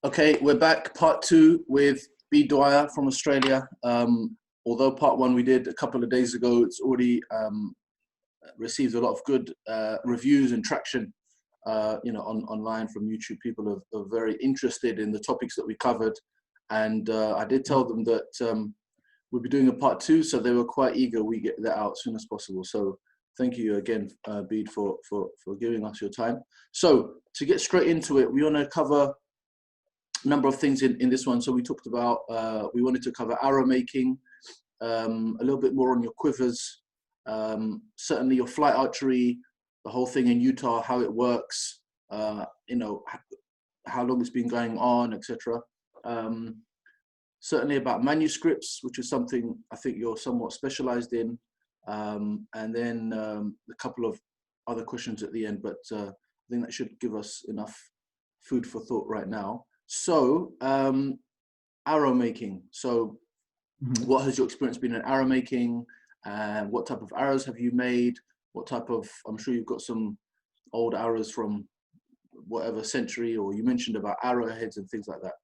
Okay, we're back, part two with Bede Dwyer from Australia. Although part one we did a couple of days ago, it's already received a lot of good reviews and traction, online from YouTube. People are very interested in the topics that we covered, and I did tell them that we'll be doing a part two, so they were quite eager we get that out as soon as possible. So thank you again, Bede, for giving us your time. So to get straight into it, we want to cover number of things in this one. So we talked about, we wanted to cover arrow making, a little bit more on your quivers, certainly your flight archery, the whole thing in Utah, how it works, how long it's been going on, etc. Certainly about manuscripts, which is something I think you're somewhat specialized in, and then a couple of other questions at the end, but I think that should give us enough food for thought right now. So, arrow making. So, what has your experience been in arrow making? What type of arrows have you made? What type of, I'm sure you've got some old arrows from whatever century, or you mentioned about arrowheads and things like that.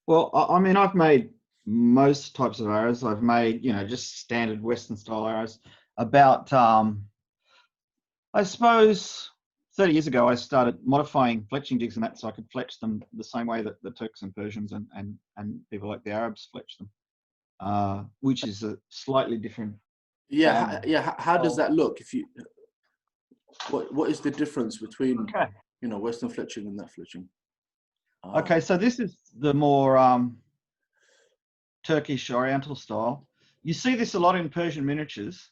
Well, I mean, I've made most types of arrows. I've made, just standard Western style arrows. About, I suppose, 30 years ago, I started modifying fletching jigs and that, so I could fletch them the same way that the Turks and Persians and people like the Arabs fletch them, which is a slightly different. How does that look? If you, what is the difference between Western fletching and that fletching? Okay, so this is the more Turkish Oriental style. You see this a lot in Persian miniatures.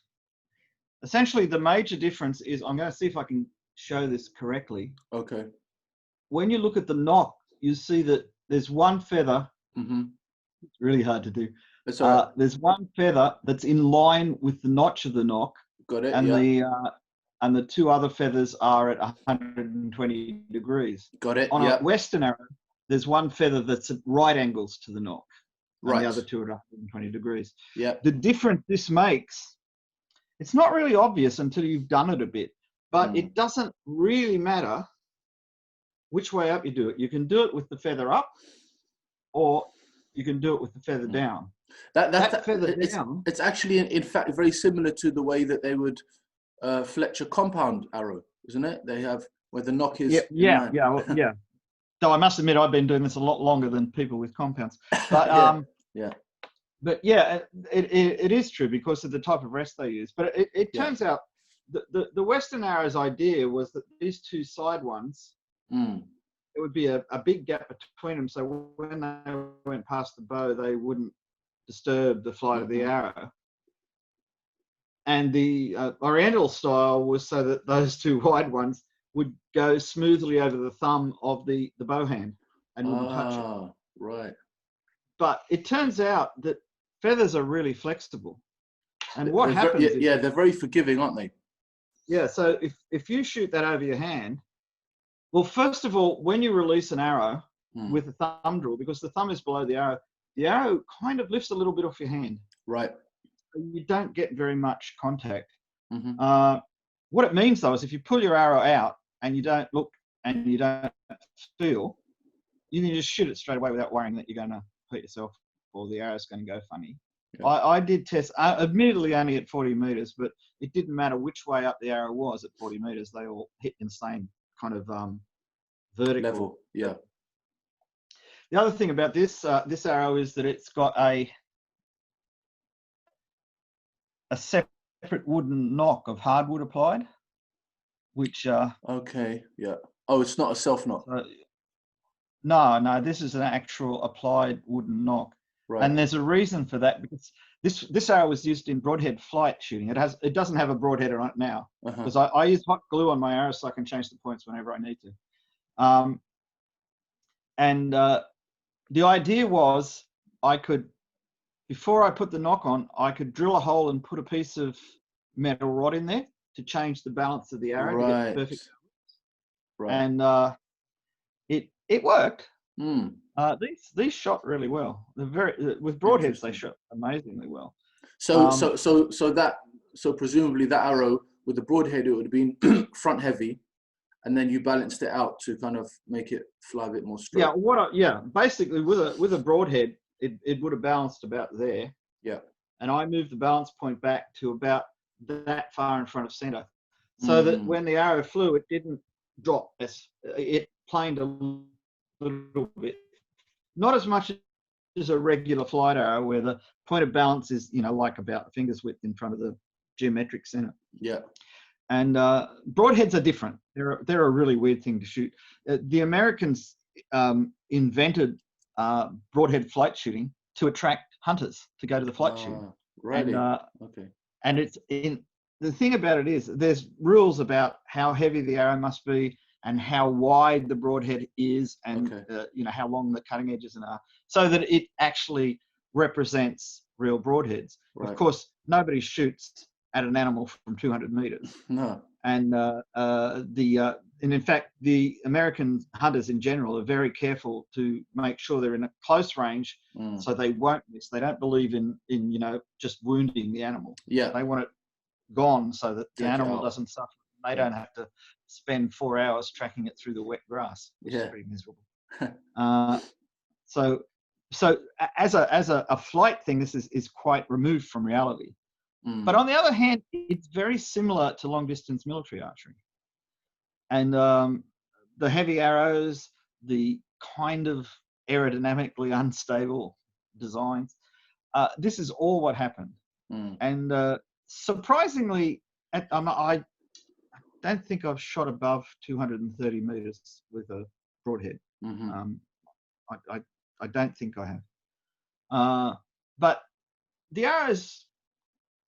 Essentially, the major difference is, I'm going to see if I can show this correctly. Okay. When you look at the nock, you see that there's one feather. It's really hard to do. There's one feather that's in line with the notch of the nock. Got it. And the two other feathers are at 120 degrees. Got it. On a Western arrow, there's one feather that's at right angles to the nock. Right. And the other two are at 120 degrees. Yeah. The difference this makes, it's not really obvious until you've done it a bit. But it doesn't really matter which way up you do it. You can do it with the feather up, or you can do it with the feather down. That feather down. It's actually, in fact, very similar to the way that they would fletch a compound arrow, isn't it? They have where the nock is. Yeah. So I must admit, I've been doing this a lot longer than people with compounds. But But yeah, it is true because of the type of rest they use. But it turns out. The Western arrow's idea was that these two side ones, there would be a big gap between them, so when they went past the bow, they wouldn't disturb the flight of the arrow. And the Oriental style was so that those two wide ones would go smoothly over the thumb of the bow hand and wouldn't touch it. Right. But it turns out that feathers are really flexible. And what happens is... they're very forgiving, aren't they? Yeah, so if you shoot that over your hand, well, first of all, when you release an arrow with a thumb draw, because the thumb is below the arrow kind of lifts a little bit off your hand. Right. So you don't get very much contact. What it means, though, is if you pull your arrow out and you don't look and you don't feel, you can just shoot it straight away without worrying that you're going to hurt yourself or the arrow's going to go funny. Yeah. I did test, admittedly only at 40 meters, but it didn't matter which way up the arrow was at 40 meters. They all hit in the same kind of vertical level. Yeah. The other thing about this arrow is that it's got a separate wooden nock of hardwood applied, which okay. Yeah. Oh, it's not a self nock. No. This is an actual applied wooden nock. Right. And there's a reason for that, because this arrow was used in broadhead flight shooting. It doesn't have a broadhead on it now, because I use hot glue on my arrows so I can change the points whenever I need to. The idea was I could, before I put the nock on, I could drill a hole and put a piece of metal rod in there to change the balance of the arrow to get the perfect balance. Right. And it worked. These shot really well. They're very with broadheads. They shot amazingly well. So presumably that arrow with the broadhead, it would have been front heavy, and then you balanced it out to kind of make it fly a bit more straight. Basically with a broadhead, it would have balanced about there. Yeah. And I moved the balance point back to about that far in front of center, so that when the arrow flew, it didn't drop. It planed a little bit, not as much as a regular flight arrow, where the point of balance is, like about a finger's width in front of the geometric center. Yeah. And broadheads are different. They're a really weird thing to shoot. The Americans invented broadhead flight shooting to attract hunters to go to the flight shoot. Really? Okay. And the thing about it is, there's rules about how heavy the arrow must be and how wide the broadhead is, and how long the cutting edges are, so that it actually represents real broadheads. Right. Of course, nobody shoots at an animal from 200 meters. No. And and in fact, the American hunters in general are very careful to make sure they're in a close range, so they won't miss. They don't believe in just wounding the animal. Yeah. They want it gone so that the animal doesn't suffer. They don't have to spend 4 hours tracking it through the wet grass, which is pretty miserable. So as a flight thing, this is quite removed from reality. But on the other hand, it's very similar to long distance military archery. And the heavy arrows, the kind of aerodynamically unstable designs, this is all what happened. And surprisingly, I don't think I've shot above 230 meters with a broadhead. I don't think I have. But the arrows,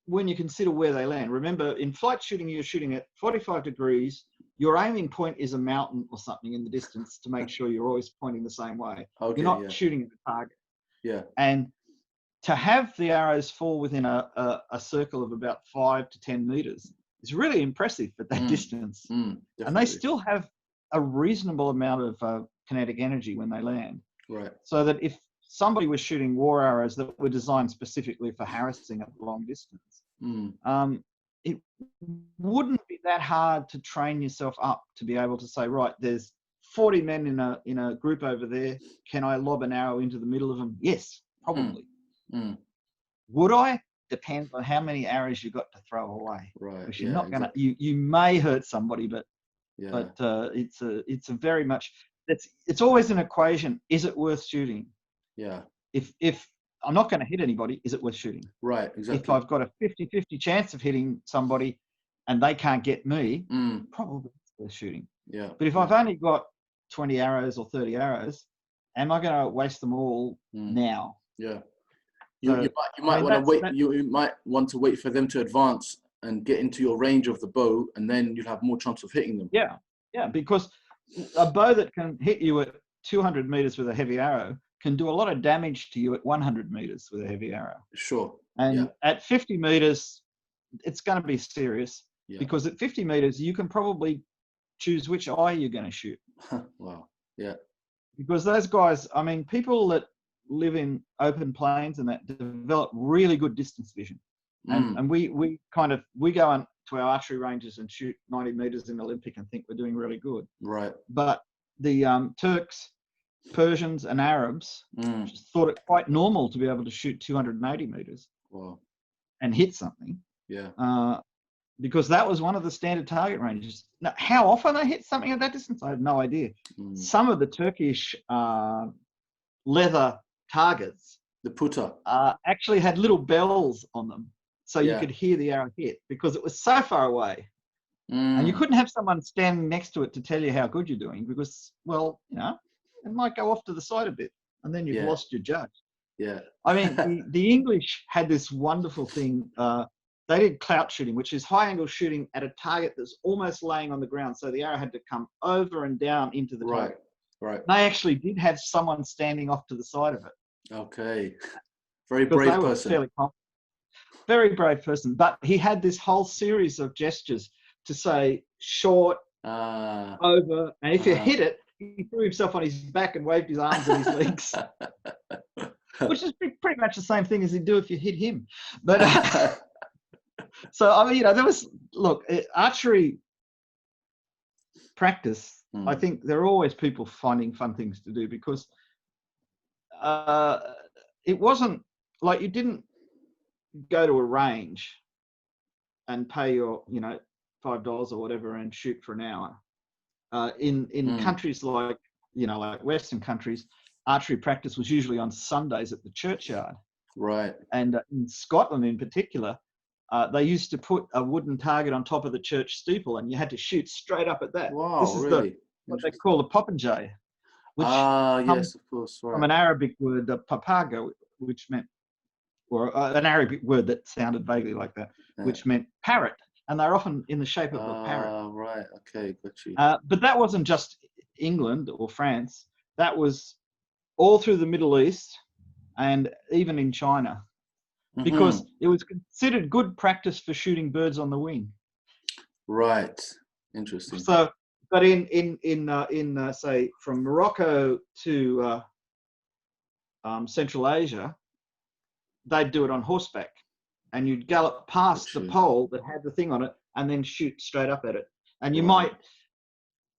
when you consider where they land, remember, in flight shooting, you're shooting at 45 degrees. Your aiming point is a mountain or something in the distance to make sure you're always pointing the same way. Okay, you're not shooting at the target. Yeah. And to have the arrows fall within a circle of about 5 to 10 meters is really impressive at that distance. And they still have a reasonable amount of kinetic energy when they land. Right. So that if somebody was shooting war arrows that were designed specifically for harassing at long distance, it wouldn't be that hard to train yourself up to be able to say, right, there's 40 men in a group over there. Can I lob an arrow into the middle of them? Yes, probably. Would I? Depends on how many arrows you got to throw away. Right. Because you're not gonna. You may hurt somebody, but it's a very much. It's always an equation. Is it worth shooting? Yeah. If I'm not going to hit anybody, is it worth shooting? Right, exactly. If I've got a 50-50 chance of hitting somebody and they can't get me, probably it's worth shooting. Yeah. But if I've only got 20 arrows or 30 arrows, am I going to waste them all now? Yeah. You might want to wait. You might want to wait for them to advance and get into your range of the bow, and then you'll have more chance of hitting them. Yeah, because a bow that can hit you at 200 meters with a heavy arrow can do a lot of damage to you at 100 meters with a heavy arrow. Sure. And at 50 meters, it's going to be serious because at 50 meters, you can probably choose which eye you're going to shoot. Wow. Yeah. Because those guys, I mean, people that live in open plains and that develop really good distance vision. And we go on to our archery ranges and shoot 90 meters in Olympic and think we're doing really good. Right. But the Turks, Persians and Arabs just thought it quite normal to be able to shoot 280 meters and hit something. Yeah. Because that was one of the standard target ranges. Now, how often they hit something at that distance, I have no idea. Some of the Turkish leather targets, the putter, actually had little bells on them, so you could hear the arrow hit because it was so far away. And you couldn't have someone standing next to it to tell you how good you're doing because, well, it might go off to the side a bit and then you've lost your judge. Yeah. I mean, the English had this wonderful thing. They did clout shooting, which is high angle shooting at a target that's almost laying on the ground. So the arrow had to come over and down into the target. Right. They actually did have someone standing off to the side of it. Okay. Very brave person. Very brave person. But he had this whole series of gestures to say short, over, and if you hit it, he threw himself on his back and waved his arms and his legs, which is pretty much the same thing as he'd do if you hit him. But so I mean, there was archery practice, I think there are always people finding fun things to do, because it wasn't like you didn't go to a range and pay your, $5 or whatever and shoot for an hour. In countries like, like Western countries, archery practice was usually on Sundays at the churchyard. Right. And in Scotland in particular, they used to put a wooden target on top of the church steeple, and you had to shoot straight up at that. Wow, this is really? what they call a popinjay, which yes, of course, right. from an Arabic word, papaga, which meant, or an Arabic word that sounded vaguely like that, which meant parrot. And they're often in the shape of a parrot. Right, okay, got you. But that wasn't just England or France. That was all through the Middle East and even in China, because it was considered good practice for shooting birds on the wing. Right, interesting. So, but in say from Morocco to Central Asia, they'd do it on horseback, and you'd gallop past the pole that had the thing on it and then shoot straight up at it. And you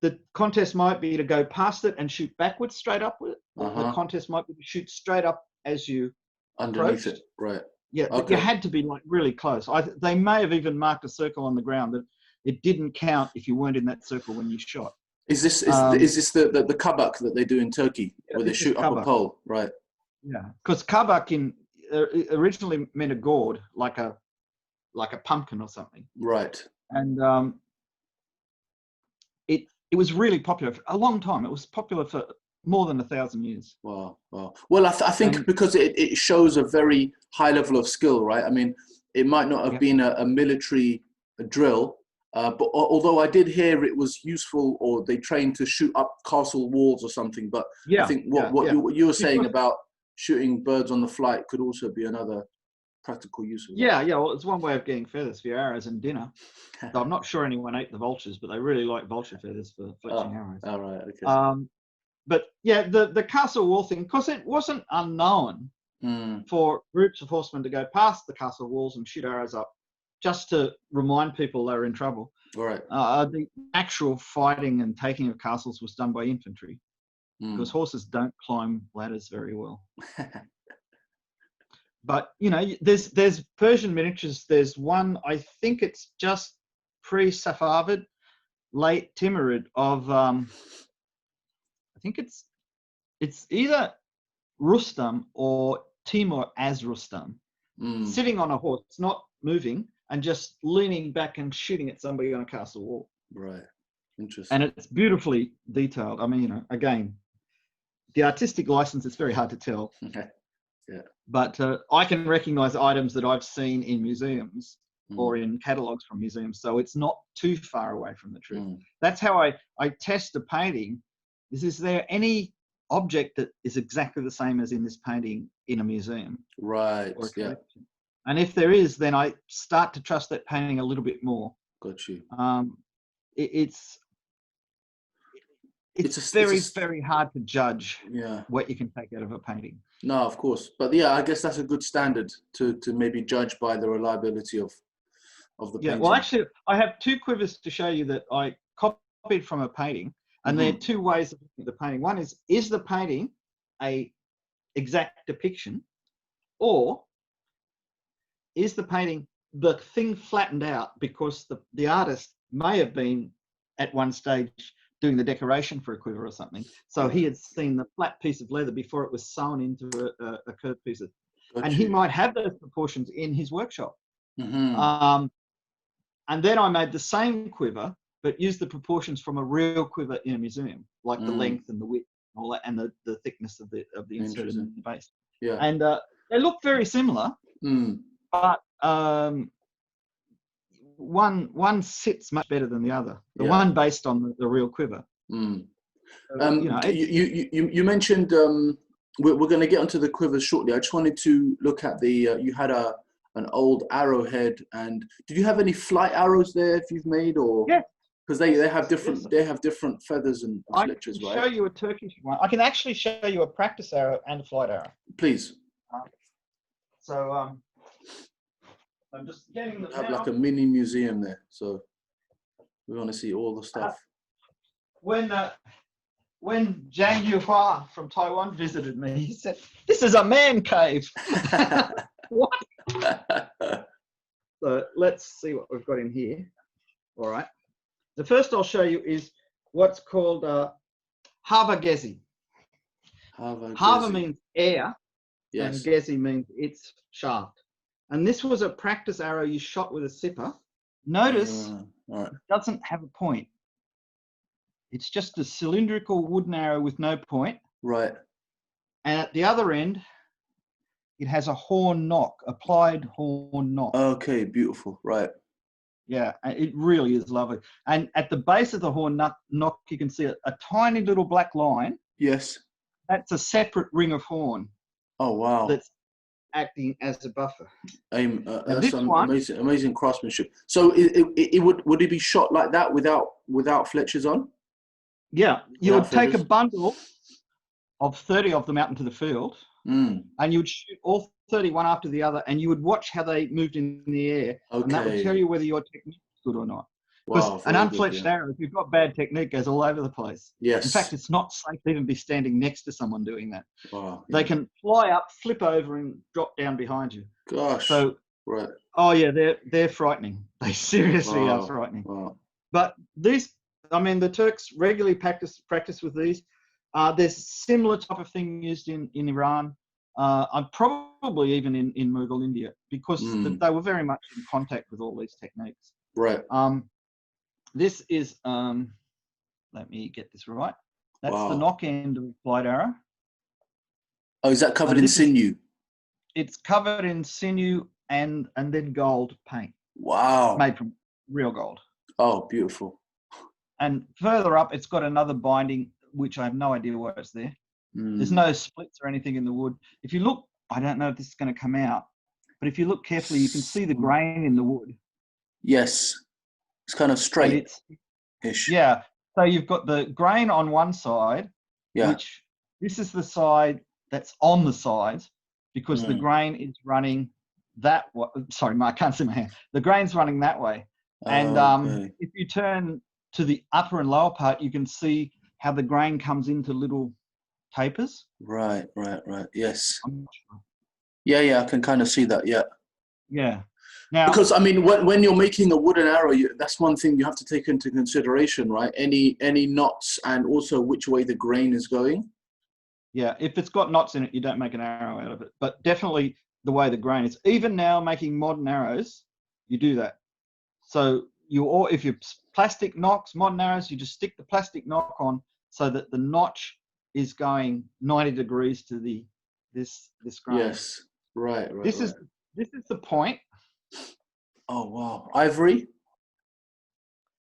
the contest might be to go past it and shoot backwards straight up with it. The contest might be to shoot straight up as you underneath approached. it, right. Yeah, you had to be like really close. They may have even marked a circle on the ground that it didn't count if you weren't in that circle when you shot. Is this the kabak that they do in Turkey, where they shoot up a pole, right? Yeah, because kabak originally meant a gourd, like a pumpkin or something. Right. And it was really popular for a long time. It was popular for more than 1,000 years. Wow. Well, I think because it shows a very high level of skill, right? I mean, it might not have been a military drill, but although I did hear it was useful, or they trained to shoot up castle walls or something. But I think what you were saying about shooting birds on the flight could also be another practical use of that. Well, it's one way of getting feathers for your arrows and dinner. So I'm not sure anyone ate the vultures, but they really like vulture feathers for fletching arrows. All right, okay. But yeah, the castle wall thing, because it wasn't unknown for groups of horsemen to go past the castle walls and shoot arrows up, just to remind people they were in trouble. All right. The actual fighting and taking of castles was done by infantry, because horses don't climb ladders very well. But there's Persian miniatures. There's one, I think it's just pre-Safavid, late Timurid of I think it's either Rustam or Timur as Rustam, sitting on a horse, not moving, and just leaning back and shooting at somebody on a castle wall. Right. Interesting. And it's beautifully detailed. I mean, again, the artistic license is very hard to tell. Okay. Yeah. But I can recognize items that I've seen in museums or in catalogues from museums, so it's not too far away from the truth. That's how I test a painting. Is there any object that is exactly the same as in this painting in a museum? Right. Or a collection? And if there is, then I start to trust that painting a little bit more. Got you. It's very hard to judge what you can take out of a painting. No, of course. But I guess that's a good standard to maybe judge by the reliability of the painting. Well, actually, I have two quivers to show you that I copied from a painting, and there are two ways of looking at the painting. One is the painting a exact depiction, or is the painting the thing flattened out because the artist may have been at one stage doing the decoration for a quiver or something. So he had seen the flat piece of leather before it was sewn into a curved piece of, and he might have those proportions in his workshop. And then I made the same quiver, but used the proportions from a real quiver in a museum, like the length and the width and all that, and the thickness of the insert in the base. Yeah. And they look very similar, but one sits much better than the other. The one based on the real quiver. You mentioned we're going to get onto the quivers shortly. I just wanted to look at you had an old arrowhead, and did you have any flight arrows there if you've made, or because they have different feathers and fletchers, right? I can show you a Turkish one. I can actually show you a practice arrow and a flight arrow. Please. I'm just getting them have like a mini museum there, so we want to see all the stuff. when Zhang Yuhua from Taiwan visited me, he said, "This is a man cave." What? So let's see what we've got in here. All right. The first I'll show you is what's called Havagezi. Hava means air, yes, and gezi means its shaft. And this was a practice arrow you shot with a sipper. Notice it doesn't have a point. It's just a cylindrical wooden arrow with no point. Right. And at the other end, it has a horn knock, applied horn knock. Okay, beautiful. Right. Yeah, it really is lovely. And at the base of the horn knock, you can see a tiny little black line. Yes. That's a separate ring of horn. Oh, wow. That's acting as a buffer. That's amazing craftsmanship. So would it be shot like that without fletchers on? Yeah, you would take a bundle of 30 of them out into the field, and you would shoot all 30 one after the other, and you would watch how they moved in the air, and that would tell you whether your technique is good or not. Because an unfletched arrow, if you've got bad technique, goes all over the place. Yes. In fact, it's not safe to even be standing next to someone doing that. Wow. They can fly up, flip over, and drop down behind you. Gosh. So, right. Oh yeah, they're frightening. They seriously are frightening. Wow. But these, I mean, the Turks regularly practice with these. There's similar type of thing used in Iran. I'm probably even in Mughal India, because they were very much in contact with all these techniques. Right. This is, let me get this right. That's the knock end of a flight arrow. Oh, is that covered in sinew? It's covered in sinew and then gold paint. Wow. Made from real gold. Oh, beautiful. And further up, it's got another binding, which I have no idea why it's there. There's no splits or anything in the wood. If you look, I don't know if this is going to come out, but if you look carefully, you can see the grain in the wood. Yes. It's kind of straight-ish. Yeah. So you've got the grain on one side, which this is the side that's on the sides, because the grain is running that way. Sorry, I can't see my hand. The grain's running that way. And if you turn to the upper and lower part, you can see how the grain comes into little tapers. Right. Yes. Yeah, I can kind of see that, yeah. Yeah. Now, because I mean, when you're making a wooden arrow, that's one thing you have to take into consideration, right? Any knots, and also which way the grain is going. Yeah, if it's got knots in it, you don't make an arrow out of it. But definitely the way the grain is. Even now, making modern arrows, you do that. So if you're plastic nocks, modern arrows, you just stick the plastic knock on so that the notch is going 90 degrees to this grain. Yes, right. This is the point. Oh wow, ivory.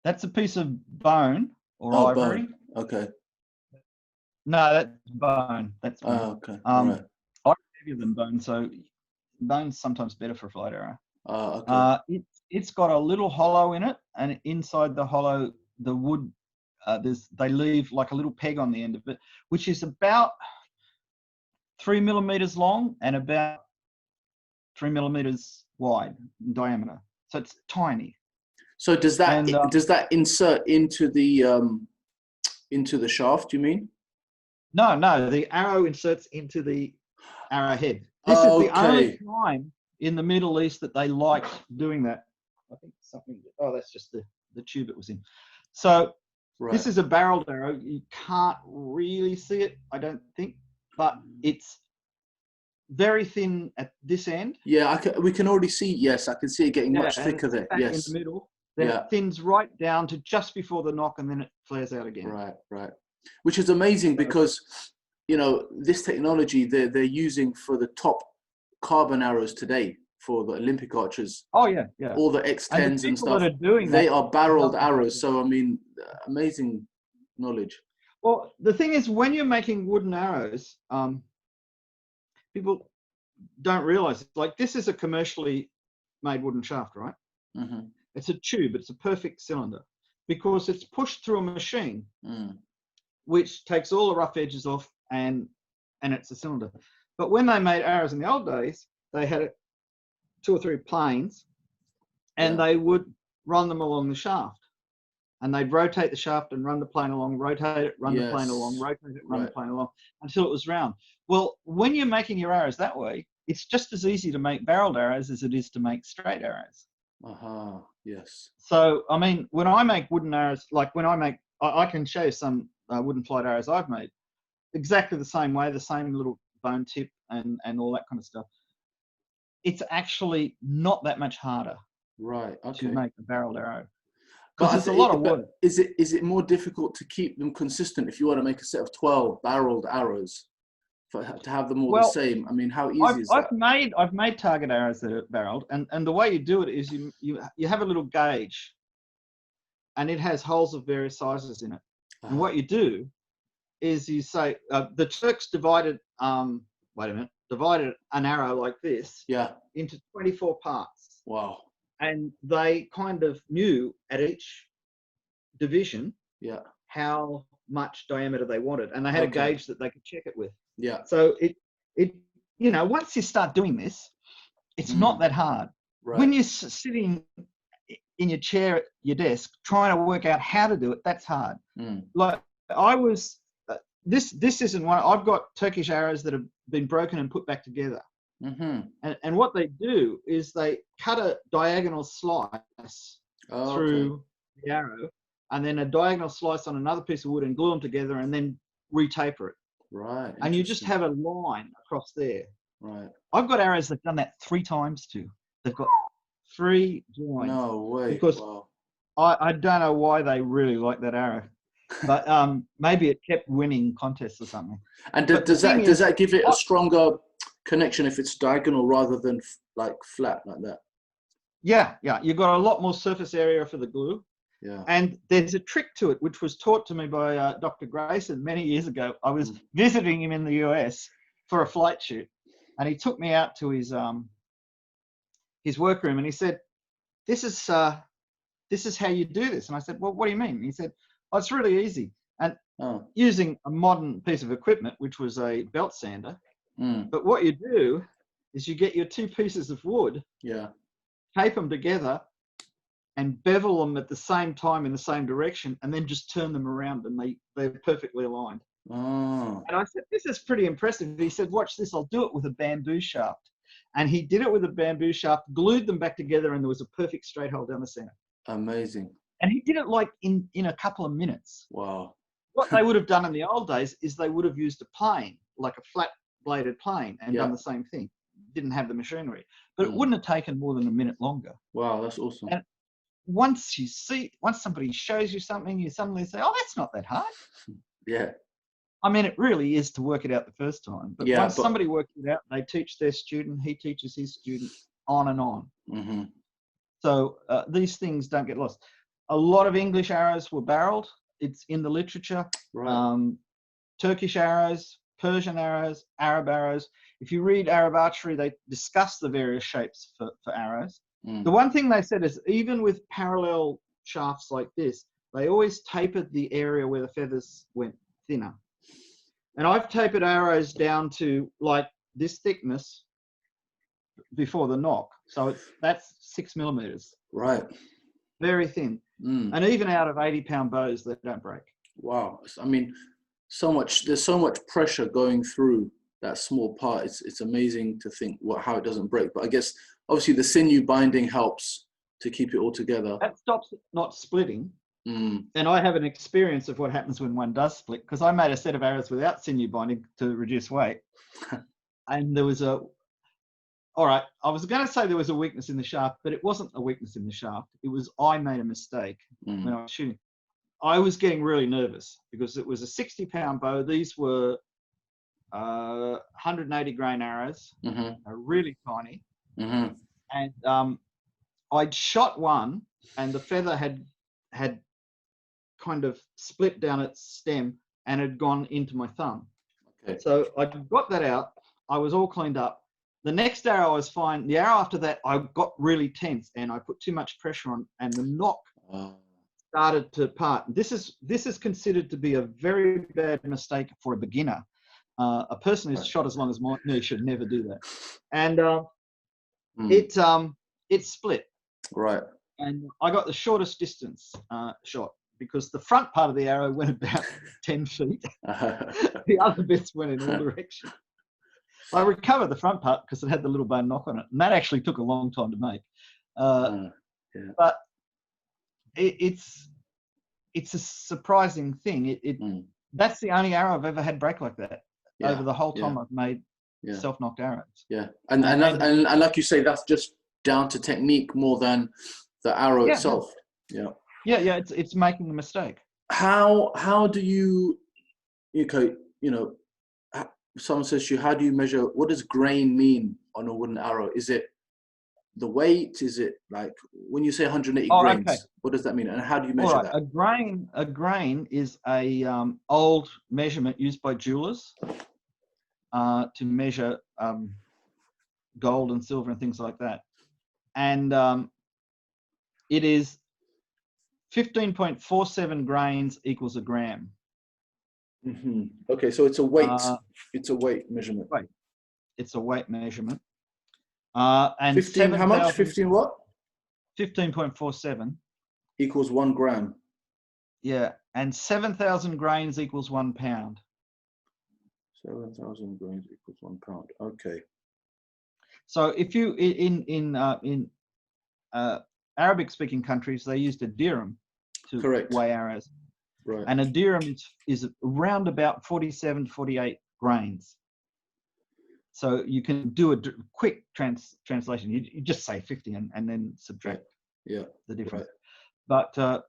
That's a piece of bone or ivory. Bone. Okay. No, that's bone. That's bone. Oh, okay. Right. I'm heavier than bone, so bone's sometimes better for a flight arrow. Okay. It's got a little hollow in it, and inside the hollow, the wood, they leave like a little peg on the end of it, which is about 3 millimeters long and about 3 millimeters wide in diameter. So it's tiny. So does that insert into the shaft, you mean? No, the arrow inserts into the arrowhead. This is the only time in the Middle East that they liked doing that. I think that's just the tube it was in. So this is a barreled arrow. You can't really see it, I don't think, but it's very thin at this end. Yeah, we can already see. Yes, I can see it getting much thicker there. Yes, in the middle. Then it thins right down to just before the knock, and then it flares out again. Right. Which is amazing, because this technology they're using for the top carbon arrows today for the Olympic archers. Oh yeah. All the X10s and stuff. They are barreled arrows. So I mean, amazing knowledge. Well, the thing is, when you're making wooden arrows, people don't realize it. Like, this is a commercially made wooden shaft, right? Mm-hmm. It's a tube. It's a perfect cylinder, because it's pushed through a machine, which takes all the rough edges off, and it's a cylinder. But when they made arrows in the old days, they had 2 or 3 planes, and they would run them along the shaft. and they'd rotate the shaft and run the plane along, rotate it, run the plane along, rotate it, run the plane along until it was round. Well, when you're making your arrows that way, it's just as easy to make barreled arrows as it is to make straight arrows. Yes. So, I mean, when I make wooden arrows, like when I can show you some wooden flight arrows I've made, exactly the same way, the same little bone tip and all that kind of stuff. It's actually not that much harder to make a barreled arrow. Because it's a lot of work. Is it more difficult to keep them consistent if you want to make a set of 12 barreled arrows to have them all the same? I mean, how easy is that? I've made target arrows that are barreled, and the way you do it is you have a little gauge, and it has holes of various sizes in it. And what you do is you say the Turks divided an arrow like this into 24 parts. Wow. And they kind of knew at each division how much diameter they wanted, and they had a gauge that they could check it with. Yeah. So it once you start doing this, it's not that hard. Right. When you're sitting in your chair at your desk trying to work out how to do it, that's hard. Like I was, this isn't one. I've got Turkish arrows that have been broken and put back together. And what they do is they cut a diagonal slice through the arrow, and then a diagonal slice on another piece of wood, and glue them together, and then retaper it. Right. And you just have a line across there. Right. I've got arrows that've done that 3 times too. They've got 3 joins. No way. Because I don't know why they really like that arrow, but maybe it kept winning contests or something. And does that give it a stronger connection if it's diagonal rather than like flat like that? Yeah. You've got a lot more surface area for the glue. Yeah. And there's a trick to it, which was taught to me by Dr. Grayson many years ago. I was visiting him in the US for a flight shoot, and he took me out to his workroom, and he said, "This is how you do this." And I said, "Well, what do you mean?" And he said, "Oh, it's really easy." And using a modern piece of equipment, which was a belt sander. But what you do is you get your 2 pieces of wood, tape them together, and bevel them at the same time in the same direction, and then just turn them around, and they're perfectly aligned. And I said, "This is pretty impressive." He said, "Watch this, I'll do it with a bamboo shaft." And he did it with a bamboo shaft, glued them back together, and there was a perfect straight hole down the center. Amazing. And he did it like in a couple of minutes. Wow. What they would have done in the old days is they would have used a plane, like a flat bladed plane, and done the same thing. Didn't have the machinery, but it wouldn't have taken more than a minute longer. Wow, that's awesome. And once somebody shows you something, you suddenly say, "Oh, that's not that hard." Yeah. I mean, it really is to work it out the first time. But once somebody works it out, they teach their student, he teaches his student, on and on. So these things don't get lost. A lot of English arrows were barreled. It's in the literature. Right. Turkish arrows, Persian arrows, Arab arrows. If you read Arab archery, they discuss the various shapes for arrows. The one thing they said is even with parallel shafts like this, they always tapered the area where the feathers went thinner. And I've tapered arrows down to like this thickness before the knock. So that's 6 millimeters. Right. Very thin. And even out of 80-pound bows, they don't break. Wow. I mean, there's so much pressure going through that small part. It's amazing to think how it doesn't break. But I guess obviously the sinew binding helps to keep it all together. That stops it not splitting. And I have an experience of what happens when one does split, because I made a set of arrows without sinew binding to reduce weight. And there was I was going to say there was a weakness in the shaft, but it wasn't a weakness in the shaft. It was I made a mistake when I was shooting. I was getting really nervous because it was a 60-pound bow. These were 180 grain arrows, really tiny. And I'd shot one, and the feather had kind of split down its stem and had gone into my thumb. Okay. So I got that out. I was all cleaned up. The next arrow I was fine. The arrow after that, I got really tense, and I put too much pressure on, and the knock started to part. This is considered to be a very bad mistake for a beginner. A person who's shot as long as me should never do that. And it split. Right. And I got the shortest distance shot. because the front part of the arrow went about 10 feet. The other bits went in all directions. I recovered the front part because it had the little bone knock on it, and that actually took a long time to make. But it's a surprising thing. That's the only arrow I've ever had break like that over the whole time I've made self-knocked arrows. Yeah, and like you say, that's just down to technique more than the arrow itself. Yeah. It's making a mistake. How do you, someone says to you, how do you measure, what does grain mean on a wooden arrow? Is it the weight? Is it like when you say 180 grains, what does that mean? And how do you measure that? A grain is a old measurement used by jewelers to measure gold and silver and things like that. And it is 15.47 grains equals a gram. Mm-hmm. Okay, so it's a weight. It's a weight measurement. Right. It's a weight measurement. And 15. How much? 15 what? 15.47 equals 1 gram. Yeah, and 7,000 grains equals 1 pound. 7,000 grains equals 1 pound. Okay. So if you in Arabic-speaking countries, they used a dirham to weigh arrows. Right. And a dirham is around about 47 to 48 grains. So you can do a quick translation. You just say 50 and then subtract the difference. Right. But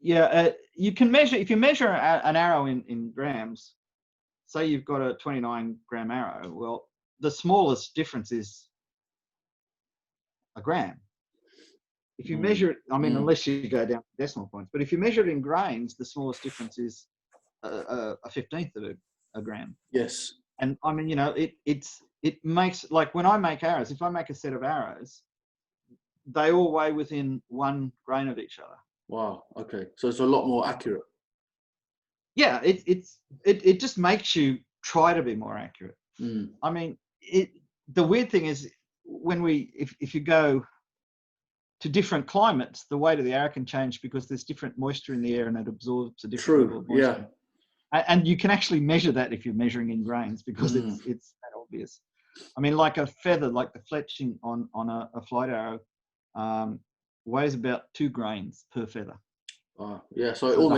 you can measure, if you measure an arrow in grams, say you've got a 29 gram arrow, well, the smallest difference is a gram. If you measure it, I mean, unless you go down to decimal points, but if you measure it in grains, the smallest difference is a 15th of a gram. Yes. And I mean, it makes, like when I make arrows, if I make a set of arrows, they all weigh within 1 grain of each other. Wow. Okay. So it's a lot more accurate. Yeah. It just makes you try to be more accurate. I mean, the weird thing is if you go to different climates, the weight of the arrow can change because there's different moisture in the air and it absorbs a different level of moisture. And you can actually measure that if you're measuring in grains because it's that obvious. I mean, like a feather, like the fletching on a flight arrow, weighs about 2 grains per feather. Yeah, so it all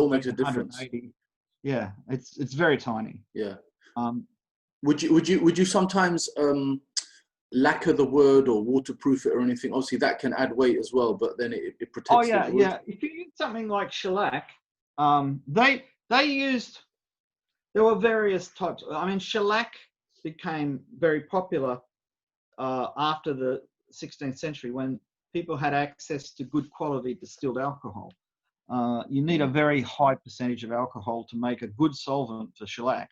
makes a difference. Yeah, it's very tiny. Yeah. Would you sometimes lacquer the wood or waterproof it or anything? Obviously, that can add weight as well, but then it protects the wood. Yeah. If you use something like shellac, there were various types. I mean, shellac became very popular after the 16th century when people had access to good quality distilled alcohol. You need a very high percentage of alcohol to make a good solvent for shellac.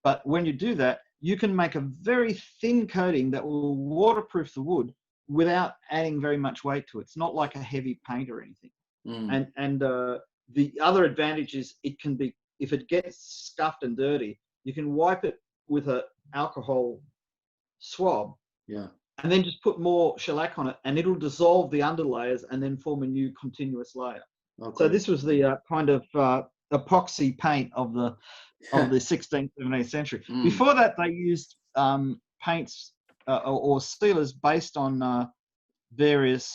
But when you do that, you can make a very thin coating that will waterproof the wood without adding very much weight to it. It's not like a heavy paint or anything. And the other advantage is it can be, if it gets scuffed and dirty, you can wipe it with an alcohol swab. Yeah. And then just put more shellac on it, and it'll dissolve the underlayers and then form a new continuous layer. Okay. So this was the kind of epoxy paint of the 16th, 17th century. Before that, they used paints or sealers based on various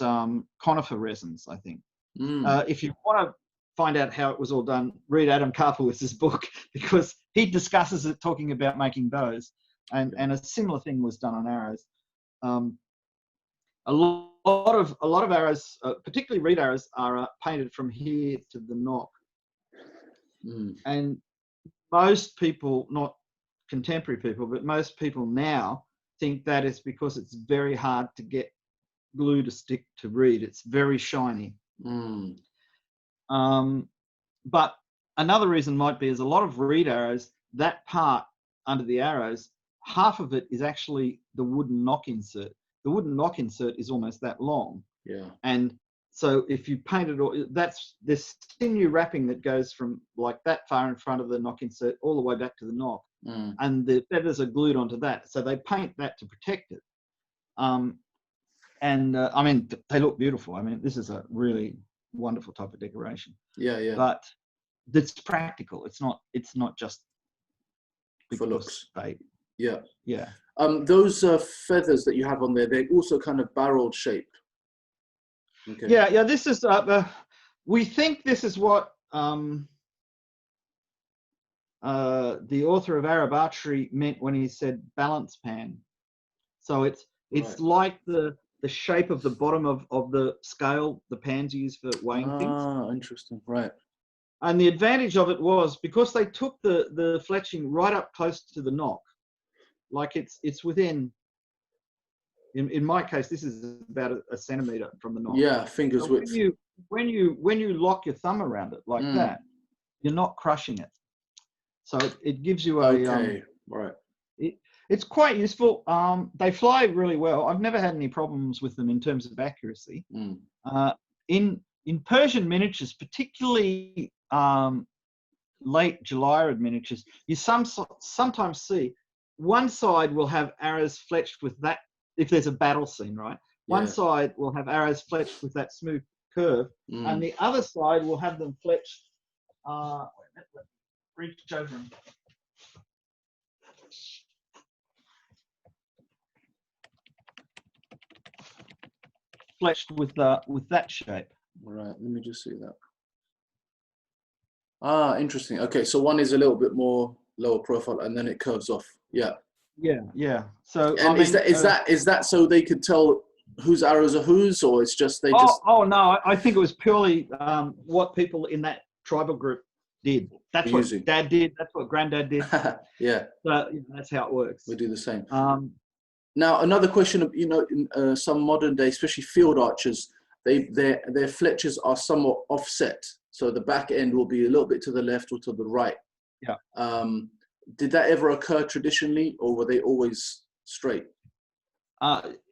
conifer resins, I think. If you want to find out how it was all done, read Adam Karpowitz's book, because he discusses it talking about making bows, and a similar thing was done on arrows. A lot of arrows, particularly reed arrows, are painted from here to the knock. And most people, not contemporary people, but most people now think that is because it's very hard to get glue to stick to reed. It's very shiny. But another reason might be is a lot of reed arrows, that part under the arrows, half of it is actually the wooden knock insert. The wooden knock insert is almost that long. Yeah. And so if you paint it, that's this sinew wrapping that goes from like that far in front of the knock insert all the way back to the knock. And the feathers are glued onto that. So they paint that to protect it. I mean, they look beautiful. I mean, this is a really wonderful type of decoration. Yeah. But it's practical. It's not just For looks. Yeah. Yeah. Those feathers that you have on there, they're also kind of barrel shaped. Okay. Yeah. This is we think this is what the author of Arab Archery meant when he said balance pan. So it's Right. like the shape of the bottom of the scale the pans use for weighing things. Ah, interesting. Right. And the advantage of it was because they took the fletching right up close to the knock, like it's within. In my case, this is about a centimetre from the knock. Yeah, fingers so width. When you lock your thumb around it like that, you're not crushing it. So it gives you a right. It's quite useful. They fly really well. I've never had any problems with them in terms of accuracy. In Persian miniatures, particularly late July miniatures, you sometimes see one side will have arrows fletched with that. If there's a battle scene, right? One side will have arrows fletched with that smooth curve, and the other side will have them fletched. Reach over them. Fletched with that shape. Right. Let me just see that. Ah, interesting. Okay, so one is a little bit more lower profile, and then it curves off. Yeah. Yeah. So and is that so they could tell whose arrows are whose, or it's just they just? Oh no, I think it was purely what people in that tribal group did. That's what Dad did. That's what Granddad did. Yeah. So that's how it works. We do the same. Now another question of in some modern day, especially field archers, their fletchers are somewhat offset, so the back end will be a little bit to the left or to the right. Yeah. Did that ever occur traditionally, or were they always straight?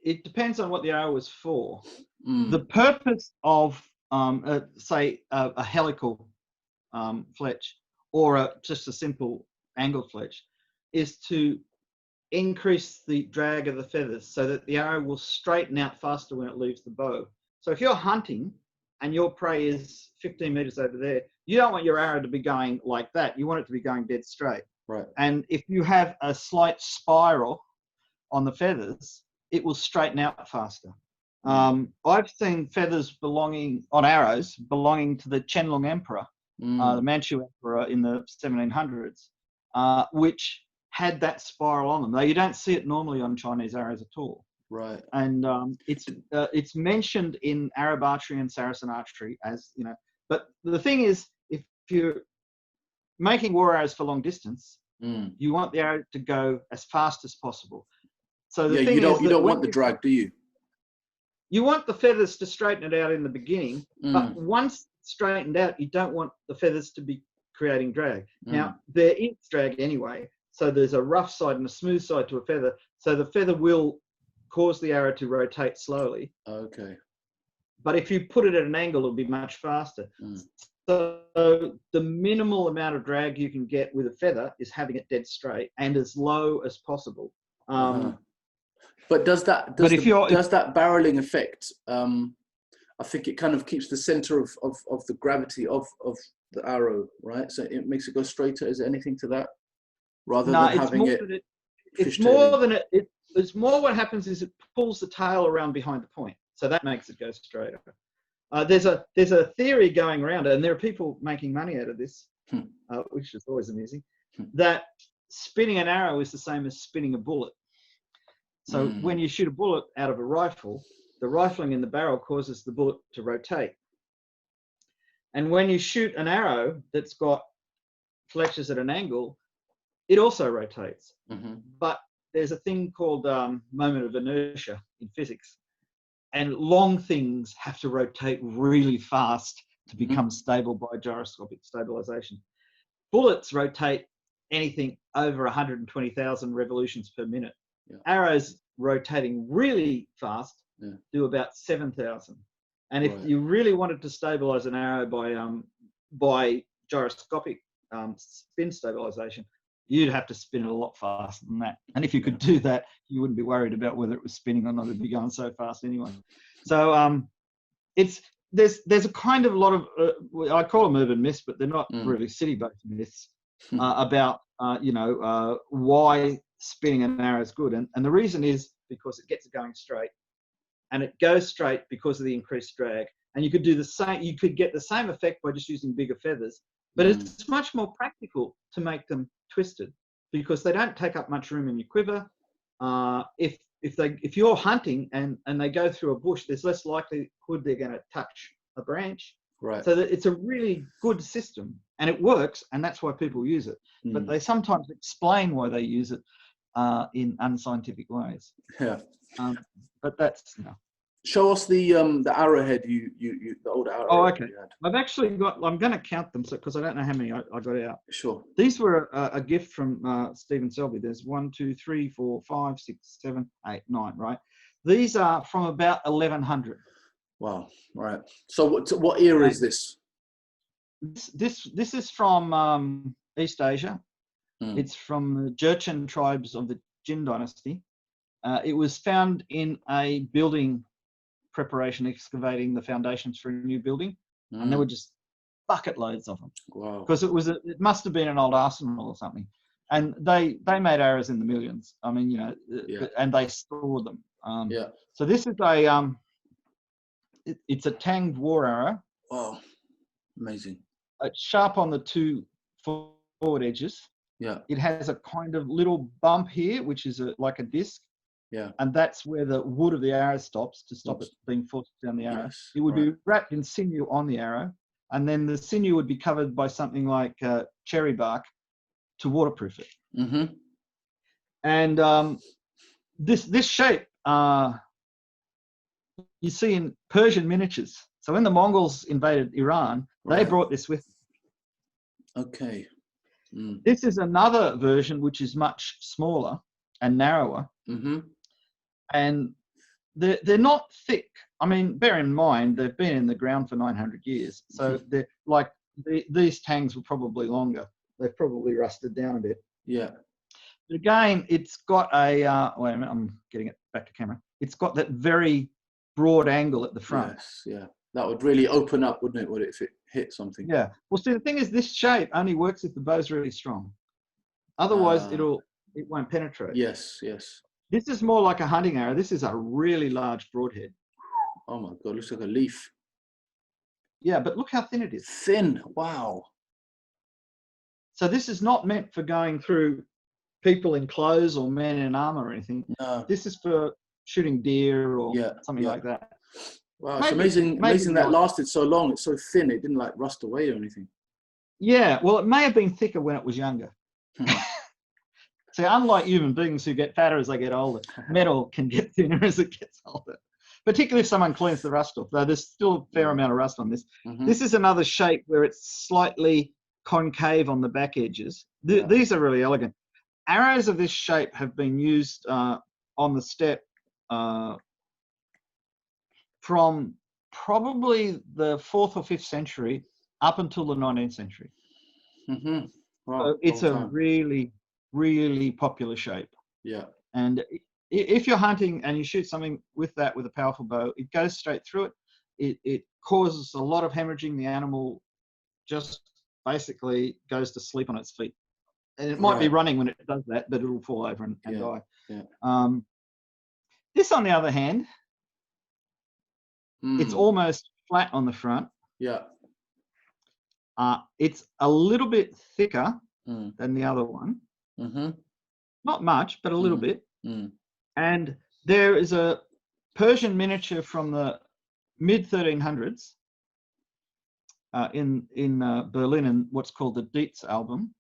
It depends on what the arrow was for. The purpose of, say, a helical fletch or just a simple angled fletch is to increase the drag of the feathers so that the arrow will straighten out faster when it leaves the bow. So if you're hunting and your prey is 15 meters over there, you don't want your arrow to be going like that. You want it to be going dead straight. Right. And if you have a slight spiral on the feathers, it will straighten out faster. I've seen feathers on arrows belonging to the Qianlong Emperor, the Manchu Emperor in the 1700s, which had that spiral on them. Though you don't see it normally on Chinese arrows at all. Right. And it's mentioned in Arab archery and Saracen archery as, but the thing is, if you're making war arrows for long distance, you want the arrow to go as fast as possible. So the thing you don't want the drag, do you? You want the feathers to straighten it out in the beginning, but once straightened out, you don't want the feathers to be creating drag. Now, there is drag anyway, so there's a rough side and a smooth side to a feather, so the feather will cause the arrow to rotate slowly. Okay. But if you put it at an angle, it'll be much faster. So the minimal amount of drag you can get with a feather is having it dead straight and as low as possible. But does that barreling effect? I think it kind of keeps the center of the gravity of the arrow, right? So it makes it go straighter. Is there anything to that? Rather than having it. It's more than it. It's more what happens is it pulls the tail around behind the point, so that makes it go straighter. There's a theory going around, and there are people making money out of this, which is always amusing. That spinning an arrow is the same as spinning a bullet. So when you shoot a bullet out of a rifle, the rifling in the barrel causes the bullet to rotate. And when you shoot an arrow that's got fletches at an angle, it also rotates. But there's a thing called moment of inertia in physics. And long things have to rotate really fast to become stable by gyroscopic stabilization. Bullets rotate anything over 120,000 revolutions per minute. Yeah. Arrows rotating really fast do about 7,000. And if you really wanted to stabilize an arrow by gyroscopic spin stabilization, you'd have to spin it a lot faster than that. And if you could do that, you wouldn't be worried about whether it was spinning or not. It'd be going so fast anyway. So there's a kind of lot of I call them urban myths, but they're not really city-based myths about why spinning an arrow is good, and the reason is because it gets it going straight, and it goes straight because of the increased drag. And you could do the same. You could get the same effect by just using bigger feathers, but it's much more practical to make them twisted because they don't take up much room in your quiver. If you're hunting and they go through a bush, there's less likelihood they're going to touch a branch. Right. So that it's a really good system, and it works, and that's why people use it. But they sometimes explain why they use it in unscientific ways. Yeah. But that's Show us the arrowhead the old arrow. Oh, okay. I've actually got. I'm going to count them because I don't know how many I got out. Sure. These were a gift from Stephen Selby. There's 1, 2, 3, 4, 5, 6, 7, 8, 9. Right. These are from about 1100. Wow. Right. So what era is this? This is from East Asia. It's from the Jurchen tribes of the Jin dynasty. It was found in a building preparation, excavating the foundations for a new building, and there were just bucket loads of them. Wow! Because it must have been an old arsenal or something, and they made arrows in the millions. I mean, and they stored them. So this is it's a tanged war arrow. Wow! Amazing. It's sharp on the two forward edges. Yeah. It has a kind of little bump here, which is like a disc. Yeah. And that's where the wood of the arrow stops to stop it being forced down the arrow. Yes, it would be wrapped in sinew on the arrow, and then the sinew would be covered by something like cherry bark to waterproof it. Mm-hmm. And this shape you see in Persian miniatures. So when the Mongols invaded Iran, they brought this with them. Okay. This is another version which is much smaller and narrower. Mm-hmm. And they're not thick. I mean, bear in mind, they've been in the ground for 900 years. So they're like, these tangs were probably longer. They've probably rusted down a bit. Yeah. But again, it's got a, wait a minute, I'm getting it back to camera. It's got that very broad angle at the front. Yes, yeah. That would really open up, wouldn't it, if it hit something? Yeah. Well, see, the thing is, this shape only works if the bow's really strong. Otherwise, it won't penetrate. Yes, yes. This is more like a hunting arrow. This is a really large broadhead. Oh my God, looks like a leaf. Yeah, but look how thin it is. Thin, wow. So this is not meant for going through people in clothes or men in armor or anything. No. This is for shooting deer or something like that. Wow, it's amazing that lasted so long. It's so thin, it didn't like rust away or anything. Yeah, well, it may have been thicker when it was younger. So unlike human beings who get fatter as they get older, metal can get thinner as it gets older, particularly if someone cleans the rust off, though there's still a fair amount of rust on this. This is another shape where it's slightly concave on the back edges. These are really elegant. Arrows of this shape have been used on the steppe from probably the 4th or 5th century up until the 19th century. Wow, so it's a really, really popular shape. Yeah. And if you're hunting and you shoot something with that with a powerful bow, it goes straight through it. It causes a lot of hemorrhaging. The animal just basically goes to sleep on its feet. And it might be running when it does that, but it'll fall over and die. Yeah. This, on the other hand, it's almost flat on the front. Yeah. It's a little bit thicker than the other one. Not much, but a little bit. And there is a Persian miniature from the mid-1300s in Berlin in what's called the Dietz album.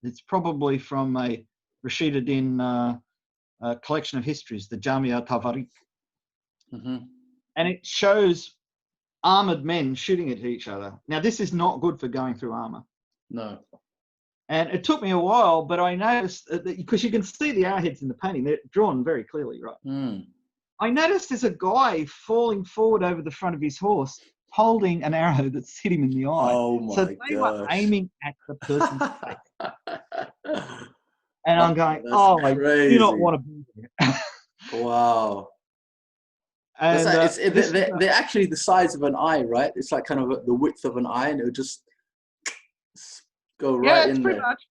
It's probably from a Rashid ad-Din collection of histories, the Jamia Tawarik. And it shows armored men shooting at each other. Now, this is not good for going through armor. No. And it took me a while, but I noticed that because you can see the arrowheads in the painting, they're drawn very clearly, right? I noticed there's a guy falling forward over the front of his horse, holding an arrow that's hit him in the eye. Oh my So they were aiming at the person's face. And I'm going, I do not want to be here. Wow. And they're actually the size of an eye, right? It's like kind of the width of an eye, and it would just go right in pretty there. much.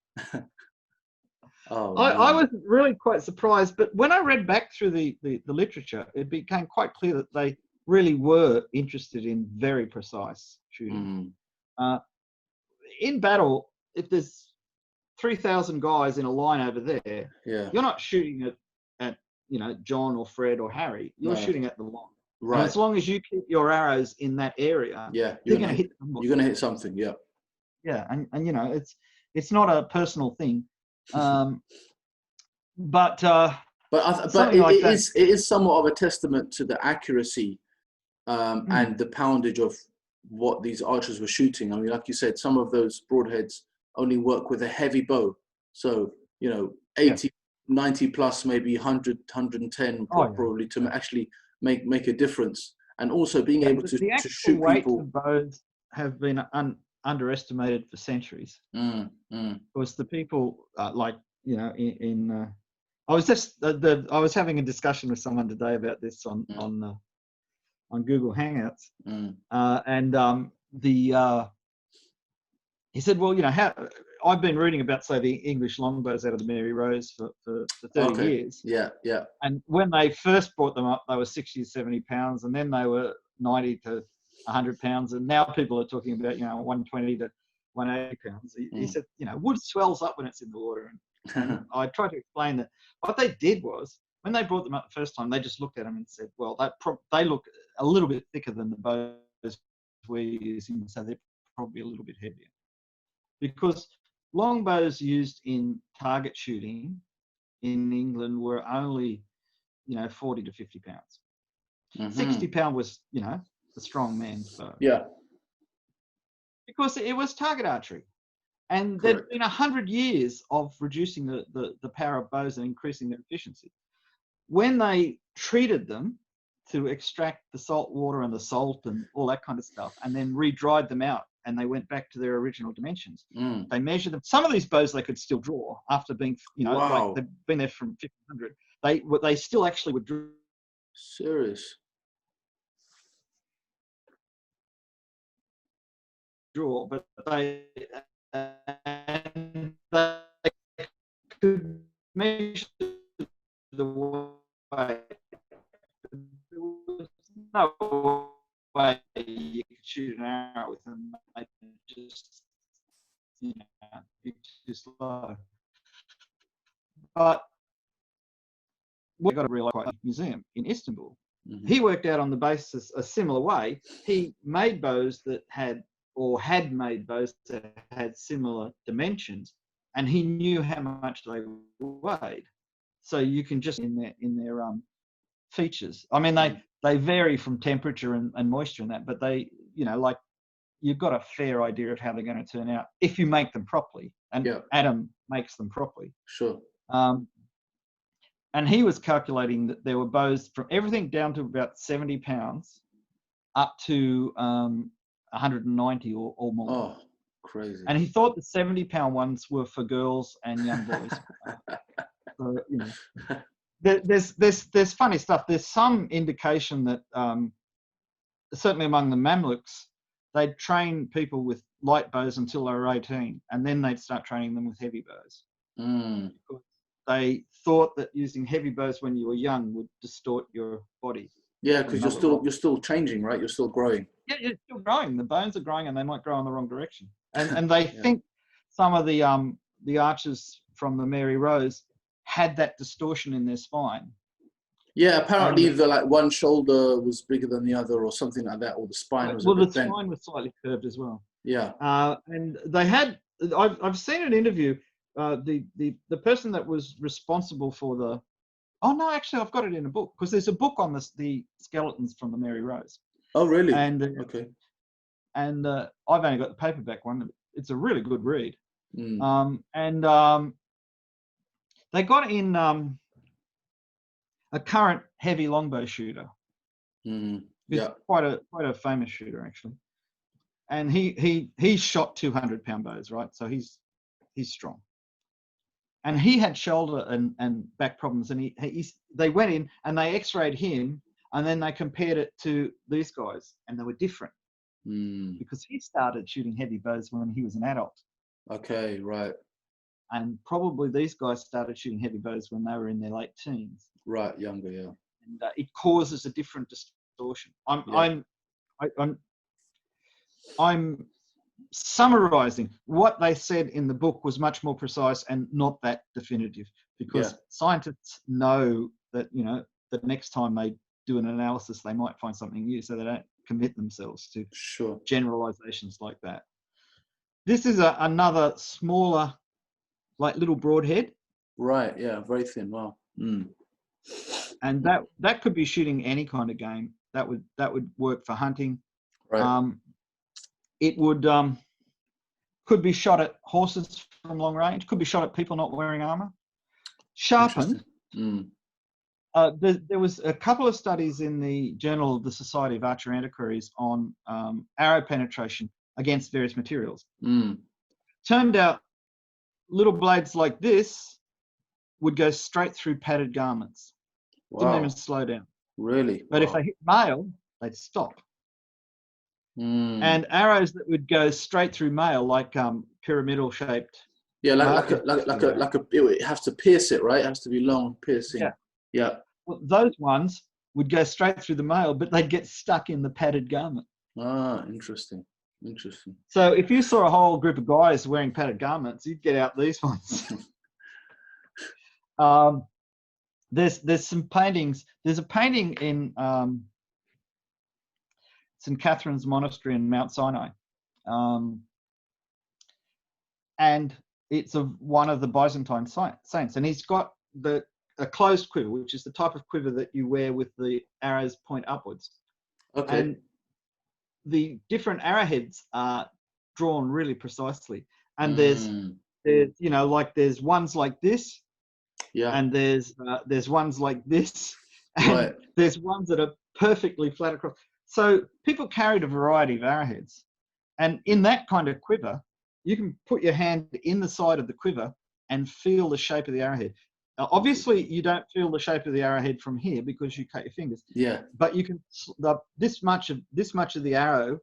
Oh, I was really quite surprised, but when I read back through the literature, it became quite clear that they really were interested in very precise shooting. In battle, if there's 3,000 guys in a line over there, you're not shooting at John or Fred or Harry. You're shooting at the line. Right. And as long as you keep your arrows in that area, you're going to hit something. You're going to hit something. Yeah. Yeah, and it's not a personal thing, but it is somewhat of a testament to the accuracy and the poundage of what these archers were shooting. I mean, like you said, some of those broadheads only work with a heavy bow. So, 80, 90 plus, maybe 100, 110 probably to actually make a difference. And also being able to shoot people. The bows have been underestimated for centuries. Because the people I was having a discussion with someone today about this on Google Hangouts, and he said, well, I've been reading about, say, the English longbows out of the Mary Rose for 30 years. Yeah. And when they first brought them up, they were 60 to 70 pounds, and then they were 90 to 100 pounds, and now people are talking about 120 to 180 pounds. He said, wood swells up when it's in the water, and I tried to explain that what they did was, when they brought them up the first time, they just looked at them and said, well, they look a little bit thicker than the bows we're using, so they're probably a little bit heavier. Because longbows used in target shooting in England were only 40 to 50 pounds. 60 pound was a strong man's bow. Yeah. Because it was target archery. And there'd been 100 years of reducing the power of bows and increasing their efficiency. When they treated them to extract the salt water and the salt and all that kind of stuff, and then re-dried them out, and they went back to their original dimensions, they measured them. Some of these bows they could still draw after being, like they've been there from 1500. They still actually would draw. Serious. But they could measure the way. There was no way you could shoot an arrow with them. They just, it's just low. But we got a real museum in Istanbul. He worked out on the basis a similar way. He made bows that had made bows that had similar dimensions, and he knew how much they weighed. So you can just in their features. I mean, they vary from temperature and moisture and that, but they, you've got a fair idea of how they're going to turn out if you make them properly. And Adam makes them properly. Sure. And he was calculating that there were bows from everything down to about 70 pounds up to 190 or more. Oh, crazy. And he thought the 70-pound ones were for girls and young boys. So, there's funny stuff. There's some indication that certainly among the Mamluks, they'd train people with light bows until they were 18, and then they'd start training them with heavy bows. Because they thought that using heavy bows when you were young would distort your body. Yeah, because you're still changing, right? You're still growing. Yeah, you're still growing. The bones are growing, and they might grow in the wrong direction. And they think some of the archers from the Mary Rose had that distortion in their spine. Yeah, apparently either like one shoulder was bigger than the other, or something like that, or the spine was. Well, the spine was slightly curved as well. Yeah. And they had. I've seen an interview. The person that was responsible for the. Oh no, actually, I've got it in a book, because there's a book on the skeletons from the Mary Rose. Oh really? And okay. And I've only got the paperback one. It's a really good read. They got in a current heavy longbow shooter. He's quite a famous shooter actually, and he shot 200-pound bows, right? So he's strong. And he had shoulder and back problems, and they went in and they X-rayed him And then they compared it to these guys, and they were different because he started shooting heavy bows when he was an adult. Okay, right. And probably these guys started shooting heavy bows when they were in their late teens. Right, younger, yeah. And it causes a different distortion. I'm summarizing what they said in the book was much more precise and not that definitive, because scientists know that, you know, the next time they do an analysis, they might find something new, so they don't commit themselves to generalizations like that. This is another smaller, like little broadhead. Right, yeah, very thin. Wow. And that could be shooting any kind of game. That would work for hunting. Right. It would could be shot at horses from long range. Could be shot at people not wearing armor. Sharpened. There was a couple of studies in the Journal of the Society of Archer Antiquaries on arrow penetration against various materials. Turned out little blades like this would go straight through padded garments. Didn't even slow down. Really? But if they hit mail, they'd stop. And arrows that would go straight through mail, like pyramidal shaped. Yeah, it has to pierce it, right? It has to be long, piercing. Yeah. Well, those ones would go straight through the mail, but they'd get stuck in the padded garment. Ah, interesting. So if you saw a whole group of guys wearing padded garments, you'd get out these ones. There's some paintings. There's a painting in St. Catherine's Monastery in Mount Sinai. And it's of one of the Byzantine saints. And he's got a closed quiver, which is the type of quiver that you wear with the arrows point upwards. Okay. And the different arrowheads are drawn really precisely. And there's you know, like there's ones like this. Yeah. And there's ones like this. And there's ones that are perfectly flat across. So people carried a variety of arrowheads. And in that kind of quiver, you can put your hand in the side of the quiver and feel the shape of the arrowhead. Now, obviously, you don't feel the shape of the arrowhead from here because you cut your fingers. Yeah. But you can this much of the arrow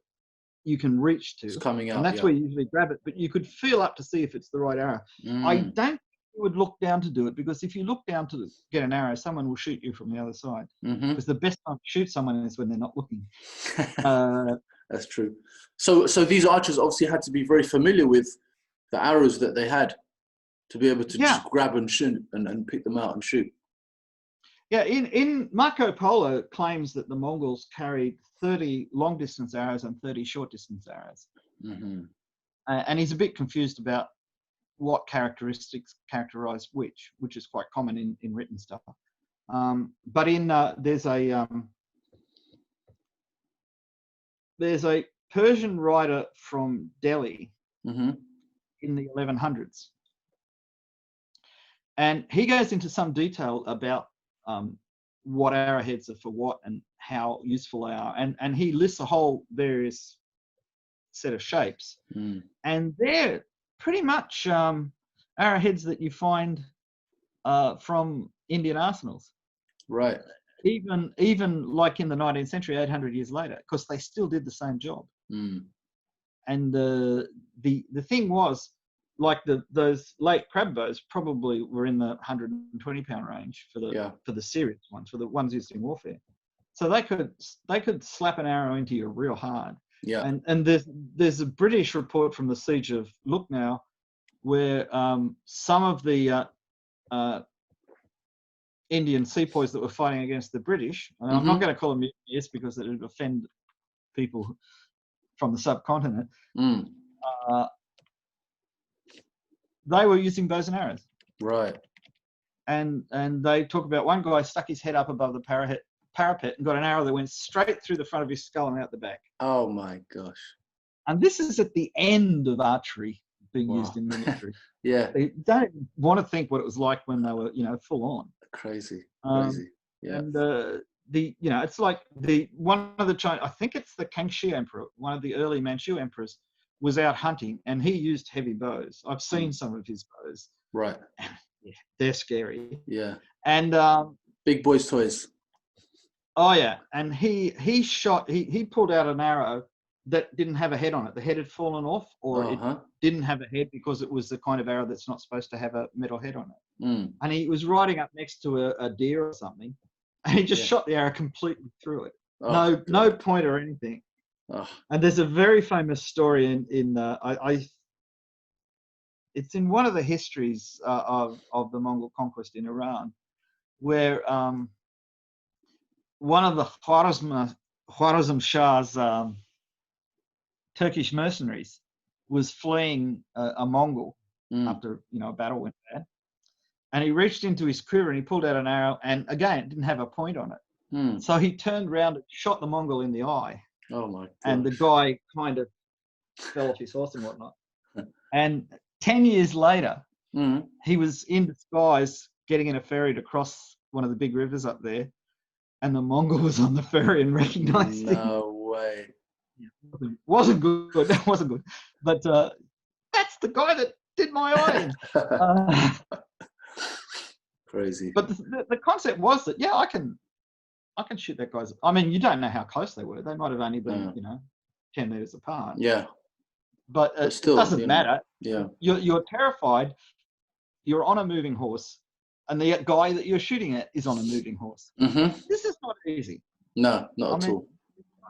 you can reach to. It's coming out. And that's where you usually grab it. But you could feel up to see if it's the right arrow. I don't think you would look down to do it, because if you look down to get an arrow, someone will shoot you from the other side. Because the best time to shoot someone is when they're not looking. That's true. So these archers obviously had to be very familiar with the arrows that they had to be able to just grab and shoot and pick them out and shoot. Yeah, in Marco Polo claims that the Mongols carried 30 long distance arrows and 30 short distance arrows. And he's a bit confused about what characteristics characterize which is quite common in written stuff. But there's a Persian writer from Delhi in the 1100s. And he goes into some detail about what arrowheads are for what and how useful they are. And he lists a whole various set of shapes. And they're pretty much arrowheads that you find from Indian arsenals. Right. Even like in the 19th century, 800 years later, because they still did the same job. And the thing was, like those late crab bows probably were in the 120-pound range for the serious ones, for the ones used in warfare. So they could slap an arrow into you real hard. Yeah. And there's a British report from the siege of Lucknow where some of the Indian sepoys that were fighting against the British, and I'm not going to call them mutineers because it would offend people from the subcontinent. They were using bows and arrows. Right. And they talk about one guy stuck his head up above the parapet and got an arrow that went straight through the front of his skull and out the back. Oh my gosh. And this is at the end of archery being used in military. Yeah. They don't want to think what it was like when they were, full on. Crazy. Yeah. And it's like one of the I think it's the Kangxi emperor, one of the early Manchu emperors, was out hunting and he used heavy bows. I've seen some of his bows. Right. Yeah, they're scary. Yeah. And big boys' toys. Oh yeah, and he pulled out an arrow that didn't have a head on it. The head had fallen off, or it didn't have a head because it was the kind of arrow that's not supposed to have a metal head on it. And he was riding up next to a deer or something, and he just shot the arrow completely through it. No point or anything. And there's a very famous story it's in one of the histories of the Mongol conquest in Iran, where one of the Khwarezm Shah's Turkish mercenaries was fleeing a Mongol after a battle went bad, and he reached into his quiver and he pulled out an arrow, and again it didn't have a point on it. So he turned around and shot the Mongol in the eye. Oh my God. And the guy kind of fell off his horse and whatnot. And 10 years later, he was in disguise getting in a ferry to cross one of the big rivers up there, and the Mongol was on the ferry and recognized him. No way. Wasn't good. That wasn't good. But that's the guy that did my eye. Crazy. But the concept was that, I can shoot that guy's. I mean, you don't know how close they were. They might have only been, 10 meters apart. Yeah. But still, it doesn't matter. Yeah. You're terrified. You're on a moving horse, and the guy that you're shooting at is on a moving horse. This is not easy. No, not at all.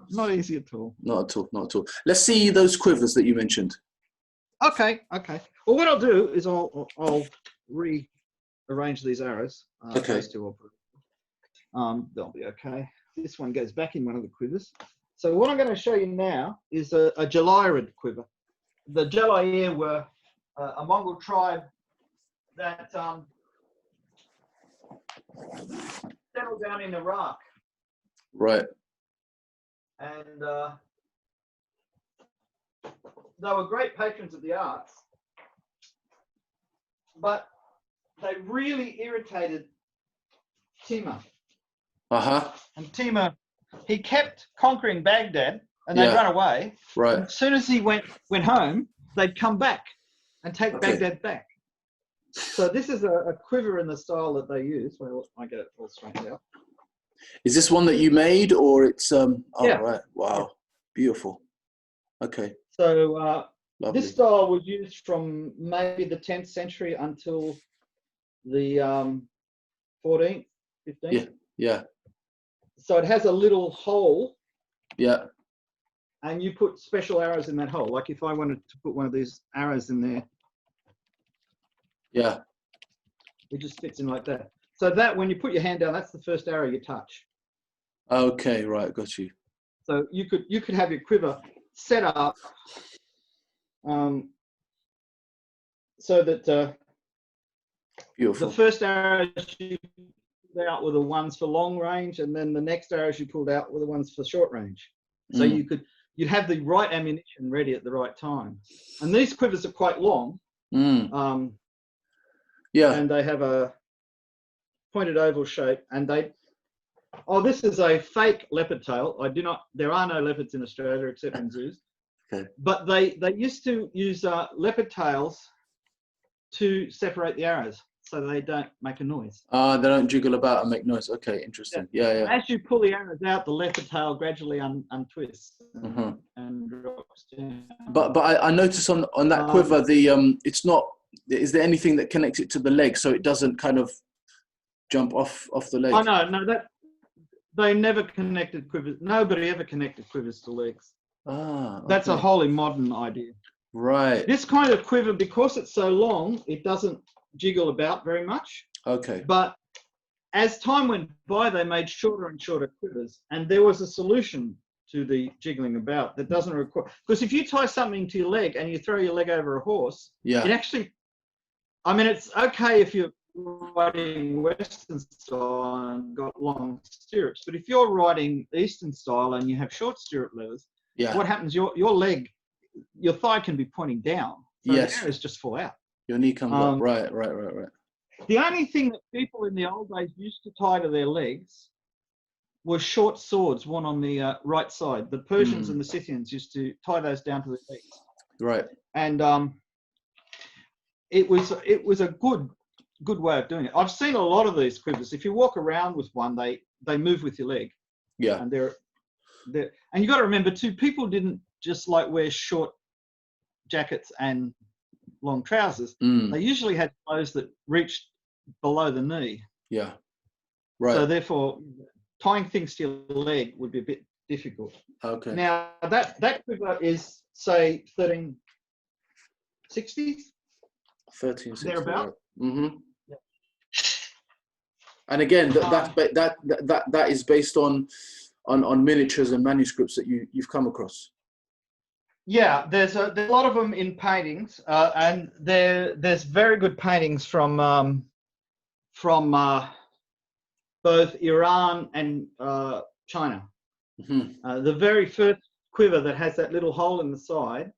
Not easy at all. Not at all. Let's see those quivers that you mentioned. Okay. Well, what I'll do is I'll rearrange these arrows. Okay. Those two they'll be okay. This one goes back in one of the quivers. So what I'm going to show you now is a Jalairid quiver. The Jalair were a Mongol tribe that settled down in Iraq. Right. And they were great patrons of the arts, but they really irritated Timur. And Timur, he kept conquering Baghdad, and they'd run away. Right. And as soon as he went home, they'd come back and take Baghdad back. So this is a quiver in the style that they use. Well, I get it all straightened out. Is this one that you made, or it's Yeah. Right. Wow. Beautiful. Okay. So Lovely. this style was used from maybe the 10th century until the 14th, 15th. Yeah. So it has a little hole. Yeah. And you put special arrows in that hole. Like if I wanted to put one of these arrows in there. Yeah. It just fits in like that. So that when you put your hand down, that's the first arrow you touch. Okay, right, got you. So you could have your quiver set up so that Beautiful. the first arrows you pulled out were the ones for long range, and then the next arrows you pulled out were the ones for short range. So you'd have the right ammunition ready at the right time. And these quivers are quite long. Yeah. And they have a pointed oval shape, and this is a fake leopard tail. There are no leopards in Australia except in zoos. Okay. But they used to use leopard tails to separate the arrows so they don't make a noise. They don't jiggle about and make noise. Okay, interesting. Yeah. As you pull the arrows out, the leopard tail gradually untwists and drops down. But I noticed on that quiver, it's not. Is there anything that connects it to the leg so it doesn't kind of jump off the leg? Oh no, that they never connected quivers. Nobody ever connected quivers to legs. Okay. That's a wholly modern idea. Right. This kind of quiver, because it's so long, it doesn't jiggle about very much. Okay. But as time went by, they made shorter and shorter quivers, and there was a solution to the jiggling about that doesn't require. Because if you tie something to your leg and you throw your leg over a horse, it actually. I mean, it's okay if you're riding Western style and got long stirrups, but if you're riding Eastern style and you have short stirrup leathers, what happens? Your leg, your thigh can be pointing down, so the arrows just fall out. Your knee comes up. Right. The only thing that people in the old days used to tie to their legs were short swords, one on the right side. The Persians and the Scythians used to tie those down to their legs. Right. And it was a good way of doing it. I've seen a lot of these quivers. If you walk around with one, they move with your leg. Yeah. And and you got to remember too, people didn't just like wear short jackets and long trousers. They usually had clothes that reached below the knee. Yeah. Right. So therefore, tying things to your leg would be a bit difficult. Okay. Now that quiver is say 1360s. 1360. Thereabout. Mm-hmm. Yeah. And again, that is based on miniatures and manuscripts that you've come across. Yeah, there's a lot of them in paintings, and there's very good paintings from both Iran and China. Mm-hmm. The very first quiver that has that little hole in the side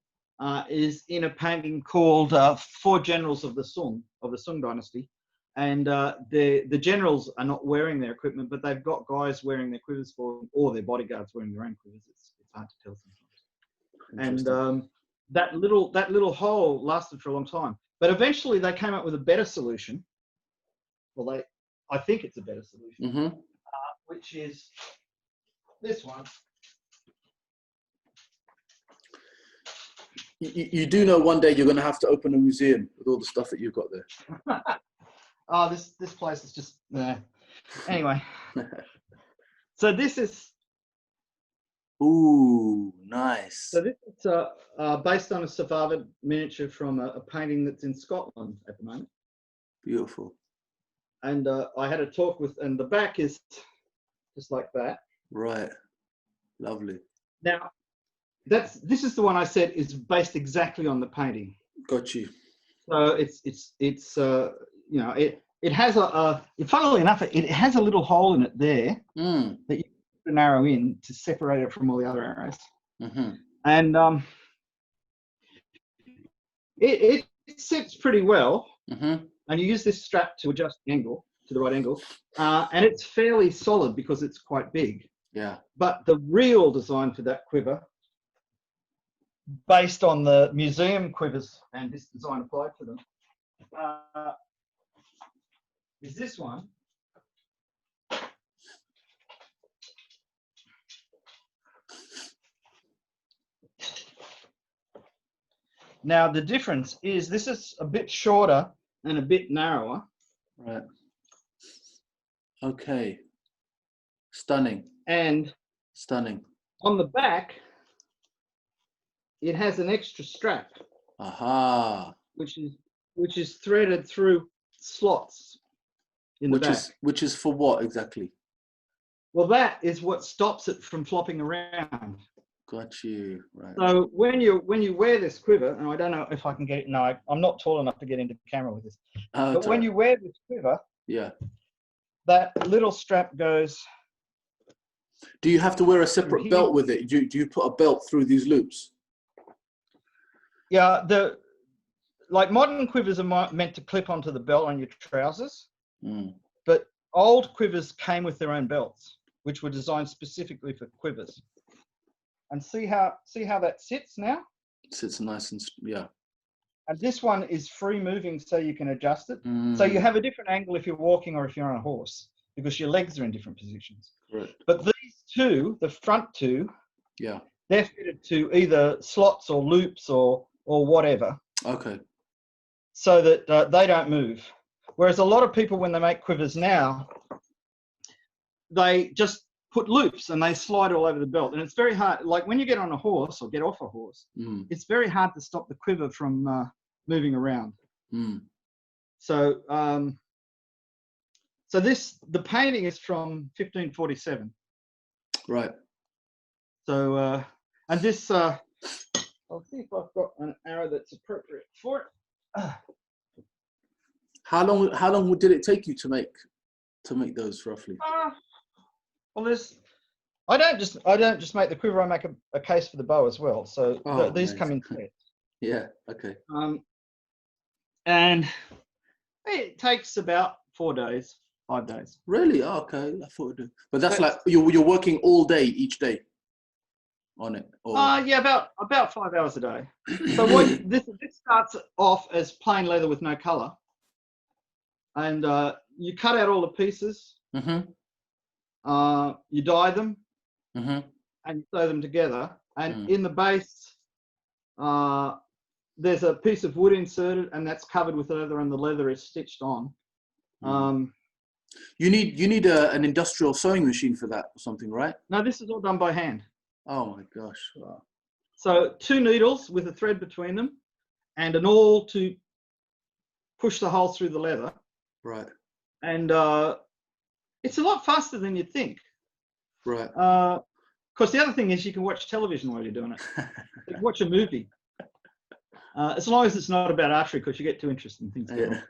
is in a painting called Four Generals of the Sung Dynasty. And the generals are not wearing their equipment, but they've got guys wearing their quivers for them, or their bodyguards wearing their own quivers. It's hard to tell sometimes. And that little hole lasted for a long time. But eventually they came up with a better solution. Well, I think it's a better solution, mm-hmm. Which is this one. You do know one day you're going to have to open a museum with all the stuff that you've got there. Oh, this place is just anyway. So this is. Ooh, nice. So this is based on a survived miniature from a painting that's in Scotland at the moment. Beautiful. And I had a talk with, and the back is just like that. Right. Lovely. Now, this is the one I said is based exactly on the painting. Got you. So it's you know, it has funnily enough, it has a little hole in it there that you put an arrow in to separate it from all the other arrows. Mm-hmm. And it sits pretty well. Mm-hmm. And you use this strap to adjust the angle to the right angle, and it's fairly solid because it's quite big. Yeah. But the real design for that quiver, based on the museum quivers and this design applied to them, is this one. Now the difference is this is a bit shorter and a bit narrower. Right. Okay. Stunning. And stunning. On the back, it has an extra strap. Aha. Which is threaded through slots in the back. Which is for what exactly? Well, that is what stops it from flopping around. Got you. Right. So when you wear this quiver, and I don't know if I can get it. No, I'm not tall enough to get into the camera with this. But when you wear this quiver, yeah, that little strap goes. Do you have to wear a separate belt with it? Do you put a belt through these loops? Yeah, like modern quivers are meant to clip onto the belt on your trousers, but old quivers came with their own belts, which were designed specifically for quivers. And see how that sits now? It sits nice and yeah. And this one is free moving, so you can adjust it. So you have a different angle if you're walking or if you're on a horse, because your legs are in different positions. Right. But these two, the front two, yeah, they're fitted to either slots or loops or whatever. Okay. So that they don't move. Whereas a lot of people, when they make quivers now, they just put loops and they slide all over the belt. And it's very hard. Like when you get on a horse or get off a horse, it's very hard to stop the quiver from moving around. So, the painting is from 1547. Right. So, and this, I'll see if I've got an arrow that's appropriate for it. How long did it take you to make those roughly? Well, I don't just make the quiver. I make a case for the bow as well. So these come in sets. Yeah. Okay. And it takes about 4 days, 5 days. Really? Oh, okay. I thought it did. But that's like you're working all day each day on it. Or... yeah, about 5 hours a day. So this starts off as plain leather with no color, and you cut out all the pieces. You dye them, and sew them together. And in the base, there's a piece of wood inserted, and that's covered with leather, and the leather is stitched on. You need an industrial sewing machine for that or something, right? No, this is all done by hand. Oh my gosh! Wow. So 2 needles with a thread between them, and an awl to push the hole through the leather. Right. And it's a lot faster than you'd think. Right. Because the other thing is you can watch television while you're doing it. You can watch a movie. As long as it's not about archery, because you get too interested in things. Yeah.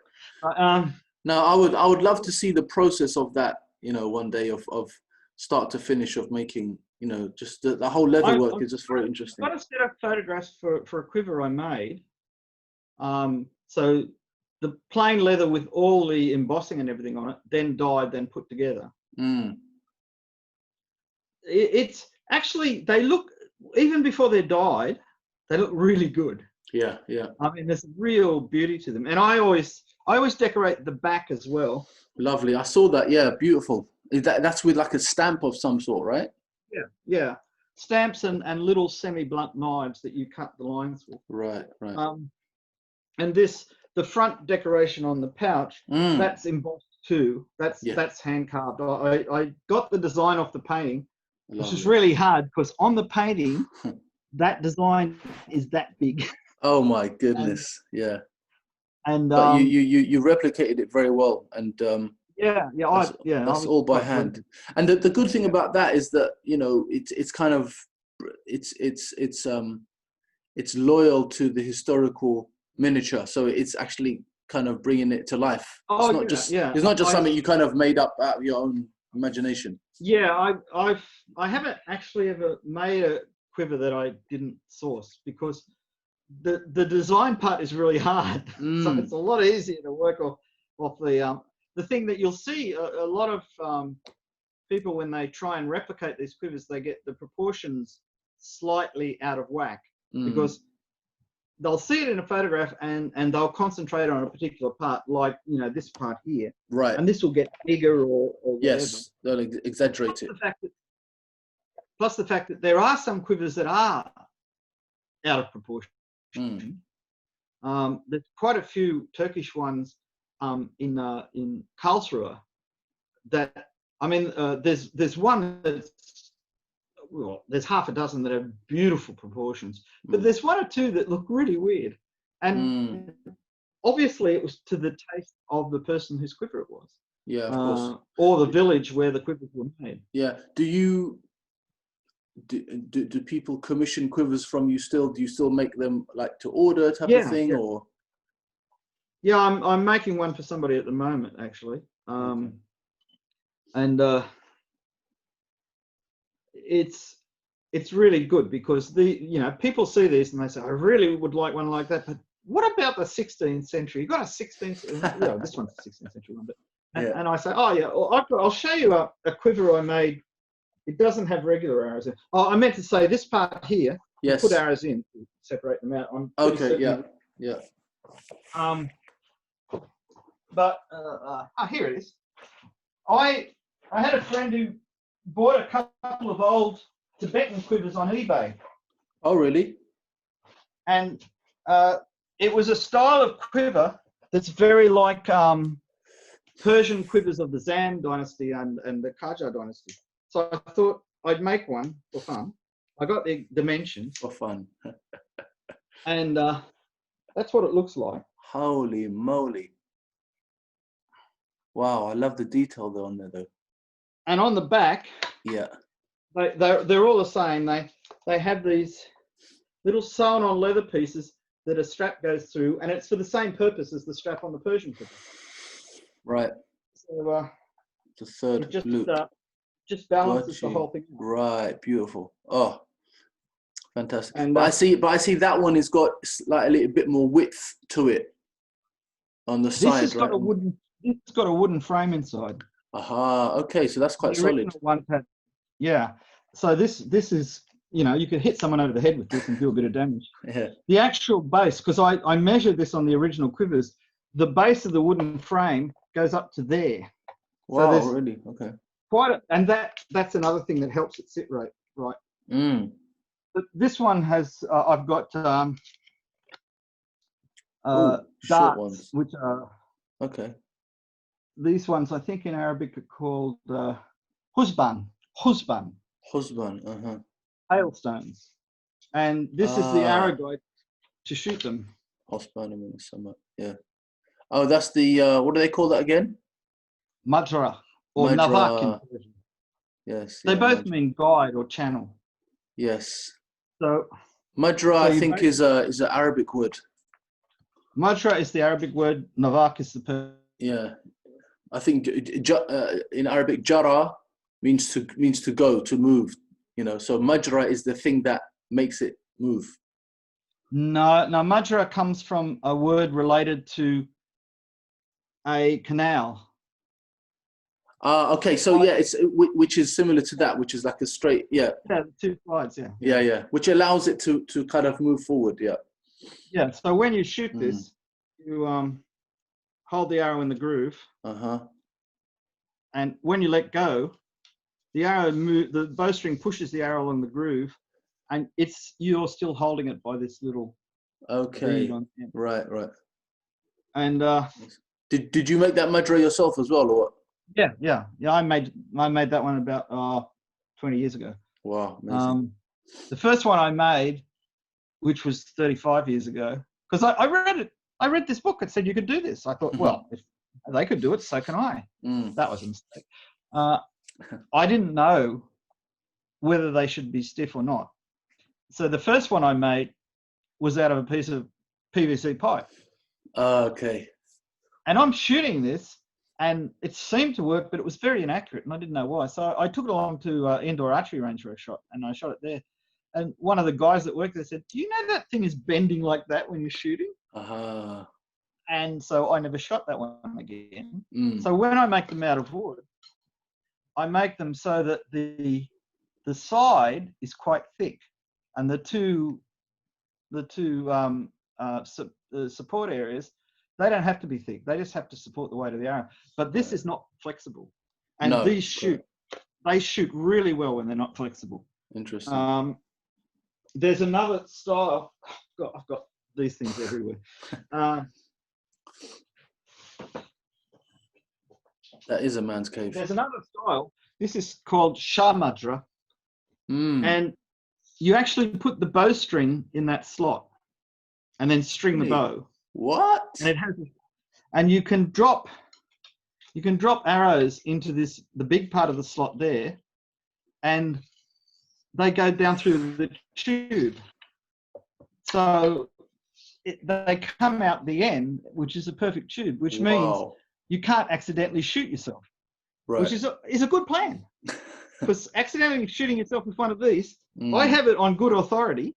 No, I would love to see the process of that, one day of start to finish of making, just the whole leather work is just very interesting. I've got a set of photographs for a quiver I made. So the plain leather with all the embossing and everything on it, then dyed, then put together. It's actually, they look, even before they're dyed, they look really good. Yeah, yeah. I mean, there's real beauty to them. And I always decorate the back as well. Lovely. I saw that. Yeah, beautiful. That's with like a stamp of some sort, right? Yeah, yeah. Stamps and little semi-blunt knives that you cut the lines with. Right, right. And the front decoration on the pouch, that's embossed too. That's hand carved. I got the design off the painting, which is really hard because on the painting, that design is that big. Oh my goodness! Yeah. And but you replicated it very well, and that's all by hand. And the good thing about that is that it's kind of it's loyal to the historical miniature, so it's actually kind of bringing it to life. It's not just something you kind of made up out of your own imagination. Yeah, I haven't actually ever made a quiver that I didn't source, because the design part is really hard. So it's a lot easier to work off the thing that you'll see a lot of people when they try and replicate these quivers, they get the proportions slightly out of whack, because they'll see it in a photograph and they'll concentrate on a particular part, like this part here, right? And this will get bigger or whatever. Yes, they'll exaggerate it. Plus the fact that there are some quivers that are out of proportion. There's quite a few Turkish ones in Karlsruhe that, I mean, there's one that's, well, there's half a dozen that have beautiful proportions, but there's one or two that look really weird, and obviously it was to the taste of the person whose quiver it was. Yeah, of course. Or the village where the quivers were made. Yeah. Do people commission quivers from you still? Do you still make them like to order type of thing, yeah. or? Yeah, I'm making one for somebody at the moment, actually, and it's really good, because people see these and they say, I really would like one like that, but what about the 16th century? You got a 16th? This one's a 16th century one, but and I say, oh yeah, I'll show you a quiver I made. It doesn't have regular arrows in. Oh, I meant to say this part here. Yes. Put arrows in to separate them out. Okay. Yeah. But here it is. I had a friend who bought a couple of old Tibetan quivers on eBay. Oh, really? And it was a style of quiver that's very like Persian quivers of the Zand dynasty and the Qajar dynasty. So I thought I'd make one for fun. I got the dimensions. For fun. And that's what it looks like. Holy moly. Wow, I love the detail though on there though. And on the back, they're all the same. They have these little sewn on leather pieces that a strap goes through, and it's for the same purpose as the strap on the Persian quiver. Right. So the third loop. Just balances the whole thing. Right, beautiful. Oh, fantastic. And, but I see that one has got like a little bit more width to it on the side. It's got a wooden frame inside. Aha. Okay, so that's quite solid. So this is, you could hit someone over the head with this and do a bit of damage. Yeah. The actual base, because I measured this on the original quivers, the base of the wooden frame goes up to there. Wow, so really? Okay. and that's another thing that helps it sit right. Mm. But this one has, I've got Short darts, ones. which are, okay. These ones I think in Arabic are called husban, hailstones. And this is the arrow guide to shoot them. Husban in the summer, yeah. Oh, that's the, what do they call that again? Majra or navak in Persian. Yes. They both mean guide or channel. Yes. So Majra, I think, is an Arabic word. Majra is the Arabic word. Navak is the Persian. Yeah. I think in Arabic, jara means to go, to move, you know. So majra is the thing that makes it move. No, majra comes from a word related to a canal. Okay, so yeah, it's which is similar to that, which is like a straight, yeah. Yeah, two sides, yeah. Yeah, which allows it to kind of move forward, yeah. Yeah, so when you shoot this, you hold the arrow in the groove. And when you let go, the arrow the bowstring pushes the arrow along the groove, and you're still holding it by this little. Okay. Right. And did you make that majra yourself as well, or what? Yeah. I made that one about 20 years ago. Wow, amazing. The first one I made, which was 35 years ago, because I read it. I read this book that said you could do this. I thought, well, if they could do it, so can I. That was a mistake. I didn't know whether they should be stiff or not. So the first one I made was out of a piece of PVC pipe. Okay. And I'm shooting this, and it seemed to work, but it was very inaccurate, and I didn't know why. So I took it along to indoor archery range where I shot, and I shot it there. And one of the guys that worked there said, "Do you know that thing is bending like that when you're shooting?" And so I never shot that one again. So when I make them out of wood, I make them so that the side is quite thick, and the two support areas, they don't have to be thick. They just have to support the weight of the arrow. But this is not flexible, and these shoot really well when they're not flexible. Interesting. There's another style. I've got these things everywhere. That is a man's cave. There's another style. This is called Shah Majra. And you actually put the bowstring in that slot and then string the bow. What? And it has, and you can drop arrows into the big part of the slot there, and they go down through the tube. So they come out the end, which is a perfect tube, which means you can't accidentally shoot yourself, which is a good plan. Because accidentally shooting yourself with one of these, I have it on good authority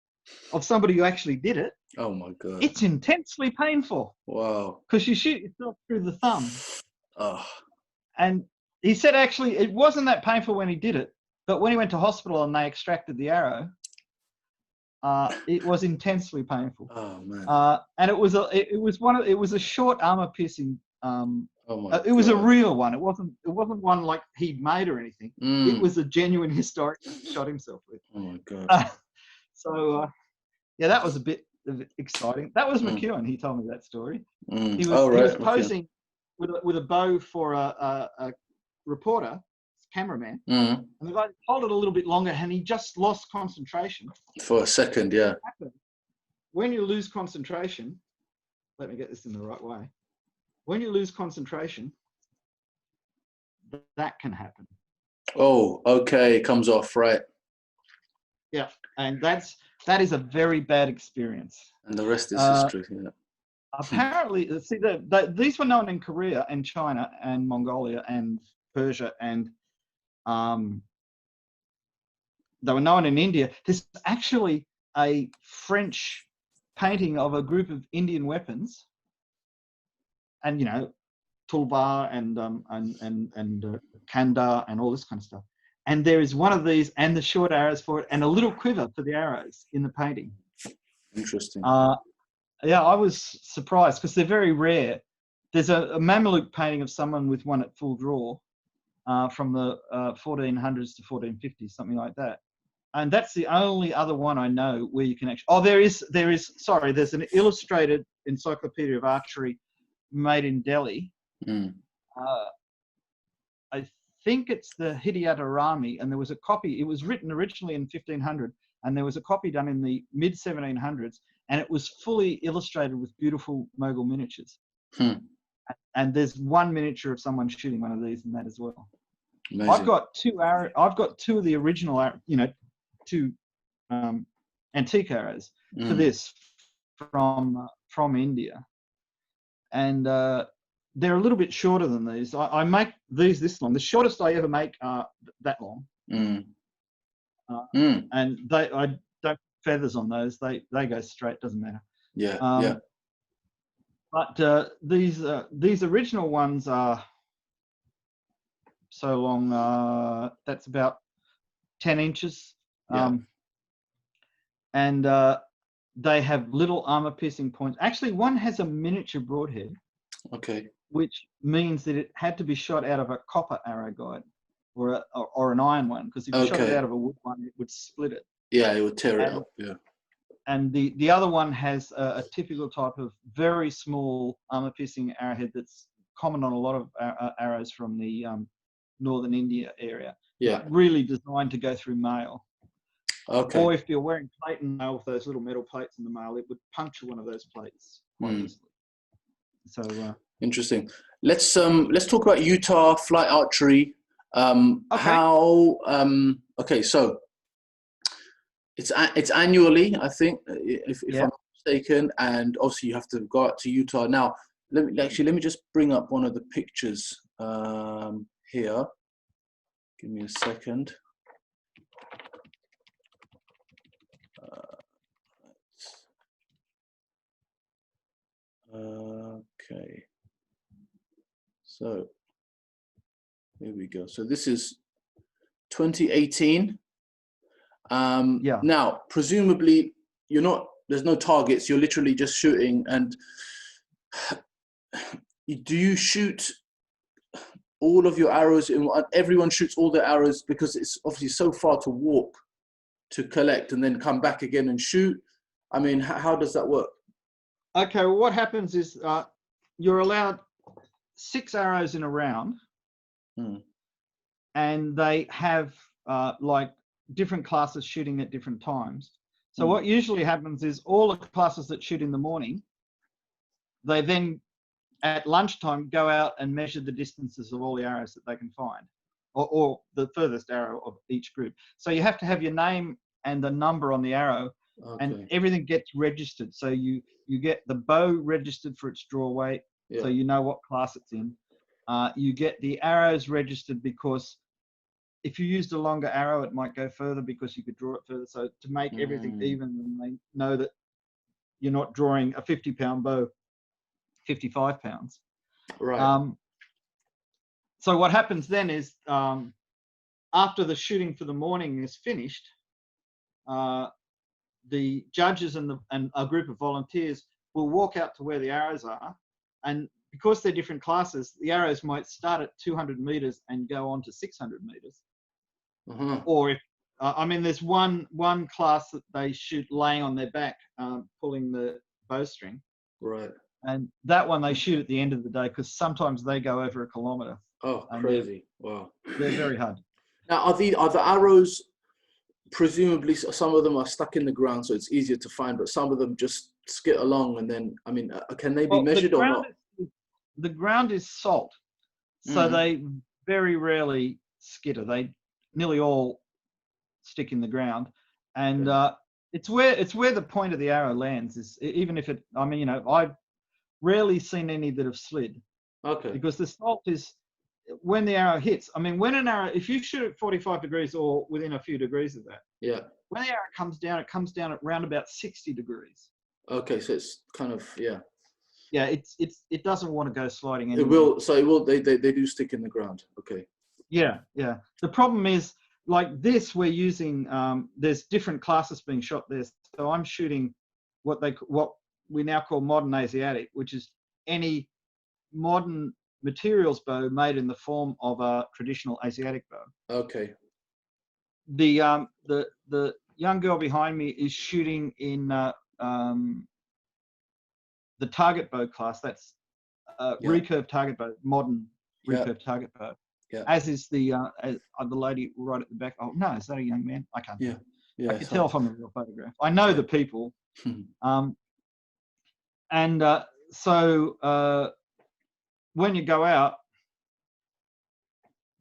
of somebody who actually did it. Oh my God. It's intensely painful. Wow. Because you shoot yourself through the thumb. Oh. And he said actually it wasn't that painful when he did it, but when he went to hospital and they extracted the arrow, it was intensely painful. Oh man. And it was a short armor piercing. It was a real one. It wasn't one like he'd made or anything. It was a genuine historic shot himself with. Oh my God. Yeah, that was a bit exciting. That was McEwen. He told me that story. He was posing with a bow for a reporter, cameraman, and the guy held it a little bit longer, and he just lost concentration for a second. Yeah. When you lose concentration, let me get this in the right way. When you lose concentration, that can happen. Oh, okay. It comes off, right? Yeah, and that is a very bad experience. And the rest is history. Yeah. Apparently, see, these were known in Korea and China and Mongolia and Persia, and they were known in India. There's actually a French painting of a group of Indian weapons, and tulbar and kanda and all this kind of stuff. And there is one of these and the short arrows for it and a little quiver for the arrows in the painting. Interesting. Yeah, I was surprised because they're very rare. There's a Mamluk painting of someone with one at full draw, from the 1400s to 1450s, something like that. And that's the only other one I know where you can actually. Oh, there's an illustrated Encyclopedia of Archery made in Delhi. I think it's the Hidyata Rami, and there was a copy. It was written originally in 1500, and there was a copy done in the mid 1700s, and it was fully illustrated with beautiful Mughal miniatures. And there's one miniature of someone shooting one of these in that as well. Amazing. I've got two of the original, two antique arrows for this from India, and they're a little bit shorter than these. I make these this long. The shortest I ever make are that long, and I don't put feathers on those. They go straight. Doesn't matter. Yeah. But these original ones are so long. That's about 10 inches. And they have little armor-piercing points. Actually, one has a miniature broadhead. Okay. Which means that it had to be shot out of a copper arrow guide or an iron one, because if you shot it out of a wood one, it would split it. Yeah, it would tear it up. Yeah. And the other one has a typical type of very small armor-piercing arrowhead that's common on a lot of arrows from the northern India area. Yeah. Really designed to go through mail. Okay. Or if you're wearing plate mail with those little metal plates in the mail, it would puncture one of those plates quite easily. So interesting. Let's talk about Utah flight archery. Okay. So it's annually, I think, if I'm not mistaken, and obviously you have to go out to Utah. Now, let me just bring up one of the pictures here. Give me a second. Okay. So here we go. So this is 2018. Now, presumably, there's no targets. You're literally just shooting. And do you shoot all of your arrows everyone shoots all their arrows, because it's obviously so far to walk to collect and then come back again and shoot? I mean, how does that work? Okay, well, what happens is you're allowed 6 arrows in a round, and they have like different classes shooting at different times. So what usually happens is all the classes that shoot in the morning, they then at lunchtime go out and measure the distances of all the arrows that they can find, or the furthest arrow of each group. So you have to have your name and the number on the arrow. Okay. And everything gets registered. So you get the bow registered for its draw weight, so you know what class it's in. You get the arrows registered because if you used a longer arrow, it might go further because you could draw it further. So to make everything even, they know that you're not drawing a 50-pound bow 55 pounds. Right. So what happens then is after the shooting for the morning is finished, the judges and a group of volunteers will walk out to where the arrows are, and because they're different classes, the arrows might start at 200 meters and go on to 600 meters. Or if there's one class that they shoot laying on their back, pulling the bowstring. Right. And that one they shoot at the end of the day, because sometimes they go over a kilometer. Oh, crazy! Wow. They're very hard. Now, are the arrows? Presumably, some of them are stuck in the ground, so it's easier to find, but some of them just skit along, and then, can they be measured or not? The ground is salt, so they very rarely skitter. They nearly all stick in the ground, and it's where the point of the arrow lands. Is even if it, I've rarely seen any that have slid. Okay. Because the salt is when the arrow hits. When an arrow, if you shoot at 45 degrees or within a few degrees of that, when the arrow comes down, it comes down at around about 60 degrees. Okay, so it's kind of it doesn't want to go sliding anywhere. It will. So it will. They do stick in the ground. Okay. Yeah. The problem is, like this, we're using there's different classes being shot there. So I'm shooting what we now call modern Asiatic, which is any modern materials bow made in the form of a traditional Asiatic bow. Okay. The young girl behind me is shooting in the target bow class. That's recurve target bow, modern recurve target bow. Yeah. As is the lady right at the back. Oh no, is that a young man? I can't. Yeah. Yeah. I can tell from the real photograph. I know the people. So when you go out,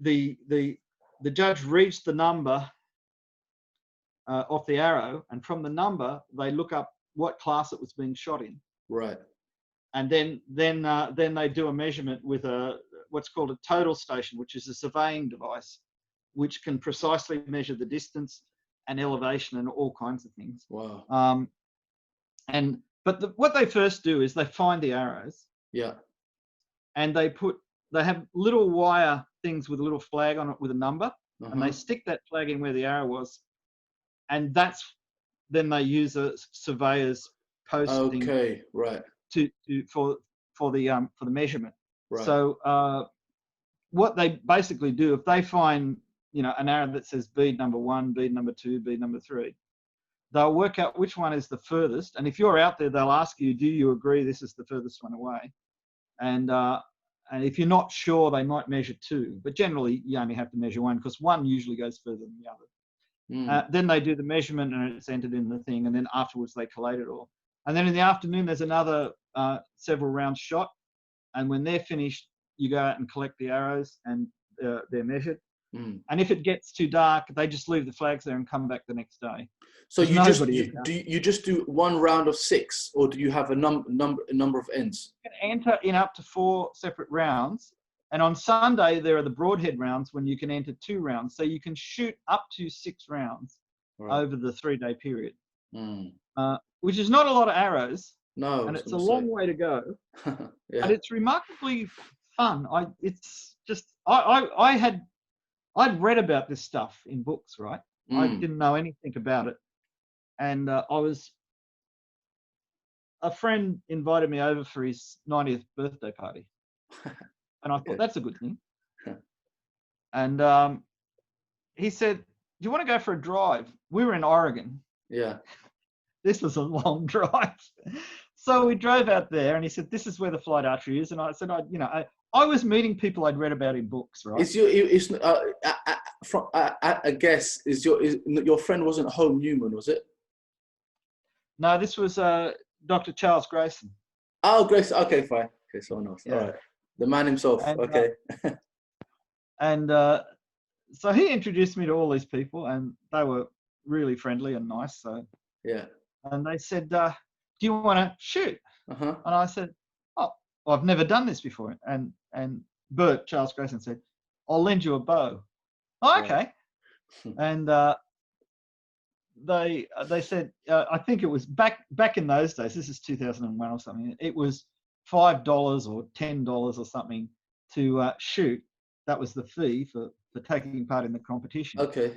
the judge reads the number off the arrow, and from the number they look up what class it was being shot in. Right. And then they do a measurement with what's called a total station, which is a surveying device, which can precisely measure the distance and elevation and all kinds of things. Wow. But what they first do is they find the arrows. Yeah. And they have little wire things with a little flag on it with a number, and they stick that flag in where the arrow was, and then they use a surveyor's posting. Okay. Right. For the measurement. Right. So what they basically do, if they find an arrow that says bead number 1, bead number 2, bead number 3, they'll work out which one is the furthest. And if you're out there, they'll ask you, do you agree this is the furthest one away? And if you're not sure, they might measure 2, but generally you only have to measure 1 because 1 usually goes further than the other. Then they do the measurement and it's entered in the thing, and then afterwards they collate it all. And then in the afternoon, there's another several rounds shot. And when they're finished, you go out and collect the arrows, and they're measured. And if it gets too dark, they just leave the flags there and come back the next day. So you just do 1 round of 6, or do you have a number of ends? You can enter in up to 4 separate rounds. And on Sunday, there are the broadhead rounds when you can enter 2 rounds. So you can shoot up to 6 rounds over the 3-day period. Which is not a lot of arrows. No, and it's a long way to go. And it's remarkably fun. I'd read about this stuff in books, right? I didn't know anything about it, and a friend invited me over for his 90th birthday party, and I thought that's a good thing. And he said, "Do you want to go for a drive?" We were in Oregon. Yeah. This was a long drive. So we drove out there, and he said, "This is where the flight archery is." And I said, I was meeting people I'd read about in books, right? I guess your friend wasn't Home Newman, was it? No, this was Dr. Charles Grayson. Oh, Grayson. Okay, fine. Okay, someone else. Yeah. All right. The man himself. And, okay. So he introduced me to all these people, and they were really friendly and nice. So yeah. And they said, "Do you want to shoot?" And I said, "Oh, well, I've never done this before." And Bert, Charles Grayson, said, "I'll lend you a bow." Oh, okay. And they said, I think it was back in those days. This is 2001 or something. It was $5 or $10 or something to shoot. That was the fee for taking part in the competition. Okay.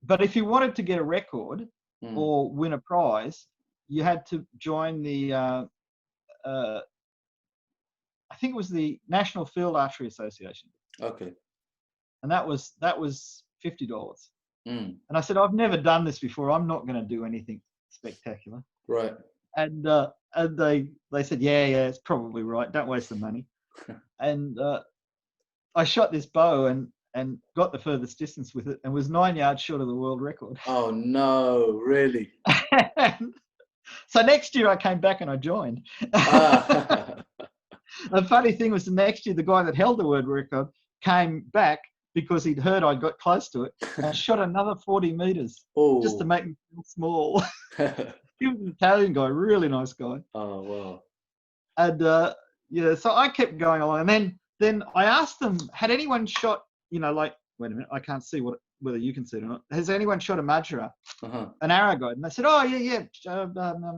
But if you wanted to get a record or win a prize, you had to join the, I think it was the National Field Archery Association. Okay. And that was $50. And I said, "I've never done this before. I'm not going to do anything spectacular." Right. And they said, yeah, it's probably right. Don't waste the money. And I shot this bow and got the furthest distance with it, and was 9 yards short of the world record. Oh no, really? So next year I came back and I joined. The funny thing was, the next year the guy that held the world record came back because he'd heard I got close to it, and shot another 40 meters just to make me feel small. He was an Italian guy, really nice guy. Oh wow! And so I kept going along, and then I asked them, had anyone shot? Wait a minute, I can't see whether you can see it or not. Has anyone shot a Majra, an arrow guide? And they said, "Oh yeah,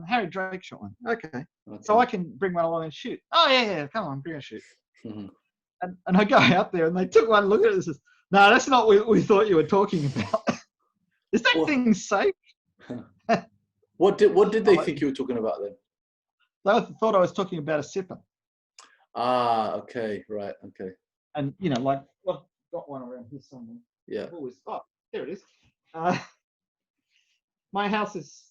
Harry Drake shot one." Okay, so I can bring one along and shoot. Oh yeah, come on, bring a shoot. And I go out there, and they took one look at it and says, "No, that's not what we thought you were talking about." Is that thing safe? What did they think you were talking about then? They thought I was talking about a sipper. Ah, okay, right, okay. And you know, like I've got one around here somewhere. Yeah. Always, oh, there it is. My house is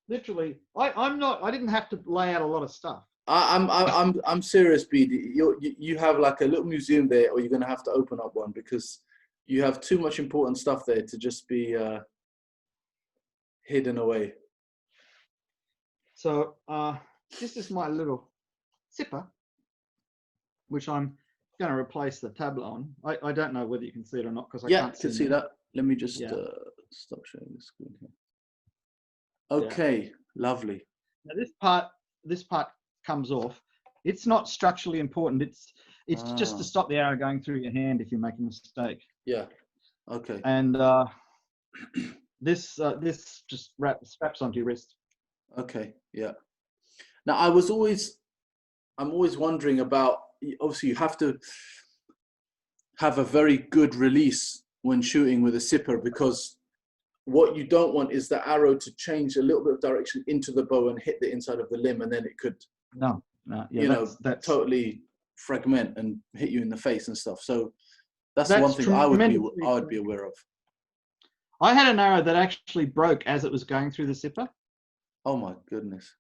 literally. I didn't have to lay out a lot of stuff. I'm serious, Bede. You have like a little museum there, or you're gonna have to open up one because you have too much important stuff there to just be hidden away. So this is my little sipper, which I'm going to replace the tablet on. I don't know whether you can see it or not because I can't see. Yeah, can see that. Let me just stop sharing the screen here. Okay, lovely. Now this part comes off. It's not structurally important. It's just to stop the arrow going through your hand if you make a mistake. Yeah. Okay. And this just straps onto your wrist. Okay. Yeah. Now I'm always wondering about. Obviously, you have to have a very good release when shooting with a sipper, because what you don't want is the arrow to change a little bit of direction into the bow and hit the inside of the limb, and then it could that's totally fragment and hit you in the face and stuff. So that's one thing I would be aware of. I had an arrow that actually broke as it was going through the sipper. Oh my goodness.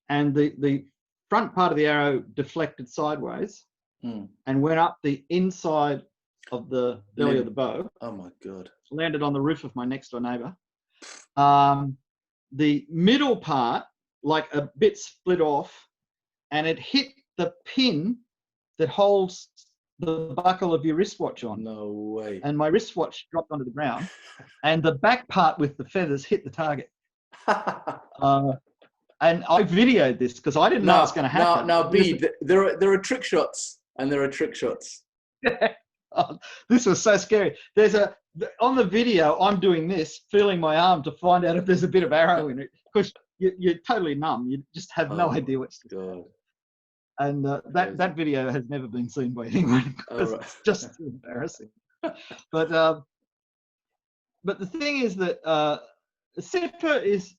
And the front part of the arrow deflected sideways and went up the inside of the belly of the bow. Oh my God. Landed on the roof of my next door neighbor. The middle part, like a bit split off, and it hit the pin that holds the buckle of your wristwatch on. No way. And my wristwatch dropped onto the ground, and the back part with the feathers hit the target. And I videoed this because I didn't know it was going to happen. Now, Bede, there are trick shots, and there are trick shots. Oh, this was so scary. On the video, I'm doing this, feeling my arm to find out if there's a bit of arrow in it, because you're totally numb. You just have no idea what's going on. And that video has never been seen by anyone because it's just too embarrassing. But the thing is that a sipper is.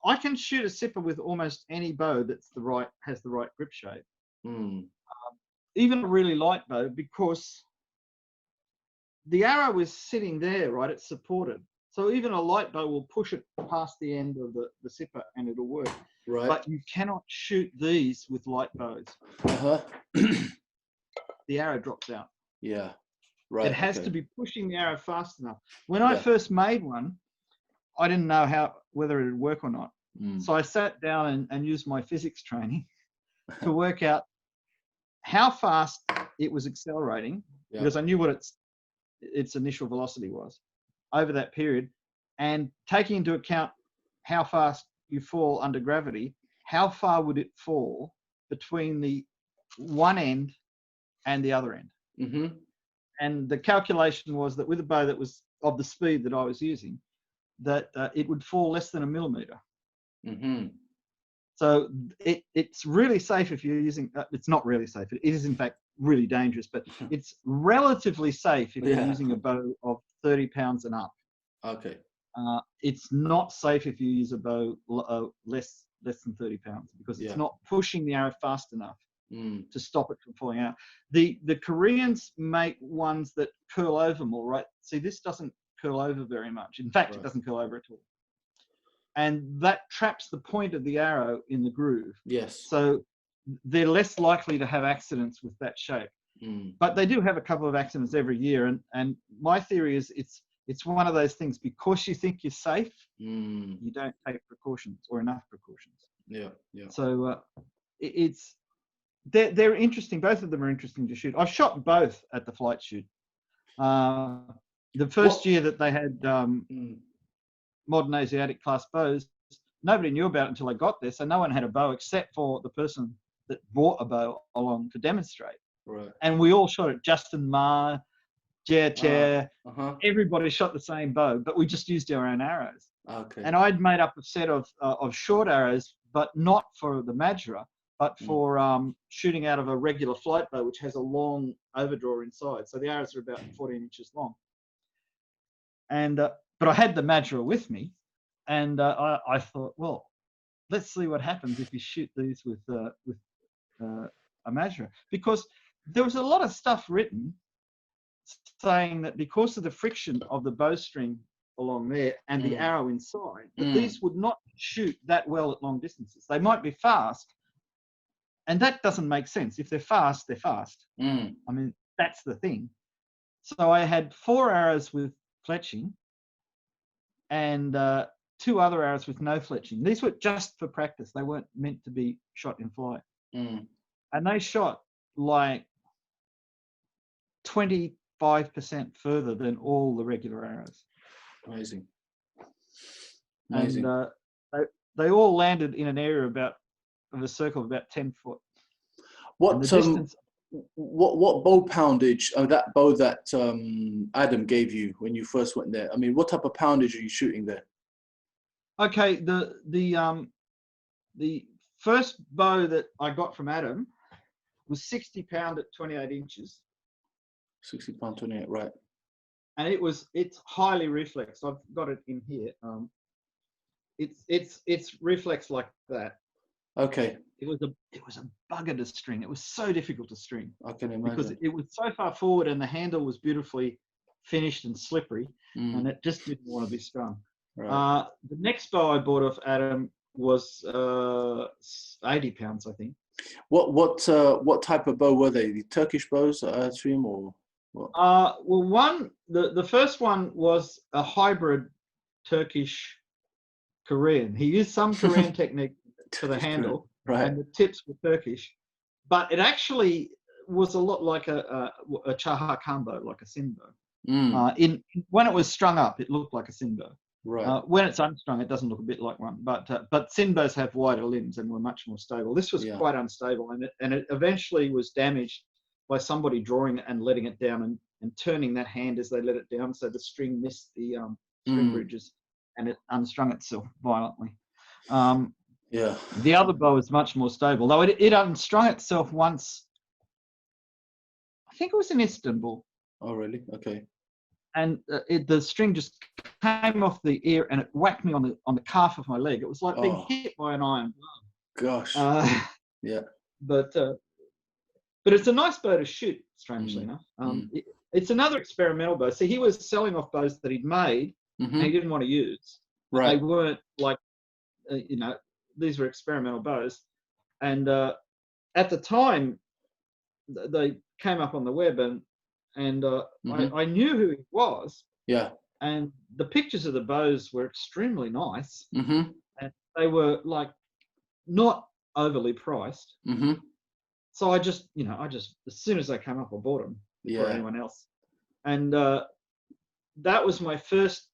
I can shoot a sipper with almost any bow has the right grip shape. Even a really light bow, because the arrow is sitting there, right? It's supported. So even a light bow will push it past the end of the sipper and it'll work. Right. But you cannot shoot these with light bows. The arrow drops out. Yeah. Right. It has to be pushing the arrow fast enough. When I first made one, I didn't know whether it would work or not. So I sat down and used my physics training to work out how fast it was accelerating, because I knew what its initial velocity was over that period, and taking into account how fast you fall under gravity, how far would it fall between the one end and the other end. And the calculation was that with a bow that was of the speed that I was using, that it would fall less than a millimeter. So it's really safe if you're using. It's not really safe. It is in fact really dangerous, but it's relatively safe if you're using a bow of 30 pounds and up. Okay. It's not safe if you use a bow less than 30 pounds, because it's not pushing the arrow fast enough to stop it from falling out. The Koreans make ones that curl over more, right? See, this doesn't curl over very much. In fact, it doesn't curl over at all. And that traps the point of the arrow in the groove. Yes. So they're less likely to have accidents with that shape. But they do have a couple of accidents every year. And my theory is it's one of those things, because you think you're safe, you don't take precautions or enough precautions. Yeah, yeah. So they're interesting. Both of them are interesting to shoot. I've shot both at the flight shoot. The first year that they had modern Asiatic class bows, nobody knew about it until I got there. So no one had a bow except for the person that brought a bow along to demonstrate. Right. And we all shot it. Justin Ma, Jia, everybody shot the same bow, but we just used our own arrows. Okay. And I'd made up a set of short arrows, but not for the Majra, but for shooting out of a regular flight bow, which has a long overdraw inside. So the arrows are about 14 inches long. And but I had the Majra with me, and I thought, well, let's see what happens if you shoot these with imaginary, because there was a lot of stuff written saying that because of the friction of the bowstring along there and the arrow inside, that these would not shoot that well at long distances. They might be fast, and that doesn't make sense. If they're fast, they're fast. I mean, that's the thing. So I had 4 arrows with fletching and 2 other arrows with no fletching. These were just for practice. They weren't meant to be shot in flight. And they shot like 25% further than all the regular arrows. Amazing. And they all landed in an area of a circle of about 10 foot. What distance, what bow poundage? That bow that Adam gave you when you first went there. I mean, what type of poundage are you shooting there? Okay, the first bow that I got from Adam was 60 pound at 28 inches. 60 pound 28, right? And it's highly reflex. I've got it in here. It's reflex like that. Okay. It was a bugger to string. It was so difficult to string. I can imagine. Because it was so far forward and the handle was beautifully finished and slippery, and it just didn't want to be strung. Right. The next bow I bought off Adam was 80 pounds, I think. What type of bow were they? The Turkish bows, I assume, or what? Well, the first one was a hybrid Turkish Korean. He used some Korean technique for the handle, right, and the tips were Turkish, but it actually was a lot like a Chaha Kambo, like a sin bow. When it was strung up, it looked like a sin bow. Right. When it's unstrung, it doesn't look a bit like one. But sin bows have wider limbs and were much more stable. This was quite unstable, and it eventually was damaged by somebody drawing it and letting it down and turning that hand as they let it down, so the string missed the string bridges and it unstrung itself violently. The other bow is much more stable, though it unstrung itself once. I think it was in Istanbul. Oh, really? Okay. And the string just came off the ear and it whacked me on the calf of my leg. It was like being hit by an iron glove. Gosh. Yeah. But it's a nice bow to shoot, strangely enough. It's another experimental bow. See, he was selling off bows that he'd made and he didn't want to use. Right. They weren't like, these were experimental bows. And at the time, they came up on the web and I knew who he was. Yeah. And the pictures of the bows were extremely nice. And they were like not overly priced. So I just as soon as they came up, I bought them before anyone else. And that was my first.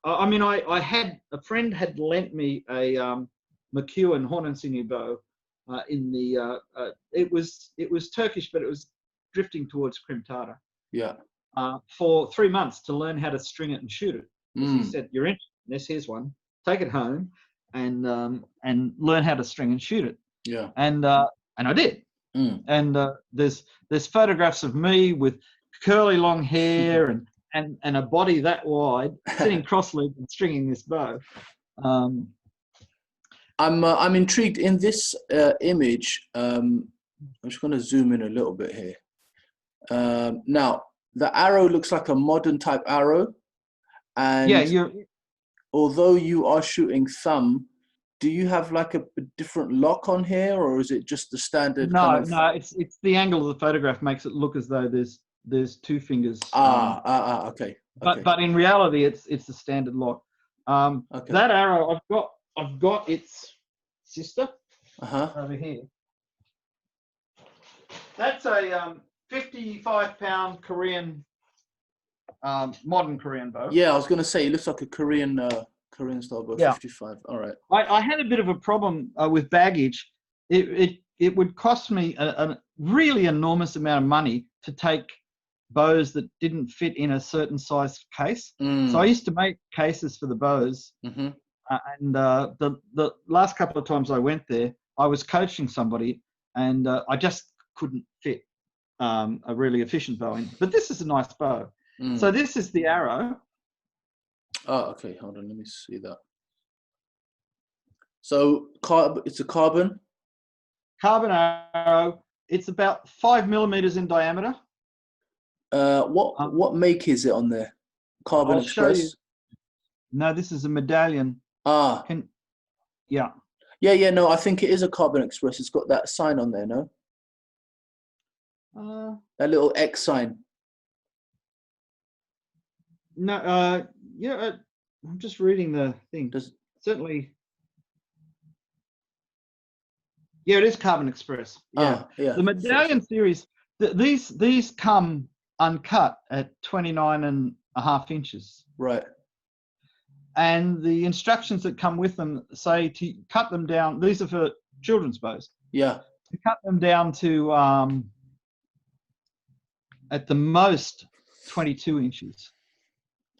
I had a friend had lent me a McEwen horn and sinew bow. It was Turkish, but it was drifting towards Crim Tartar. Yeah. For 3 months to learn how to string it and shoot it. He said, "You're interested in this? Here's one. Take it home and learn how to string and shoot it." Yeah. And I did. And there's photographs of me with curly long hair and a body that wide, sitting cross-legged and stringing this bow. I'm intrigued in this image. I'm just going to zoom in a little bit here. Now, the arrow looks like a modern type arrow, and although you are shooting thumb, do you have like a different lock on here, or is it just the standard? No, it's the angle of the photograph makes it look as though there's 2 fingers. Okay. But in reality, it's the standard lock. Okay. That arrow, I've got its sister over here. That's a 55-pound Korean, modern Korean bow. Yeah, I was going to say it looks like a Korean style bow. 55. All right. I had a bit of a problem with baggage. It would cost me a really enormous amount of money to take bows that didn't fit in a certain size case. So I used to make cases for the bows. And the last couple of times I went there, I was coaching somebody, and I just couldn't fit a really efficient bow in. But this is a nice bow. So this is the arrow. Oh, okay. Hold on. Let me see that. So it's a carbon arrow. it's about 5 millimeters in diameter. What make is it on there? Carbon I'll show you. Express? No, this is a medallion. Ah. Yeah. Yeah, no, I think it is a Carbon Express. It's got that sign on there, no? That little X sign. No, yeah, I'm just reading the thing. Certainly. Yeah, it is Carbon Express. Yeah. Yeah. The medallion series, these come uncut at 29.5 inches. Right. And the instructions that come with them say to cut them down. These are for children's bows. Yeah. To cut them down to at the most 22 inches.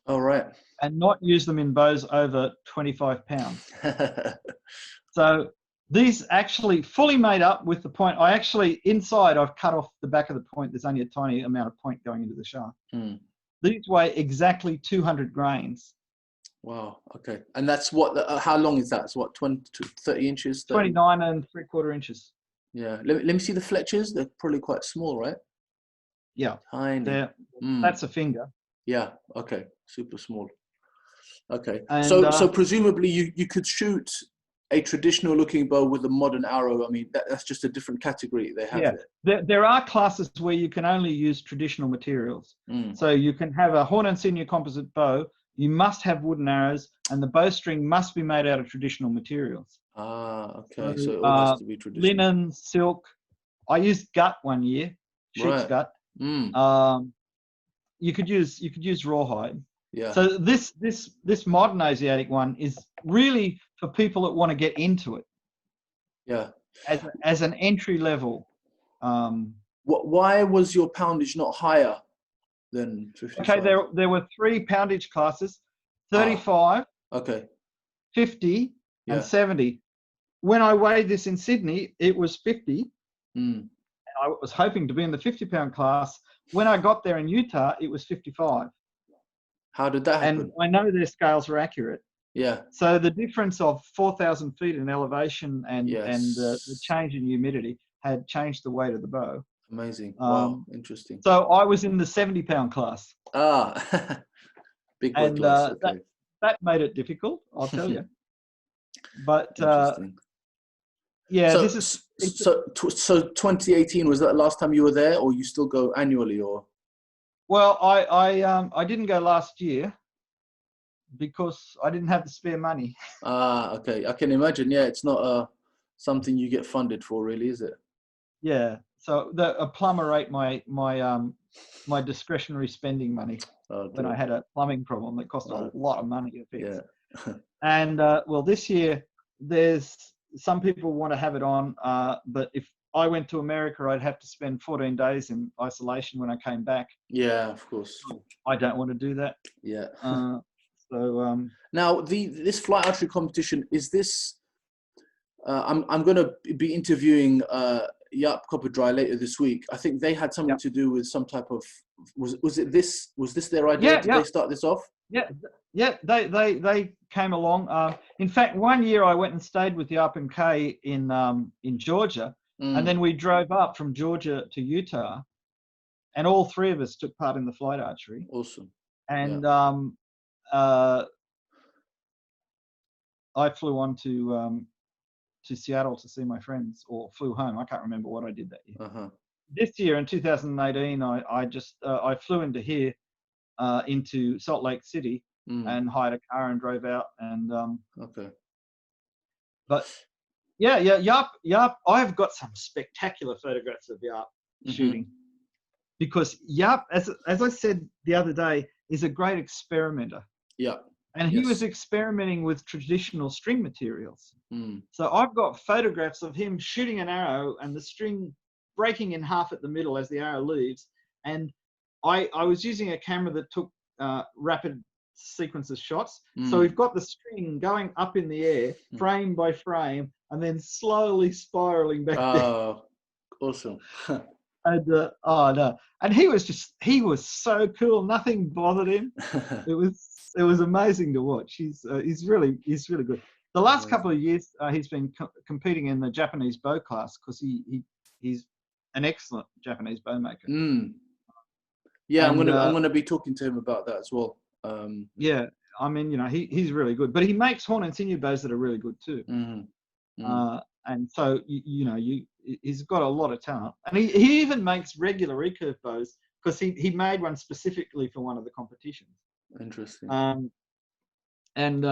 Oh, right. And not use them in bows over 25 pounds. So these actually fully made up with the point. Inside I've cut off the back of the point. There's only a tiny amount of point going into the shaft. These weigh exactly 200 grains. Wow. Okay. And that's what? How long is that? It's what, 20 to 30 inches? 30? 29.75 inches. Yeah. Let me see the Fletchers. They're probably quite small, right? Yeah. Tiny. That's a finger. Yeah. Okay. Super small. Okay. And, so presumably you could shoot a traditional looking bow with a modern arrow. I mean, that's just a different category they have there. There are classes where you can only use traditional materials. So you can have a horn and sinew composite bow. You must have wooden arrows, and the bowstring must be made out of traditional materials. Ah, okay. So it all has to be traditional. Linen, silk. I used gut one year, sheep's gut. You could use rawhide. Yeah. So this modern Asiatic one is really for people that want to get into it. Yeah. As an entry level. Why was your poundage not higher than 55? Okay, there were 3 poundage classes: 35, 50, and 70. When I weighed this in Sydney, it was 50. And I was hoping to be in the 50-pound class. When I got there in Utah, it was 55. How did that happen? And I know their scales were accurate. Yeah. So the difference of 4,000 feet in elevation and the change in humidity had changed the weight of the bow. Amazing. Wow. Interesting. So I was in the 70-pound class. Big boy class. Okay. That made it difficult, I'll tell you. But so 2018, was that the last time you were there, or you still go annually, or? Well, I didn't go last year because I didn't have the spare money. Okay. I can imagine. Yeah, it's not something you get funded for, really, is it? Yeah. So a plumber ate my discretionary spending money when I had a plumbing problem that cost a lot of money to fix. Yeah. And well, this year there's some people want to have it on, but if I went to America, I'd have to spend 14 days in isolation when I came back. Yeah, of course. I don't want to do that. Yeah. Now this flight archery competition, is this? I'm going to be interviewing Jaap Kopperdry later this week. I think they had something to do with some type of. Was this their idea? Did they start this off? Yeah. They came along. In fact, one year I went and stayed with Jaap and Kay in Georgia, and then we drove up from Georgia to Utah, and all 3 of us took part in the flight archery. Awesome. And I flew on to Seattle to see my friends, or flew home. I can't remember what I did that year. This year in 2018, I flew into here, into Salt Lake City, and hired a car and drove out. And but Jaap. I've got some spectacular photographs of Jaap shooting, because Jaap, as I said the other day, is a great experimenter. Yeah. And he was experimenting with traditional string materials. So I've got photographs of him shooting an arrow and the string breaking in half at the middle as the arrow leaves. And I was using a camera that took rapid sequences shots. So we've got the string going up in the air, frame by frame, and then slowly spiraling back down. Awesome. And and he was so cool. Nothing bothered him. It was amazing to watch. He's really good. The last couple of years, he's been competing in the Japanese bow class, because he's an excellent Japanese bow maker. Yeah, And, I'm gonna be talking to him about that as well. Yeah, I mean, he's really good, but he makes horn and sinew bows that are really good too. And so he's got a lot of talent, and he even makes regular recurve bows because he made one specifically for one of the competitions. Interesting. And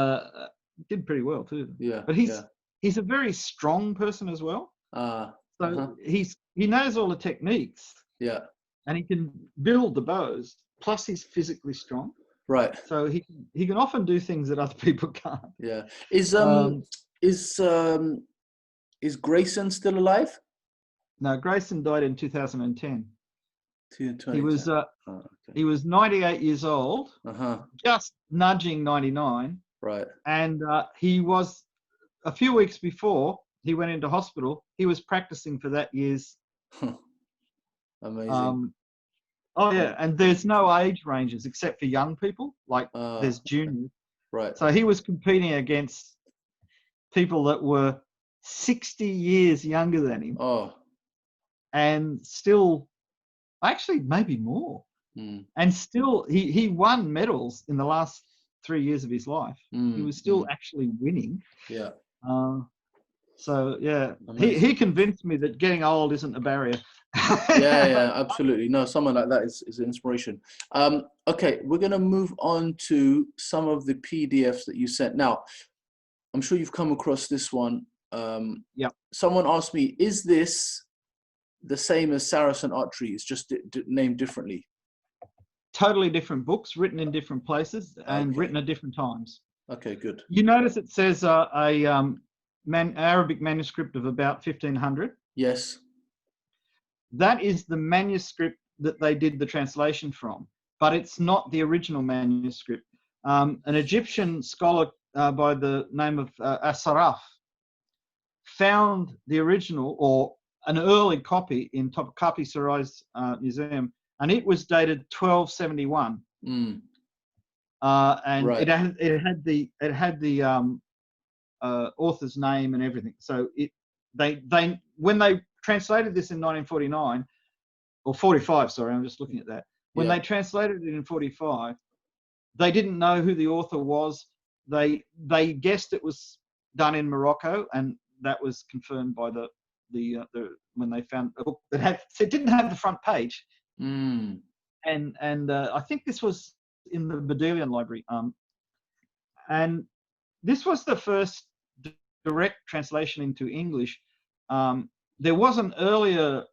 did pretty well too. Yeah. But he's a very strong person as well. So he knows all the techniques. Yeah. And he can build the bows. Plus, he's physically strong. Right. So he can often do things that other people can't. Yeah. Is Grayson still alive? No, Grayson died in 2010. 2010. He was he was 98 years old, just nudging 99. Right. And he was, a few weeks before he went into hospital, he was practicing for that year's. Amazing. Oh yeah, and there's no age ranges except for young people. Like there's juniors. Right. So he was competing against people that were 60 years younger than him. Oh. And still, actually maybe more. And still, he won medals in the last 3 years of his life. He was still actually winning. Yeah. So yeah, he convinced me that getting old isn't a barrier. Yeah, absolutely. No, someone like that is an inspiration. Okay, we're going to move on to some of the PDFs that you sent. Now, I'm sure you've come across this one. Yeah. Someone asked me, is this the same as Saracen Archery? It's just named differently. Totally different books, written in different places and written at different times. Okay, good. You notice it says Arabic manuscript of about 1500. Yes. That is the manuscript that they did the translation from, but it's not the original manuscript. An Egyptian scholar by the name of As-Saraf found the original, or an early copy, in Topkapi Sarai's museum, and it was dated 1271. And right. it had the author's name and everything. So they when they translated this in 1949 or 45, sorry, I'm just looking at that. When they translated it in 45, they didn't know who the author was. They guessed it was done in Morocco, and that was confirmed by the when they found a book that it didn't have the front page. And I think this was in the Bedelian library. And this was the first direct translation into English. There was an earlier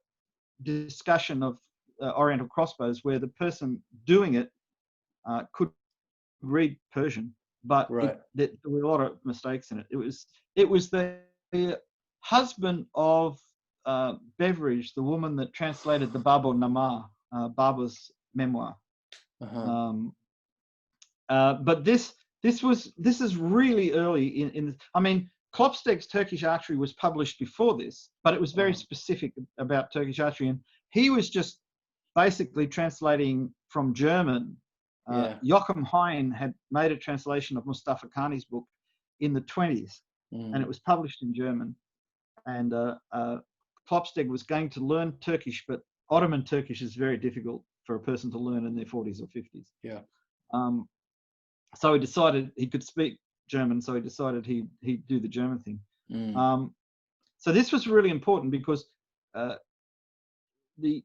discussion of Oriental crossbows where the person doing it could read Persian, but there were a lot of mistakes in it. It was the husband of Beveridge, the woman that translated the Bab al-Namah, Baba's memoir. But this is really early in I mean, Klopsteg's Turkish Archery was published before this, but it was very specific about Turkish archery, and he was just basically translating from German. Joachim Hein had made a translation of Mustafa Khani's book in the 20s, and it was published in German. And Klopsteg was going to learn Turkish, but Ottoman Turkish is very difficult for a person to learn in their 40s or 50s. Yeah. So he decided he could speak German, so he decided he'd do the German thing. So this was really important because I think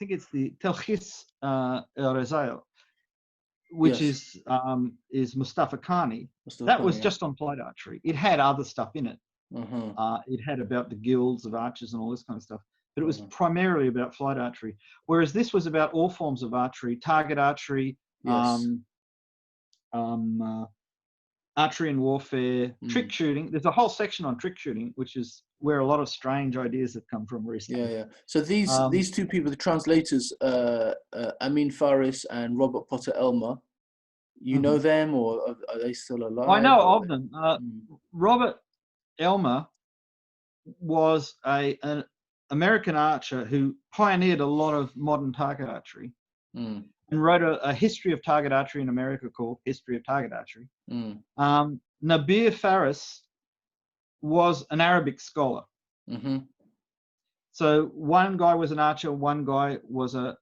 it's the Telkhis Rezail, which is Mustafa Khani. That was just on flight archery. It had other stuff in it. It had about the guilds of archers and all this kind of stuff, but it was primarily about flight archery. Whereas this was about all forms of archery, target archery, archery and warfare, trick shooting. There's a whole section on trick shooting, which is where a lot of strange ideas have come from recently. Yeah. So these two people, the translators, Amin Faris and Robert Potter Elmer, you know them, or are they still alive? I know of them. Robert Elmer was an American archer who pioneered a lot of modern target archery and wrote a history of target archery in America called History of Target Archery. Nabir Faris was an Arabic scholar. So one guy was an archer, one guy was a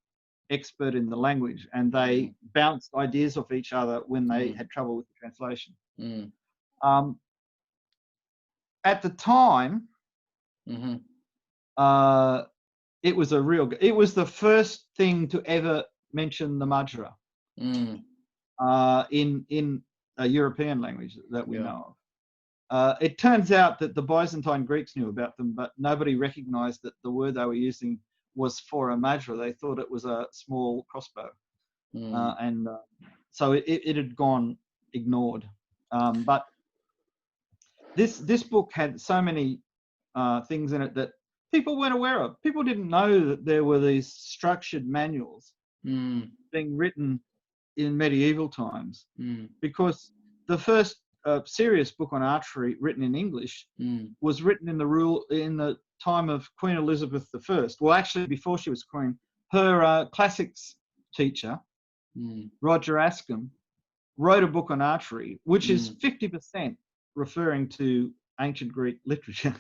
expert in the language, and they bounced ideas off each other when they had trouble with the translation. At the time, it was the first thing to ever mention the Majra in a European language that we know of. It turns out that the Byzantine Greeks knew about them, but nobody recognized that the word they were using was for a Majra. They thought it was a small crossbow. And so it had gone ignored. But this book had so many things in it that people weren't aware of. People didn't know that there were these structured manuals being written in medieval times, because the first serious book on archery written in English was written in the time of Queen Elizabeth I. Well, actually, before she was queen, her classics teacher, Roger Ascham, wrote a book on archery, which is 50% referring to ancient Greek literature,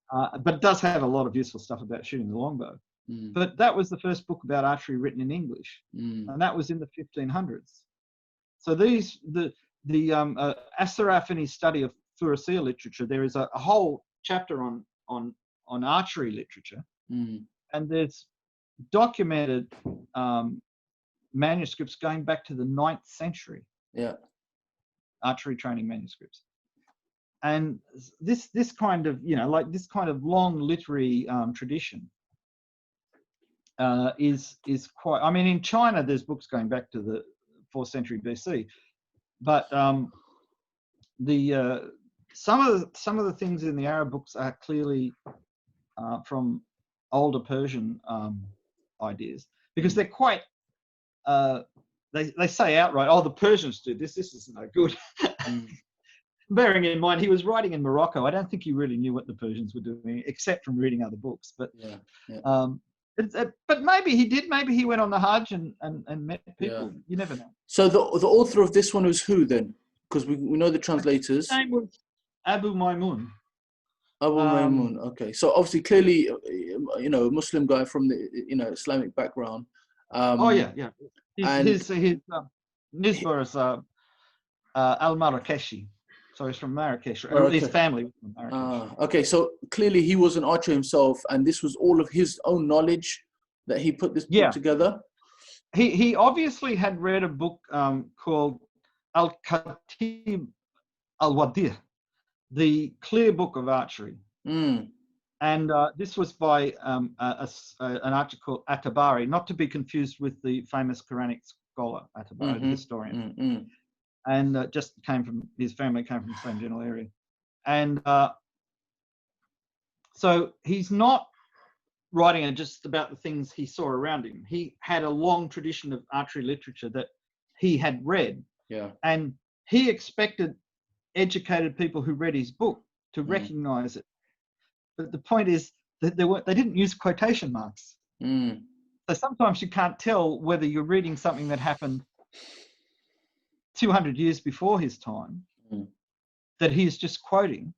but it does have a lot of useful stuff about shooting the longbow. But that was the first book about archery written in English, and that was in the 1500s. So the Asaraf, in his study of Furusiyya literature, there is a whole chapter on archery literature, and there's documented manuscripts going back to the 9th century. Archery training manuscripts. And this kind of, this kind of long literary tradition is quite. I mean, in China, there's books going back to the 4th century BC, but some of the things in the Arab books are clearly from older Persian ideas, because they're quite. They say outright, "Oh, the Persians do this. This is no good." Bearing in mind he was writing in Morocco, I don't think he really knew what the Persians were doing, except from reading other books. But but maybe he did. Maybe he went on the Hajj and met people. You never know. So the author of this one was who then? Because we know the translators. His name was Abu Maimun. Abu Maimun. Okay, so obviously, clearly, a Muslim guy from the Islamic background. His Nisba is al-Marrakeshi. So he's from Marrakesh, or his family was from Marrakesh. Okay, so clearly he was an archer himself, and this was all of his own knowledge that he put this book together. He obviously had read a book called Al-Khatib al-Wadir, the Clear Book of Archery. And this was by an archer called At-Tabari, not to be confused with the famous Quranic scholar At-Tabari, the historian. And his family came from the same general area. And so he's not writing just about the things he saw around him. He had a long tradition of archery literature that he had read. And he expected educated people who read his book to recognize it. But the point is that they didn't use quotation marks. So sometimes you can't tell whether you're reading something that happened 200 years before his time, that he's just quoting,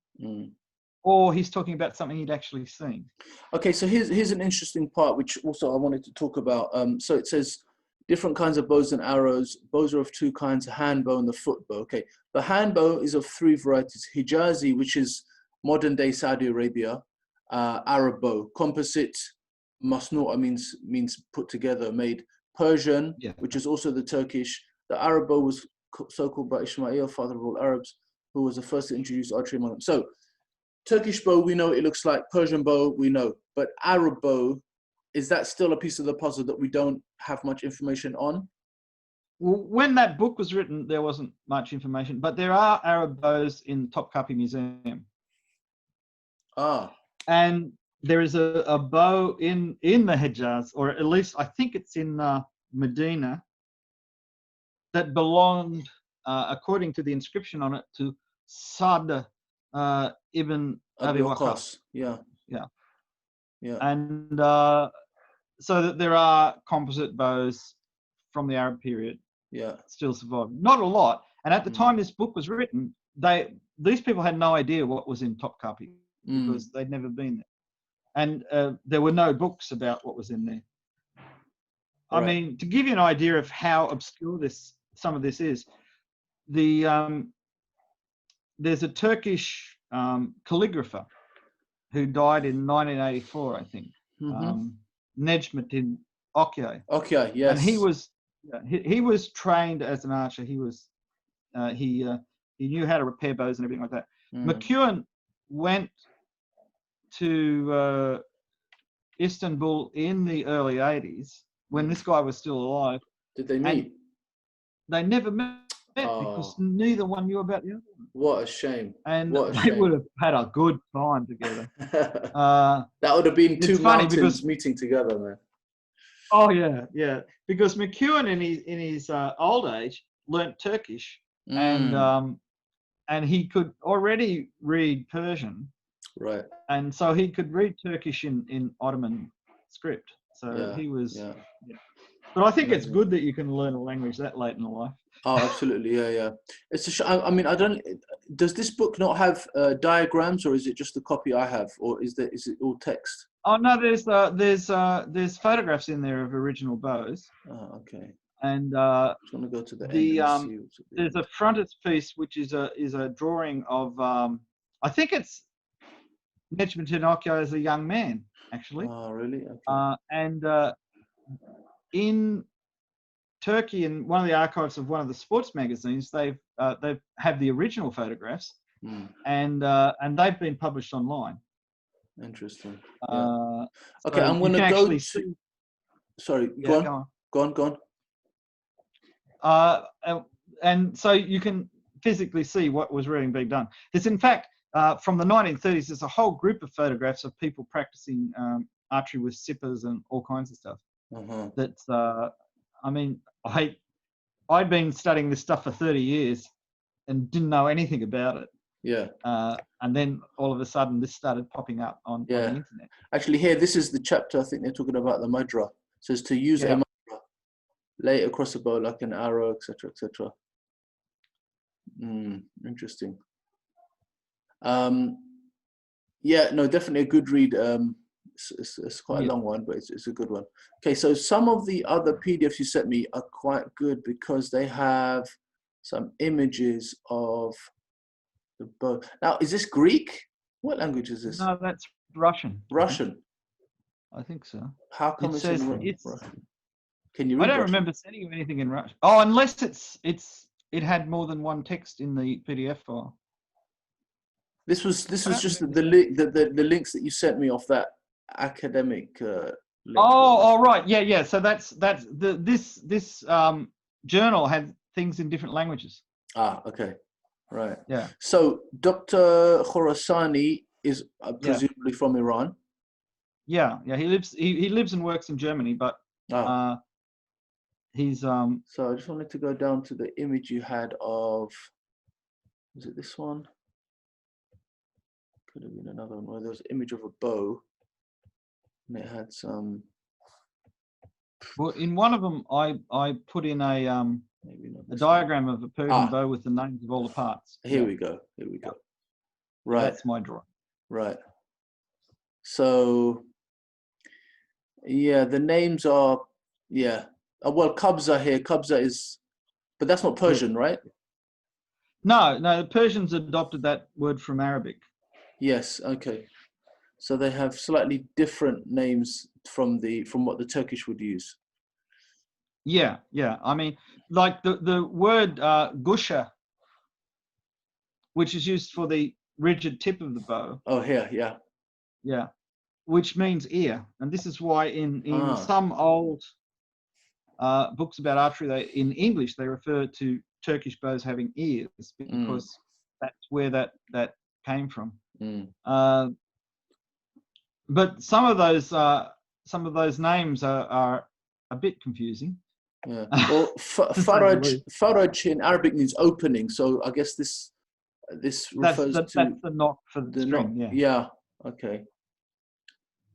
or he's talking about something he'd actually seen. Okay, so here's an interesting part, which also I wanted to talk about. So it says, different kinds of bows and arrows. Bows are of two kinds, a hand bow and the foot bow. Okay, the hand bow is of 3 varieties. Hijazi, which is modern day Saudi Arabia, Arab bow. Composite, masnu'a means put together, made. Persian, which is also the Turkish. The Arab bow was so called by Ismail, father of all Arabs, who was the first to introduce archery among them. So Turkish bow, we know it looks like. Persian bow, we know. But Arab bow, is that still a piece of the puzzle that we don't have much information on? Well, when that book was written, there wasn't much information, but there are Arab bows in the Topkapi Museum. And there is a bow in the Hejaz, or at least I think it's in Medina, that belonged, according to the inscription on it, to Sa'd ibn Abi Waqqas. And so that there are composite bows from the Arab period still survive. Not a lot. And at the time this book was written, these people had no idea what was in Topkapi, because they'd never been there. and there were no books about what was in there. I Right. mean, to give you an idea of how obscure some of this is, there's a Turkish calligrapher who died in 1984, I think. Necmettin Okyay. Okay, yes. And he was trained as an archer. He knew how to repair bows and everything like that. McEwen went to Istanbul in the early 80s when this guy was still alive. Did they meet? They never met because neither one knew about the other one. What a shame. And they would have had a good time together. That would have been two mountains meeting together, man. Oh yeah. Because McEwen in his old age learnt Turkish, and he could already read Persian. Right. And so he could read Turkish in Ottoman script. So he was. Yeah. But I think it's good that you can learn a language that late in life. Oh, absolutely, yeah. It's I mean, I don't. Does this book not have diagrams, or is it just the copy I have, or is it all text? Oh no, there's photographs in there of original bows. Oh, okay. And I'm going to go to the end and see there's a frontispiece which is a drawing of I think it's Necmettin Okyay as a young man, actually. Oh, really? Okay. And in Turkey, in one of the archives of one of the sports magazines, they have the original photographs, and they've been published online. Interesting. So okay, I'm going to go to. Sorry, go on. And so you can physically see what was really being done. There's, in fact, from the 1930s, there's a whole group of photographs of people practicing archery with sippers and all kinds of stuff. That's, I mean, I'd been studying this stuff for 30 years and didn't know anything about it. Yeah. And then all of a sudden, this started popping up on the internet. Actually, here, this is the chapter. I think they're talking about the mudra. It says to use a mudra, lay it across a bow like an arrow, etc., etc. Interesting. Yeah, no, definitely a good read. It's quite a long one, but it's a good one. Okay, so some of the other PDFs you sent me are quite good because they have some images of the bow. Now, is this Greek? What language is this? No, that's Russian. Russian? I think so. How come it's in Russian? Can you read I don't Russian? remember sending you anything in Russian. Oh, unless it had more than one text in the PDF file. This was just the links that you sent me off that academic link. Oh, right, yeah. So that's this journal had things in different languages. Ah, okay, right. Yeah. So Dr. Khorasani is presumably from Iran. Yeah. He lives and works in Germany, but he's So I just wanted to go down to the image you had of. Was it this one? Could have been another one where there was an image of a bow, and it had some. Well, in one of them, I put in a diagram of a Persian bow with the names of all the parts. Here we go. Right. That's my drawing. Right. So, yeah, the names are, well, Qabza here. Qabza is, but that's not Persian, right? No, the Persians adopted that word from Arabic. Yes. Okay. So they have slightly different names from what the Turkish would use. Yeah. I mean, like the word gusha, which is used for the rigid tip of the bow. Oh, here, yeah, which means ear, and this is why in some old books about archery, in English they refer to Turkish bows having ears because that's where that came from. But some of those names are a bit confusing. Yeah. Well, faraj in Arabic means opening, so I guess this refers to that's the knock for the string. Knock. Yeah. Okay.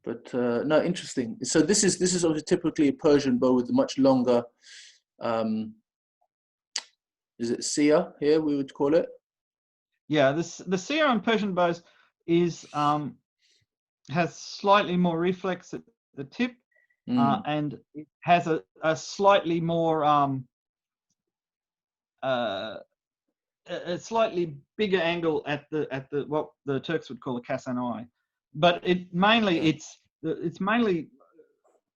But no, interesting. So this is obviously typically a Persian bow with a much longer. Is it seer here? We would call it. Yeah, the seer on Persian bows is has slightly more reflex at the tip, and it has a slightly more a slightly bigger angle at the what the Turks would call a casanai, but it's mainly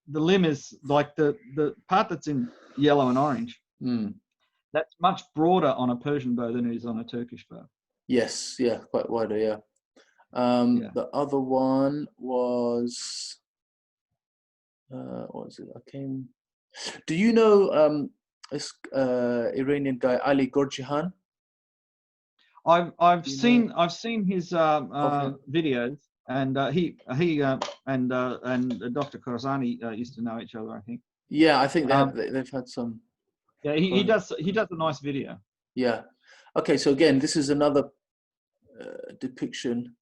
the limb is like the part that's in yellow and orange. That's much broader on a Persian bow than it is on a Turkish bow. Yes, yeah, quite wider, yeah. The other one was what was it? Do you know this Iranian guy Ali Gorjihan? I've seen his videos, and he and Dr. Khorazani used to know each other, I think. Yeah, I think they've had some. Yeah, he does a nice video. Yeah. Okay, so again, this is another depiction.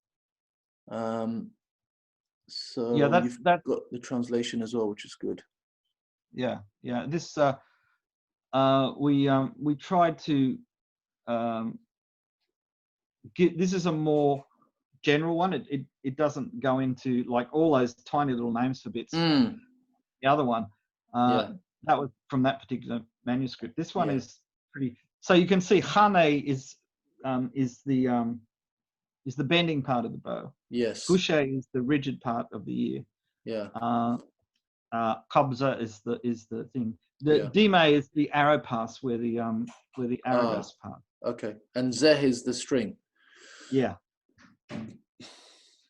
So yeah, you've got the translation as well, which is good. Yeah, yeah. This we tried to this is a more general one. It doesn't go into like all those tiny little names for bits. The other one, that was from that particular manuscript. This one is pretty. So you can see Khane is the bending part of the bow. Yes. Gushe is the rigid part of the ear. Yeah. Qabza is the thing. The Dime is the arrow pass where the arrow goes past. Okay. And Zeh is the string. Yeah.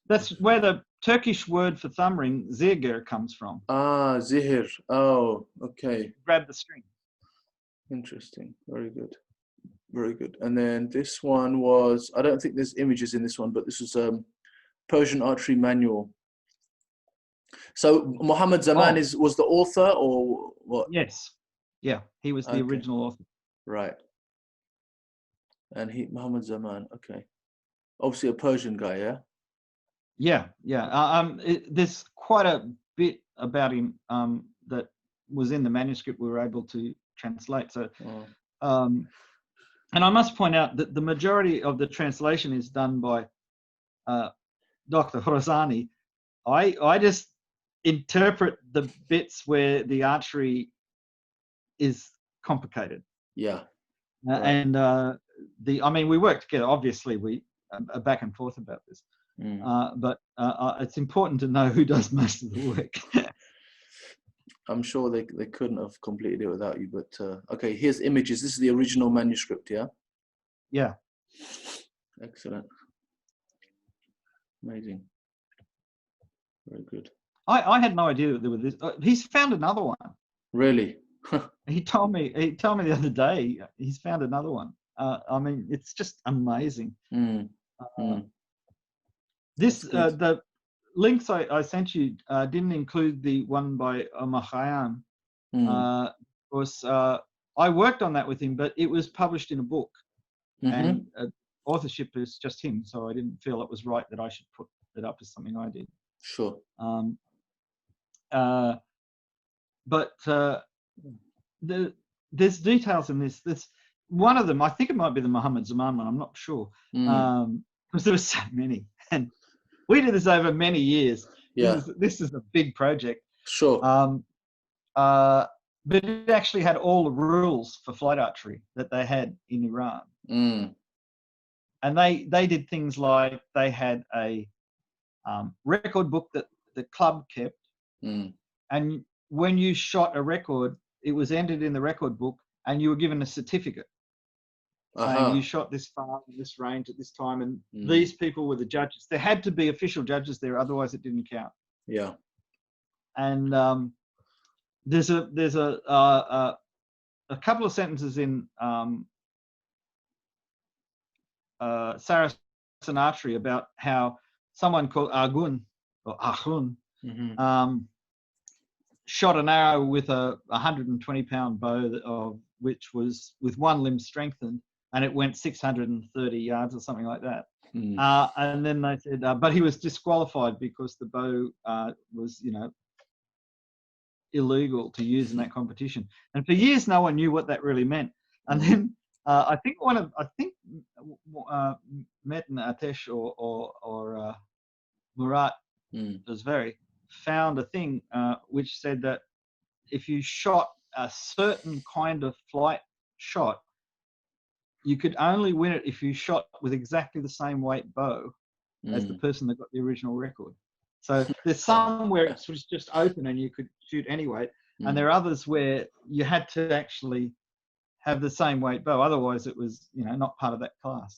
That's where the Turkish word for thumb ring, zirger, comes from. Ah, zihir. Oh, okay. Grab the string. Interesting. Very good. Very good. And then this one was, I don't think there's images in this one, but this was Persian archery manual. So Muhammad Zaman was the author, or what? Yes. Yeah, he was the original author. Right. And Muhammad Zaman, okay. Obviously a Persian guy, yeah? Yeah, yeah. There's quite a bit about him that was in the manuscript we were able to translate. So, and I must point out that the majority of the translation is done by Dr. Khorazani. I just interpret the bits where the archery is complicated. Yeah. Right. And I mean, we work together. Obviously, we are back and forth about this. But it's important to know who does most of the work. I'm sure they couldn't have completed it without you, but okay, here's images. This is the original manuscript, yeah? Yeah. Excellent. Amazing. Very good. I had no idea that there was this. He's found another one. Really? He told me the other day he's found another one. I mean, it's just amazing. This the links I sent you didn't include the one by Omar Khayyam. Because I worked on that with him, but it was published in a book, and authorship is just him, so I didn't feel it was right that I should put it up as something I did. Sure. But there's details in this. This one of them, I think it might be the Muhammad Zaman one. I'm not sure, because there were so many, and we did this over many years. Yeah. This is a big project. Sure. But it actually had all the rules for flight archery that they had in Iran. And they did things like they had a record book that the club kept. And when you shot a record, it was entered in the record book and you were given a certificate saying you shot this far in this range at this time, and these people were the judges. There had to be official judges there, otherwise it didn't count. Yeah. And there's a couple of sentences in Saracen Archery about how someone called Agun or Akhun shot an arrow with a 120-pound bow which was with one limb strengthened, and it went 630 yards or something like that. And then they said, but he was disqualified because the bow was, illegal to use in that competition. And for years, no one knew what that really meant. And then I think Metin Atesh or Murat found a thing which said that if you shot a certain kind of flight shot, you could only win it if you shot with exactly the same weight bow as the person that got the original record. So there's some where it was just open and you could shoot any weight, and there are others where you had to actually have the same weight bow, otherwise it was, you know, not part of that class.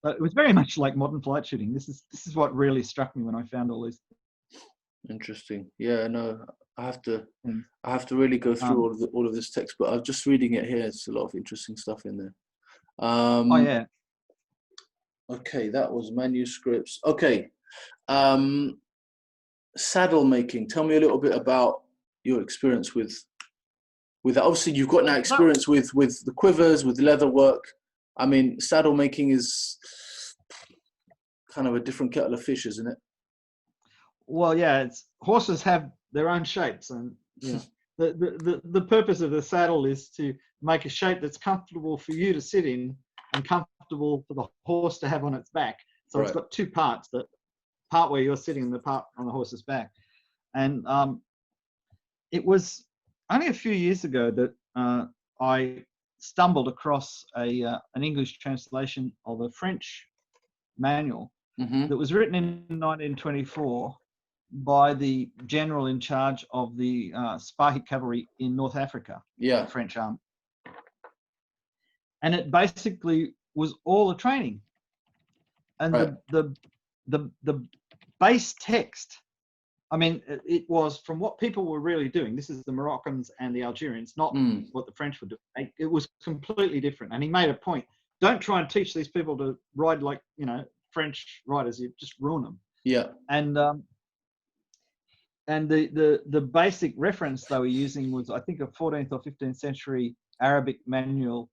But it was very much like modern flight shooting. This is what really struck me when I found all these. Interesting. Yeah, no, I have to really go through all of this text, but I'm just reading it here. It's a lot of interesting stuff in there. Oh yeah. Okay, that was manuscripts. Okay, saddle making. Tell me a little bit about your experience with that. Obviously, you've got now experience with the quivers, with leather work. I mean, saddle making is kind of a different kettle of fish, isn't it? Well, yeah, horses have their own shapes, and you know, the purpose of the saddle is to make a shape that's comfortable for you to sit in and comfortable for the horse to have on its back. So It's got two parts: the part where you're sitting and the part on the horse's back. And it was only a few years ago that I stumbled across an English translation of a French manual that was written in 1924 by the general in charge of the Spahi cavalry in North Africa, the French army. And it basically was all the training. And the base text, I mean, it was from what people were really doing. This is the Moroccans and the Algerians, not what the French were doing. It was completely different. And he made a point: don't try and teach these people to ride like, you know, French riders. You just ruin them. Yeah. And the basic reference they were using was, I think, a 14th or 15th century Arabic manual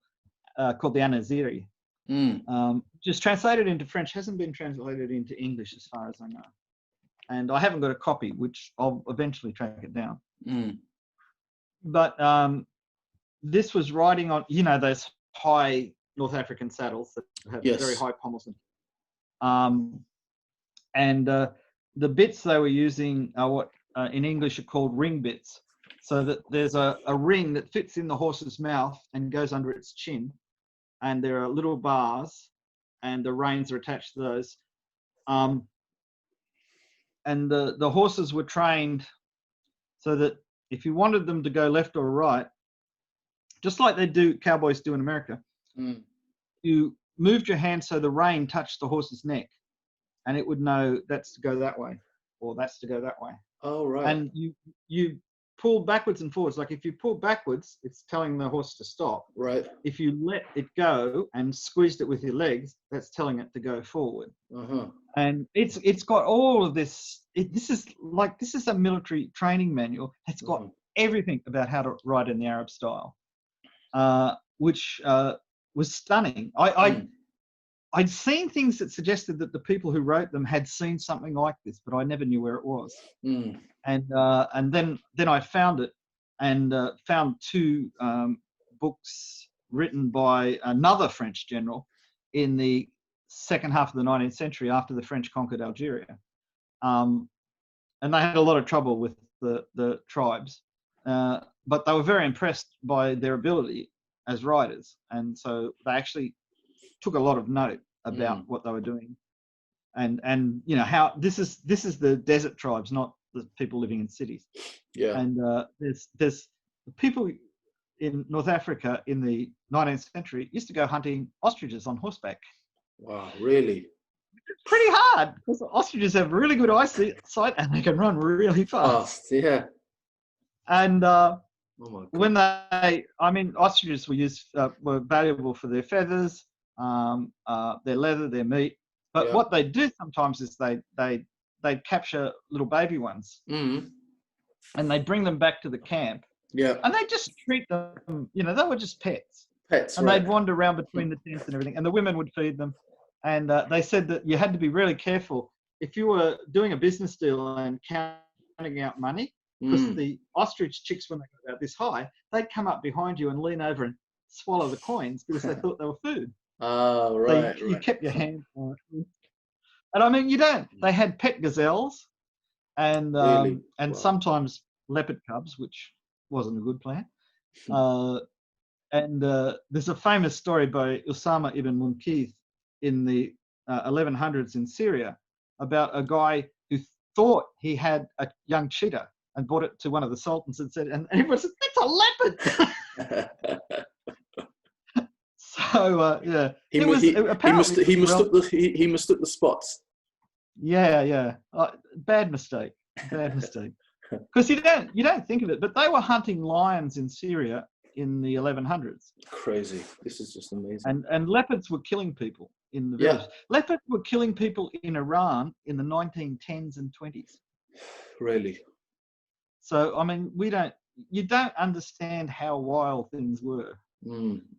called the Anaziri. Just translated into French, hasn't been translated into English as far as I know. And I haven't got a copy, which I'll eventually track it down. But this was riding on, you know, those high North African saddles that have very high pommels. And the bits they were using are what in English are called ring bits. So that there's a ring that fits in the horse's mouth and goes under its chin. And there are little bars, and the reins are attached to those. And the horses were trained so that if you wanted them to go left or right, just like cowboys do in America, you moved your hand so the rein touched the horse's neck, and it would know that's to go that way or that's to go that way. Oh, right. And you pull backwards and forwards. Like if you pull backwards, it's telling the horse to stop. Right. If you let it go and squeezed it with your legs, that's telling it to go forward. And it's got all of this. This is a military training manual. It's got everything about how to ride in the Arab style, which was stunning. I'd seen things that suggested that the people who wrote them had seen something like this, but I never knew where it was. And then I found it, and found two books written by another French general in the second half of the 19th century after the French conquered Algeria. And they had a lot of trouble with the tribes, but they were very impressed by their ability as riders. And so they actually took a lot of note about what they were doing, and you know how this is the desert tribes, not the people living in cities. And there's people in North Africa in the 19th century used to go hunting ostriches on horseback. Wow, really? Pretty hard, because ostriches have really good eyesight and they can run really fast. Yeah. And when ostriches were valuable for their feathers, their leather, their meat. But what they do sometimes is they capture little baby ones, and they bring them back to the camp. And they just treat them, you know, they were just pets. And they'd wander around between the tents and everything, and the women would feed them. And they said that you had to be really careful if you were doing a business deal and counting out money, because the ostrich chicks, when they got about this high, they'd come up behind you and lean over and swallow the coins because they thought they were food. Oh, right. So you kept your hand on it. And I mean, they had pet gazelles and Really? and Wow. sometimes leopard cubs, which wasn't a good plan. And there's a famous story by Usama ibn Munqidh in the 1100s in Syria about a guy who thought he had a young cheetah and brought it to one of the sultans and said, and everyone said, "That's a leopard." So yeah, he mistook the spots. Yeah. Bad mistake. Because you don't think of it, but they were hunting lions in Syria in the 1100s. Crazy. This is just amazing. And leopards were killing people in the village. Leopards were killing people in Iran in the 1910s and 20s. Really? So I mean, you don't understand how wild things were.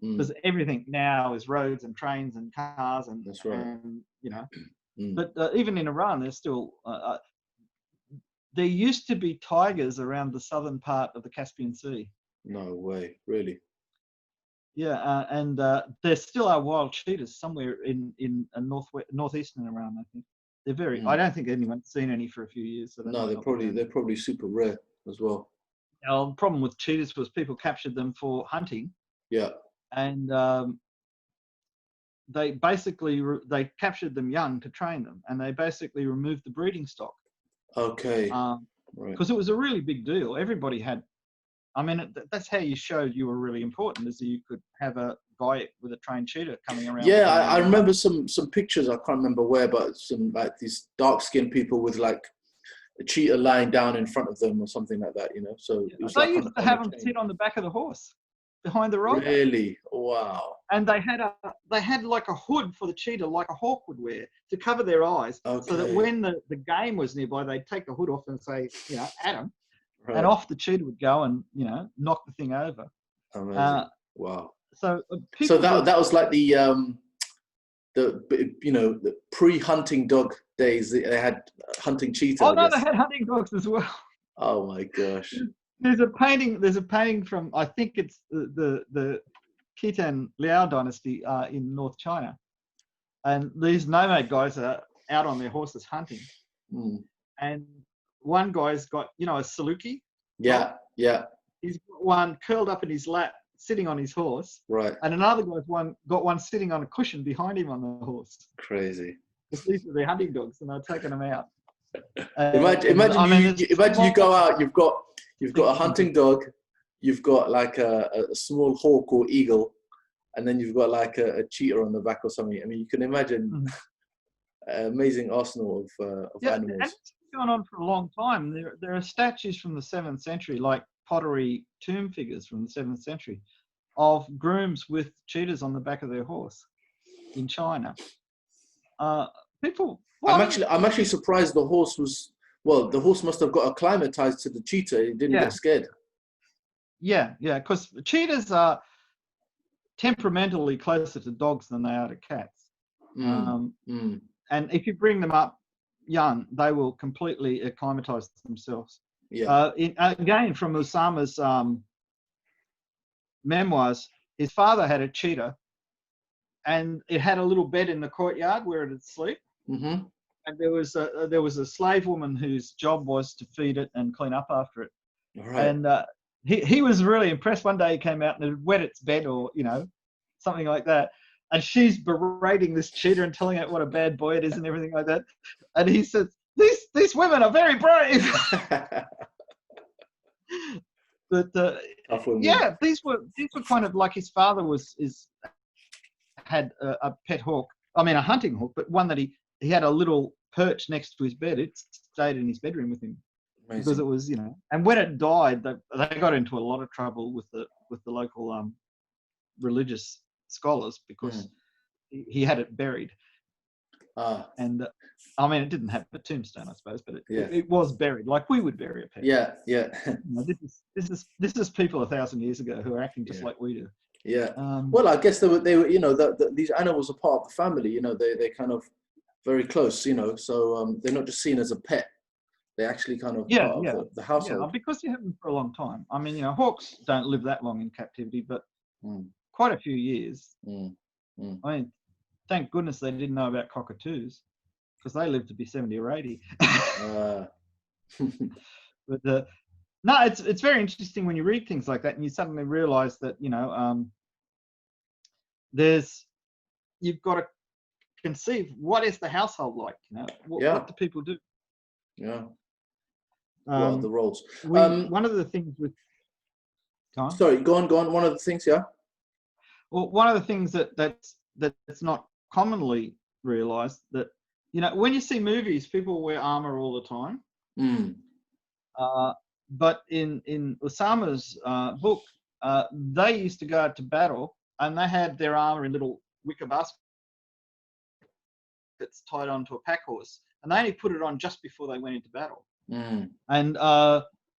Because everything now is roads and trains and cars and that's right. And but even in Iran, there's still there used to be tigers around the southern part of the Caspian Sea. No way, really? Yeah, and there still are wild cheetahs somewhere in northeastern Iran. I think they're very. I don't think anyone's seen any for a few years. So no, they're probably super rare as well. The problem with cheetahs was people captured them for hunting. Yeah. And they basically they captured them young to train them, and they basically removed the breeding stock. Okay. Right. Because it was a really big deal. Everybody had. I mean, that's how you showed you were really important, is that you could have a guy with a trained cheetah coming around. Yeah, I remember some pictures. I can't remember where, but some like these dark-skinned people with like a cheetah lying down in front of them or something like that. So it was they used to have them sit on the back of the horse, behind the rider. Really? Wow. And they had like a hood for the cheetah, like a hawk would wear, to cover their eyes, so that when the game was nearby, they'd take the hood off and say, at them, and off the cheetah would go and knock the thing over. Amazing. Wow. So that was like the pre-hunting dog days. They had hunting cheetah. Oh no, they had hunting dogs as well. Oh my gosh. There's a painting from, I think it's the Khitan Liao dynasty in North China, and these nomad guys are out on their horses hunting, and one guy's got a saluki. Yeah. He's got one curled up in his lap, sitting on his horse. Right. And another guy's got one sitting on a cushion behind him on the horse. Crazy. These are their hunting dogs, and they're taking them out. Imagine you go out. You've got a hunting dog, you've got like a small hawk or eagle, and then you've got like a cheetah on the back or something. I mean, you can imagine an amazing arsenal of animals. And it's gone on for a long time. There are statues from the 7th century, like pottery tomb figures from the 7th century, of grooms with cheetahs on the back of their horse in China. I'm actually surprised the horse was. Well, the horse must have got acclimatized to the cheetah. It didn't get scared. Yeah, because cheetahs are temperamentally closer to dogs than they are to cats. And if you bring them up young, they will completely acclimatize themselves. Yeah. Again, from Usama's memoirs, his father had a cheetah, and it had a little bed in the courtyard where it would sleep. Mm-hmm. And there was a slave woman whose job was to feed it and clean up after it. Right. And he was really impressed. One day he came out and it wet its bed, or something like that. And she's berating this cheetah and telling it what a bad boy it is and everything like that. And he says, "These women are very brave." But these were kind of like his father had a pet hawk. I mean, a hunting hawk, but one that he had a little perch next to his bed. It stayed in his bedroom with him. Amazing. Because it was, and when it died, they got into a lot of trouble with the local religious scholars because he had it buried. And I mean, it didn't have a tombstone, I suppose, but it was buried like we would bury a pet. Yeah. This is people 1,000 years ago who are acting just like we do. Yeah. Well, I guess they were these animals are part of the family. They kind of very close. So they're not just seen as a pet. They actually kind of part of the household. Yeah, because you have them for a long time. I mean, hawks don't live that long in captivity, but quite a few years. I mean, thank goodness they didn't know about cockatoos. because they live to be 70 or 80. Uh. But no, it's very interesting when you read things like that and you suddenly realise that, you know, you've got to conceive what is the household like, you know, what do people do? Yeah. What are the roles? One of the things with sorry, go on. One of the things, yeah. Well, one of the things that's not commonly realised, that, you know, when you see movies, people wear armour all the time. But in Osama's book, they used to go out to battle and they had their armour in little wicker baskets tied onto a pack horse, and they only put it on just before they went into battle. And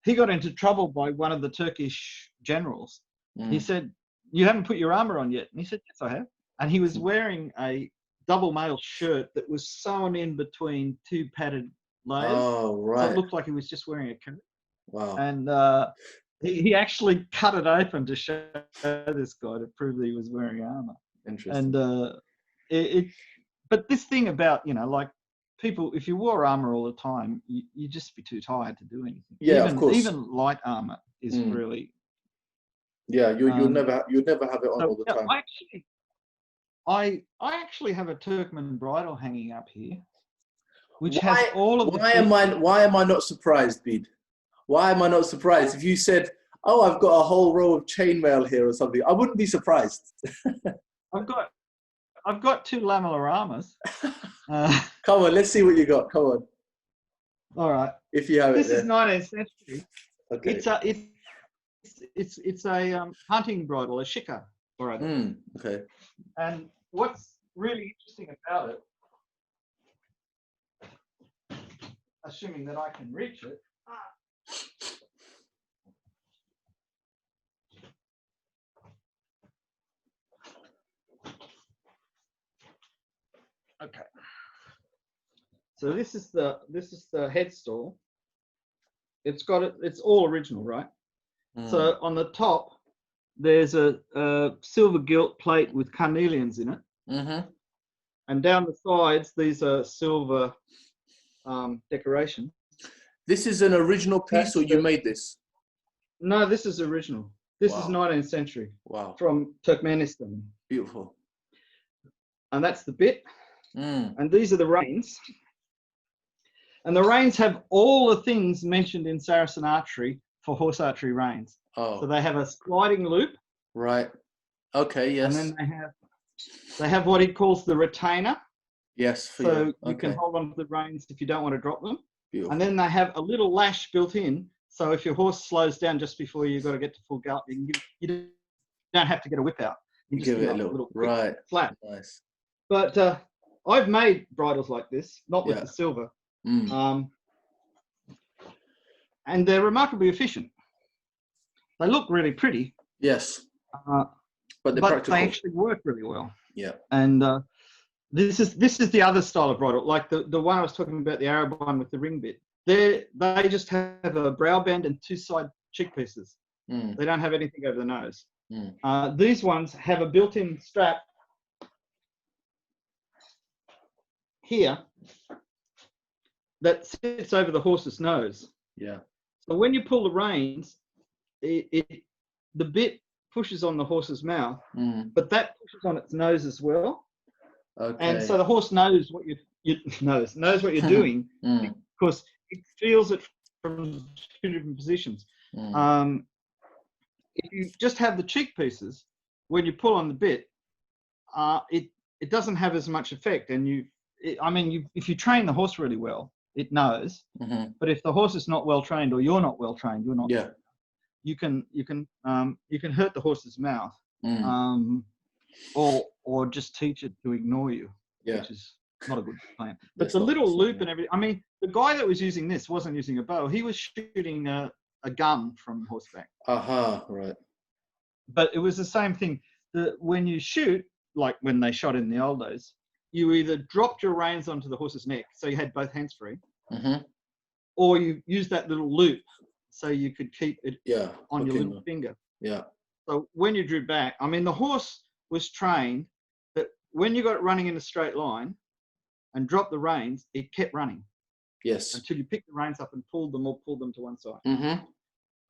he got into trouble by one of the Turkish generals. He said, "You haven't put your armour on yet." And he said, "Yes, I have." And he was wearing a double mail shirt that was sewn in between two padded layers. Oh, right. So it looked like he was just wearing a coat. Wow. And he actually cut it open to show this guy, to prove that he was wearing armour. Interesting. And but this thing about, you know, like, people, if you wore armour all the time, you'd just be too tired to do anything. Yeah, of course. Even light armour is really. Yeah, you'd never have it on all the time. I actually have a Turkmen bridle hanging up here, which Why, has all of why am I not surprised, Bede? Why am I not surprised? If you said, "Oh, I've got a whole row of chainmail here" or something, I wouldn't be surprised. I've got two lamellar armours. Come on, let's see what you got. Come on. All right. If you have this it. This is 19th century. Okay. It's a hunting bridle, a shikar bridle. Okay. And what's really interesting about it, assuming that I can reach it. Okay. So this is the headstall. It's all original, right? So on the top, there's a silver gilt plate with carnelians in it. And down the sides, these are silver decorations. This is an original piece, or you made this? No, this is original. This is 19th century. Wow. From Turkmenistan. Beautiful. And that's the bit. And these are the reins. And the reins have all the things mentioned in Saracen archery for horse archery reins. Oh. So they have a sliding loop. Right. Okay, yes. And then they have what he calls the retainer. Yes. So you can hold on to the reins if you don't want to drop them. Beautiful. And then they have a little lash built in. So if your horse slows down just before you've got to get to full gallop, you don't have to get a whip out. You just give it a little right. Flat. Nice. But I've made bridles like this, not with the silver. And they're remarkably efficient. They look really pretty. Yes. But they're practical. They actually work really well. Yeah. And this is the other style of bridle, like the one I was talking about, the Arab one with the ring bit. They just have a brow band and two side cheek pieces. They don't have anything over the nose. These ones have a built-in strap here that sits over the horse's nose. Yeah. So when you pull the reins, the bit pushes on the horse's mouth, but that pushes on its nose as well. Okay. And so the horse knows what knows what you're doing, because it feels it from two different positions. If you just have the cheek pieces, when you pull on the bit, it doesn't have as much effect. And if you train the horse really well, it knows. But if the horse is not well trained, or you're not well trained, you're not. Yeah. You can hurt the horse's mouth, or just teach it to ignore you, which is not a good plan. But the little loop and everything. I mean, the guy that was using this wasn't using a bow; he was shooting a gun from horseback. Right. But it was the same thing. When you shoot, like when they shot in the old days, you either dropped your reins onto the horse's neck, so you had both hands free, or you used that little loop so you could keep it on your little finger. Yeah. So when you drew back, I mean, the horse was trained that when you got it running in a straight line, and dropped the reins, it kept running. Yes. Until you picked the reins up and pulled them to one side. Mm-hmm.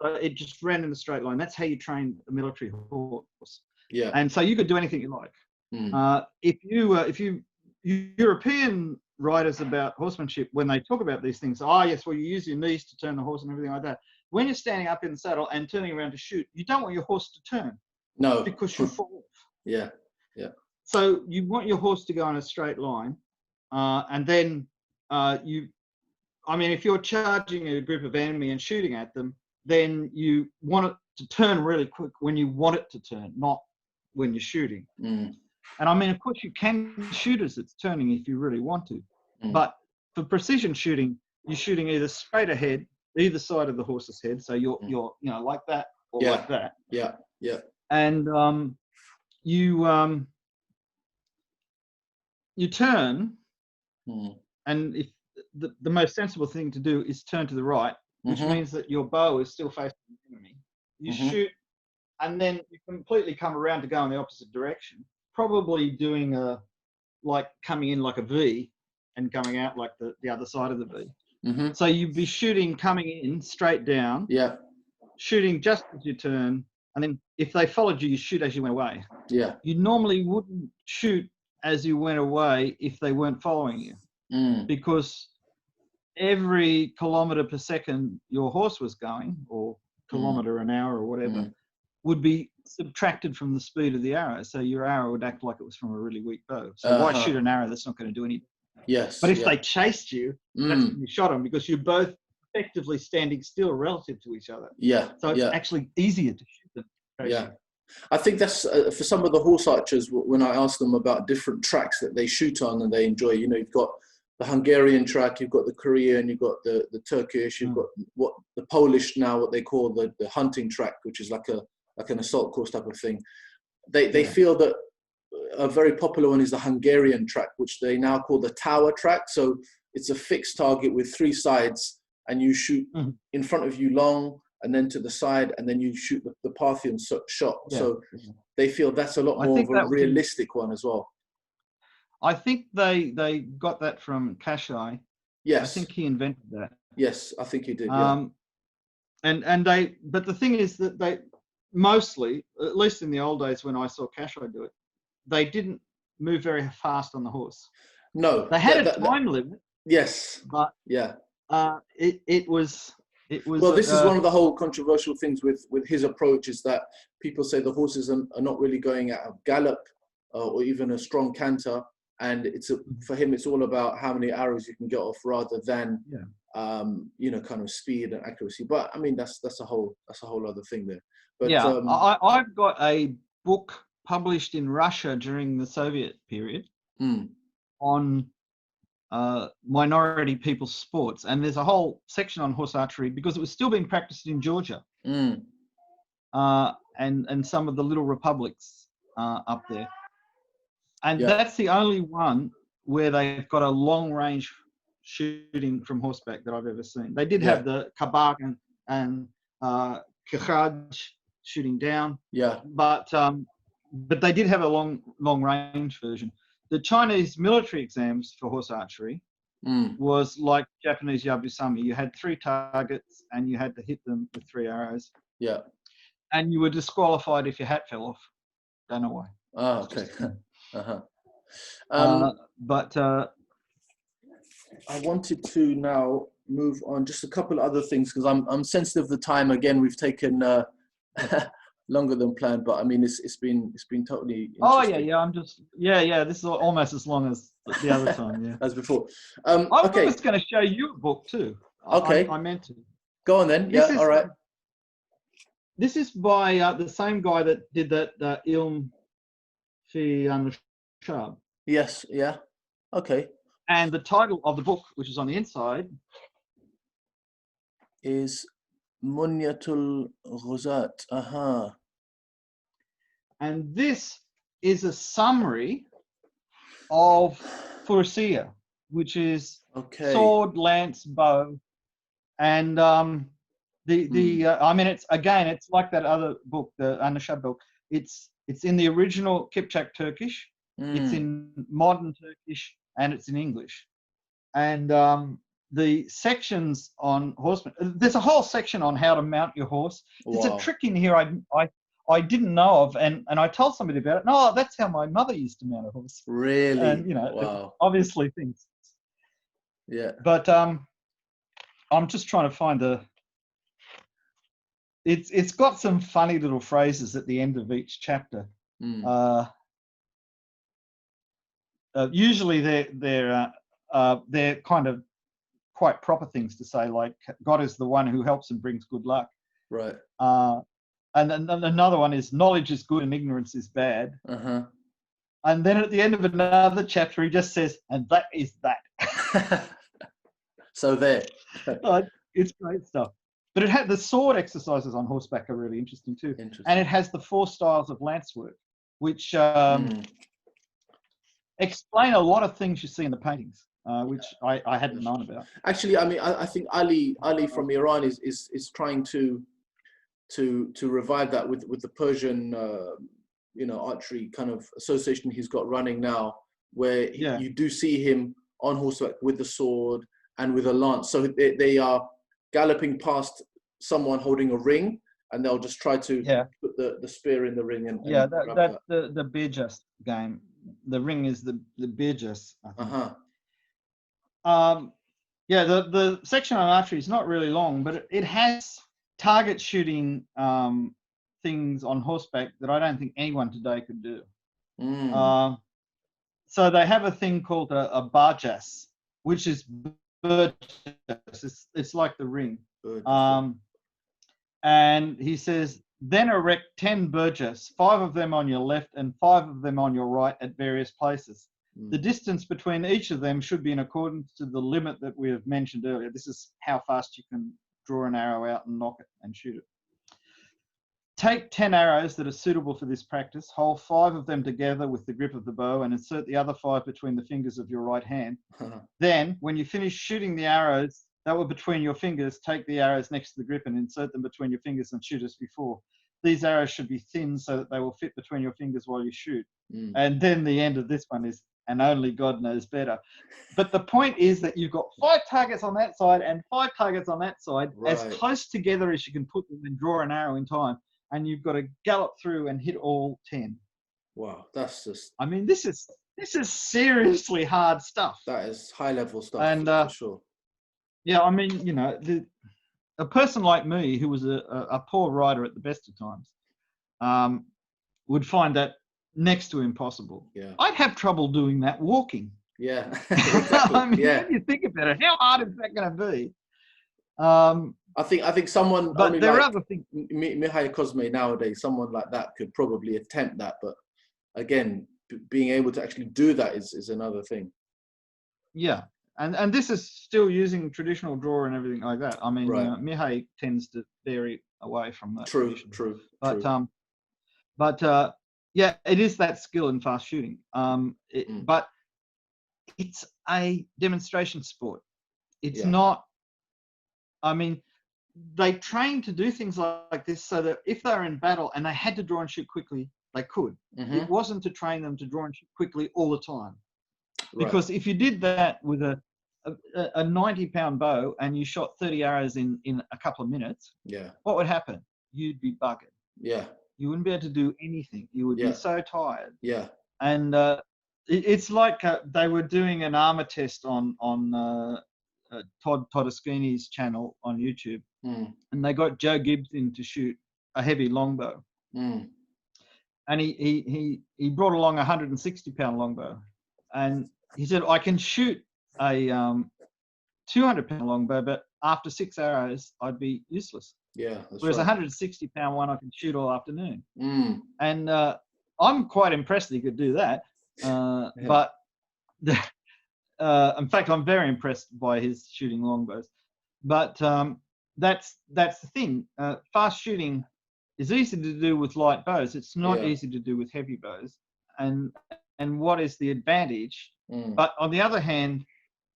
So it just ran in a straight line. That's how you train a military horse. Yeah. And so you could do anything you like. Mm. If you European writers about horsemanship, when they talk about these things, yes, well, you use your knees to turn the horse and everything like that. When you're standing up in the saddle and turning around to shoot, you don't want your horse to turn. No. Because you fall off. Yeah. Yeah. So you want your horse to go in a straight line, and then if you're charging a group of enemy and shooting at them, then you want it to turn really quick when you want it to turn, not when you're shooting. Mm. And of course, you can shoot as it's turning if you really want to. Mm. But for precision shooting, you're shooting either straight ahead, either side of the horse's head. So you're like that or like that. Yeah. Yeah. And you turn, and if the most sensible thing to do is turn to the right, which means that your bow is still facing the enemy. You shoot, and then you completely come around to go in the opposite direction, probably doing coming in like a V and coming out like the other side of the V. Mm-hmm. So you'd be shooting coming in straight down, shooting just as you turn, and then if they followed you, you shoot as you went away. Yeah. You normally wouldn't shoot as you went away if they weren't following you, because every kilometre per second your horse was going, or kilometre an hour or whatever, would be subtracted from the speed of the arrow. So your arrow would act like it was from a really weak bow. So why shoot an arrow that's not going to do anything? Yes. But if they chased you, that's when you shot them, because you're both effectively standing still relative to each other. Yeah. So it's actually easier to shoot them. Yeah. I think that's for some of the horse archers, when I ask them about different tracks that they shoot on and they enjoy, you've got the Hungarian track, you've got the Korean, you've got the Turkish, you've got what the Polish now, what they call the hunting track, which is like an assault course type of thing. They feel that a very popular one is the Hungarian track, which they now call the tower track. So it's a fixed target with 3 sides, and you shoot in front of you long, and then to the side, and then you shoot the Parthian shot. Yeah. So they feel that's a lot more of a realistic one as well. I think they got that from Kashai. Yes. I think he invented that. Yes, I think he did. But the thing is that they mostly, at least in the old days when I saw Kashai do it, they didn't move very fast on the horse. No. They had a time limit. Yes. But it was. Well, this is one of the whole controversial things with his approach, is that people say the horses are not really going at a gallop or even a strong canter, and for him it's all about how many arrows you can get off rather than kind of speed and accuracy. But I mean that's a whole other thing there. But I've got a book published in Russia during the Soviet period on minority people's sports, and there's a whole section on horse archery because it was still being practiced in Georgia and some of the little republics up there, and that's the only one where they've got a long range shooting from horseback that I've ever seen. They did have the kabak and Kharaj shooting down, but they did have a long range version. The Chinese military exams for horse archery was like Japanese yabusami. You had 3 targets and you had to hit them with 3 arrows. Yeah. And you were disqualified if your hat fell off. Don't know why. Oh, okay. But I wanted to now move on just a couple of other things, because I'm sensitive of the time. Again, we've taken longer than planned, but I mean it's been totally interesting. I'm just this is almost as long as the other time, as before. I was going to show you a book too. Okay. I meant to. Go on then. All right. This is by the same guy that did that Ilm fi Anushab. Yes. Yeah. Okay. And the title of the book, which is on the inside, is Munyatul Ghuzat. And this is a summary of Fursiya, which is sword, lance, bow, and I mean, it's like that other book, the Anushab book. It's in the original Kipchak Turkish. It's in modern Turkish, and it's in English. And the sections on horsemen, there's a whole section on how to mount your horse. There's a trick in here I didn't know of, and I told somebody about it. No, that's how my mother used to mount a horse. Really? And, you know, obviously things. Yeah. But I'm just trying to find it's got some funny little phrases at the end of each chapter. Usually they're kind of quite proper things to say, like God is the one who helps and brings good luck. Right. And another one is knowledge is good and ignorance is bad. And then at the end of another chapter, he just says, and that is that. So there. It's great stuff. But it had the sword exercises on horseback are really interesting too. And it has the 4 styles of lance work, which explain a lot of things you see in the paintings, which I hadn't known about. Actually, I mean, I think Ali from Iran is trying to revive that with the Persian archery kind of association he's got running now, where you do see him on horseback with the sword and with a lance. So they are galloping past someone holding a ring, and they'll just try to put the spear in the ring. And that's the Birjas game. The ring is the Birjas, I think. The section on archery is not really long, but it has target shooting things on horseback that I don't think anyone today could do. So they have a thing called a barjas, which is Burgess. It's like the ring. And he says, then erect 10 Burgess, 5 of them on your left and 5 of them on your right at various places. The distance between each of them should be in accordance to the limit that we have mentioned earlier. This is how fast you can draw an arrow out and nock it and shoot it. Take 10 arrows that are suitable for this practice, hold 5 of them together with the grip of the bow and insert the other 5 between the fingers of your right hand. Then, when you finish shooting the arrows that were between your fingers, take the arrows next to the grip and insert them between your fingers and shoot as before. These arrows should be thin so that they will fit between your fingers while you shoot. And then the end of this one is, and only God knows better. But the point is that you've got 5 targets on that side and 5 targets on that side, as close together as you can put them and draw an arrow in time. And you've got to gallop through and hit all 10. Wow, that's just... I mean, this is seriously hard stuff. That is high-level stuff, and, for sure. Yeah, I mean, you know, a person like me, who was a poor rider at the best of times, would find that next to impossible. Yeah. I'd have trouble doing that walking. Yeah, exactly. I mean, when you think about it, how hard is that going to be? I think someone, but only there like are other things. Mihai Cosme nowadays, someone like that could probably attempt that, but again, being able to actually do that is another thing. Yeah, and this is still using traditional draw and everything like that. I mean, Mihai tends to vary away from that. True. But yeah, it is that skill in fast shooting. But it's a demonstration sport. It's not. I mean, they trained to do things like this so that if they were in battle and they had to draw and shoot quickly, they could. It wasn't to train them to draw and shoot quickly all the time. Because if you did that with a 90-pound bow and you shot 30 arrows in a couple of minutes, what would happen? You'd be buggered. Yeah. You wouldn't be able to do anything. You would be so tired. Yeah. And it's like they were doing an armor test on Todd Todeschini's channel on YouTube, and they got Joe Gibbs in to shoot a heavy longbow, and he brought along a 160-pound longbow, and he said, I can shoot a 200-pound longbow, but after 6 arrows I'd be useless. Yeah, whereas a 160-pound one I can shoot all afternoon. And I'm quite impressed that he could do that, but in fact, I'm very impressed by his shooting longbows. But that's the thing. Fast shooting is easy to do with light bows. It's not easy to do with heavy bows. And what is the advantage? But on the other hand,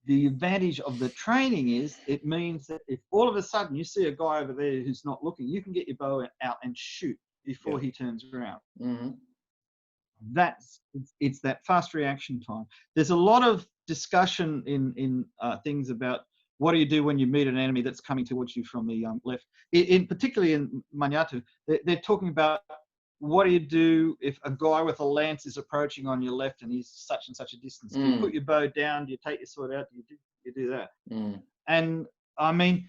the advantage of the training is it means that if all of a sudden you see a guy over there who's not looking, you can get your bow out and shoot before he turns around. It's that fast reaction time. There's a lot of discussion in things about what do you do when you meet an enemy that's coming towards you from the left. Particularly in Manyatu, they're talking about what do you do if a guy with a lance is approaching on your left and he's such and such a distance? Do you put your bow down? Do you take your sword out? Do you do that? And I mean,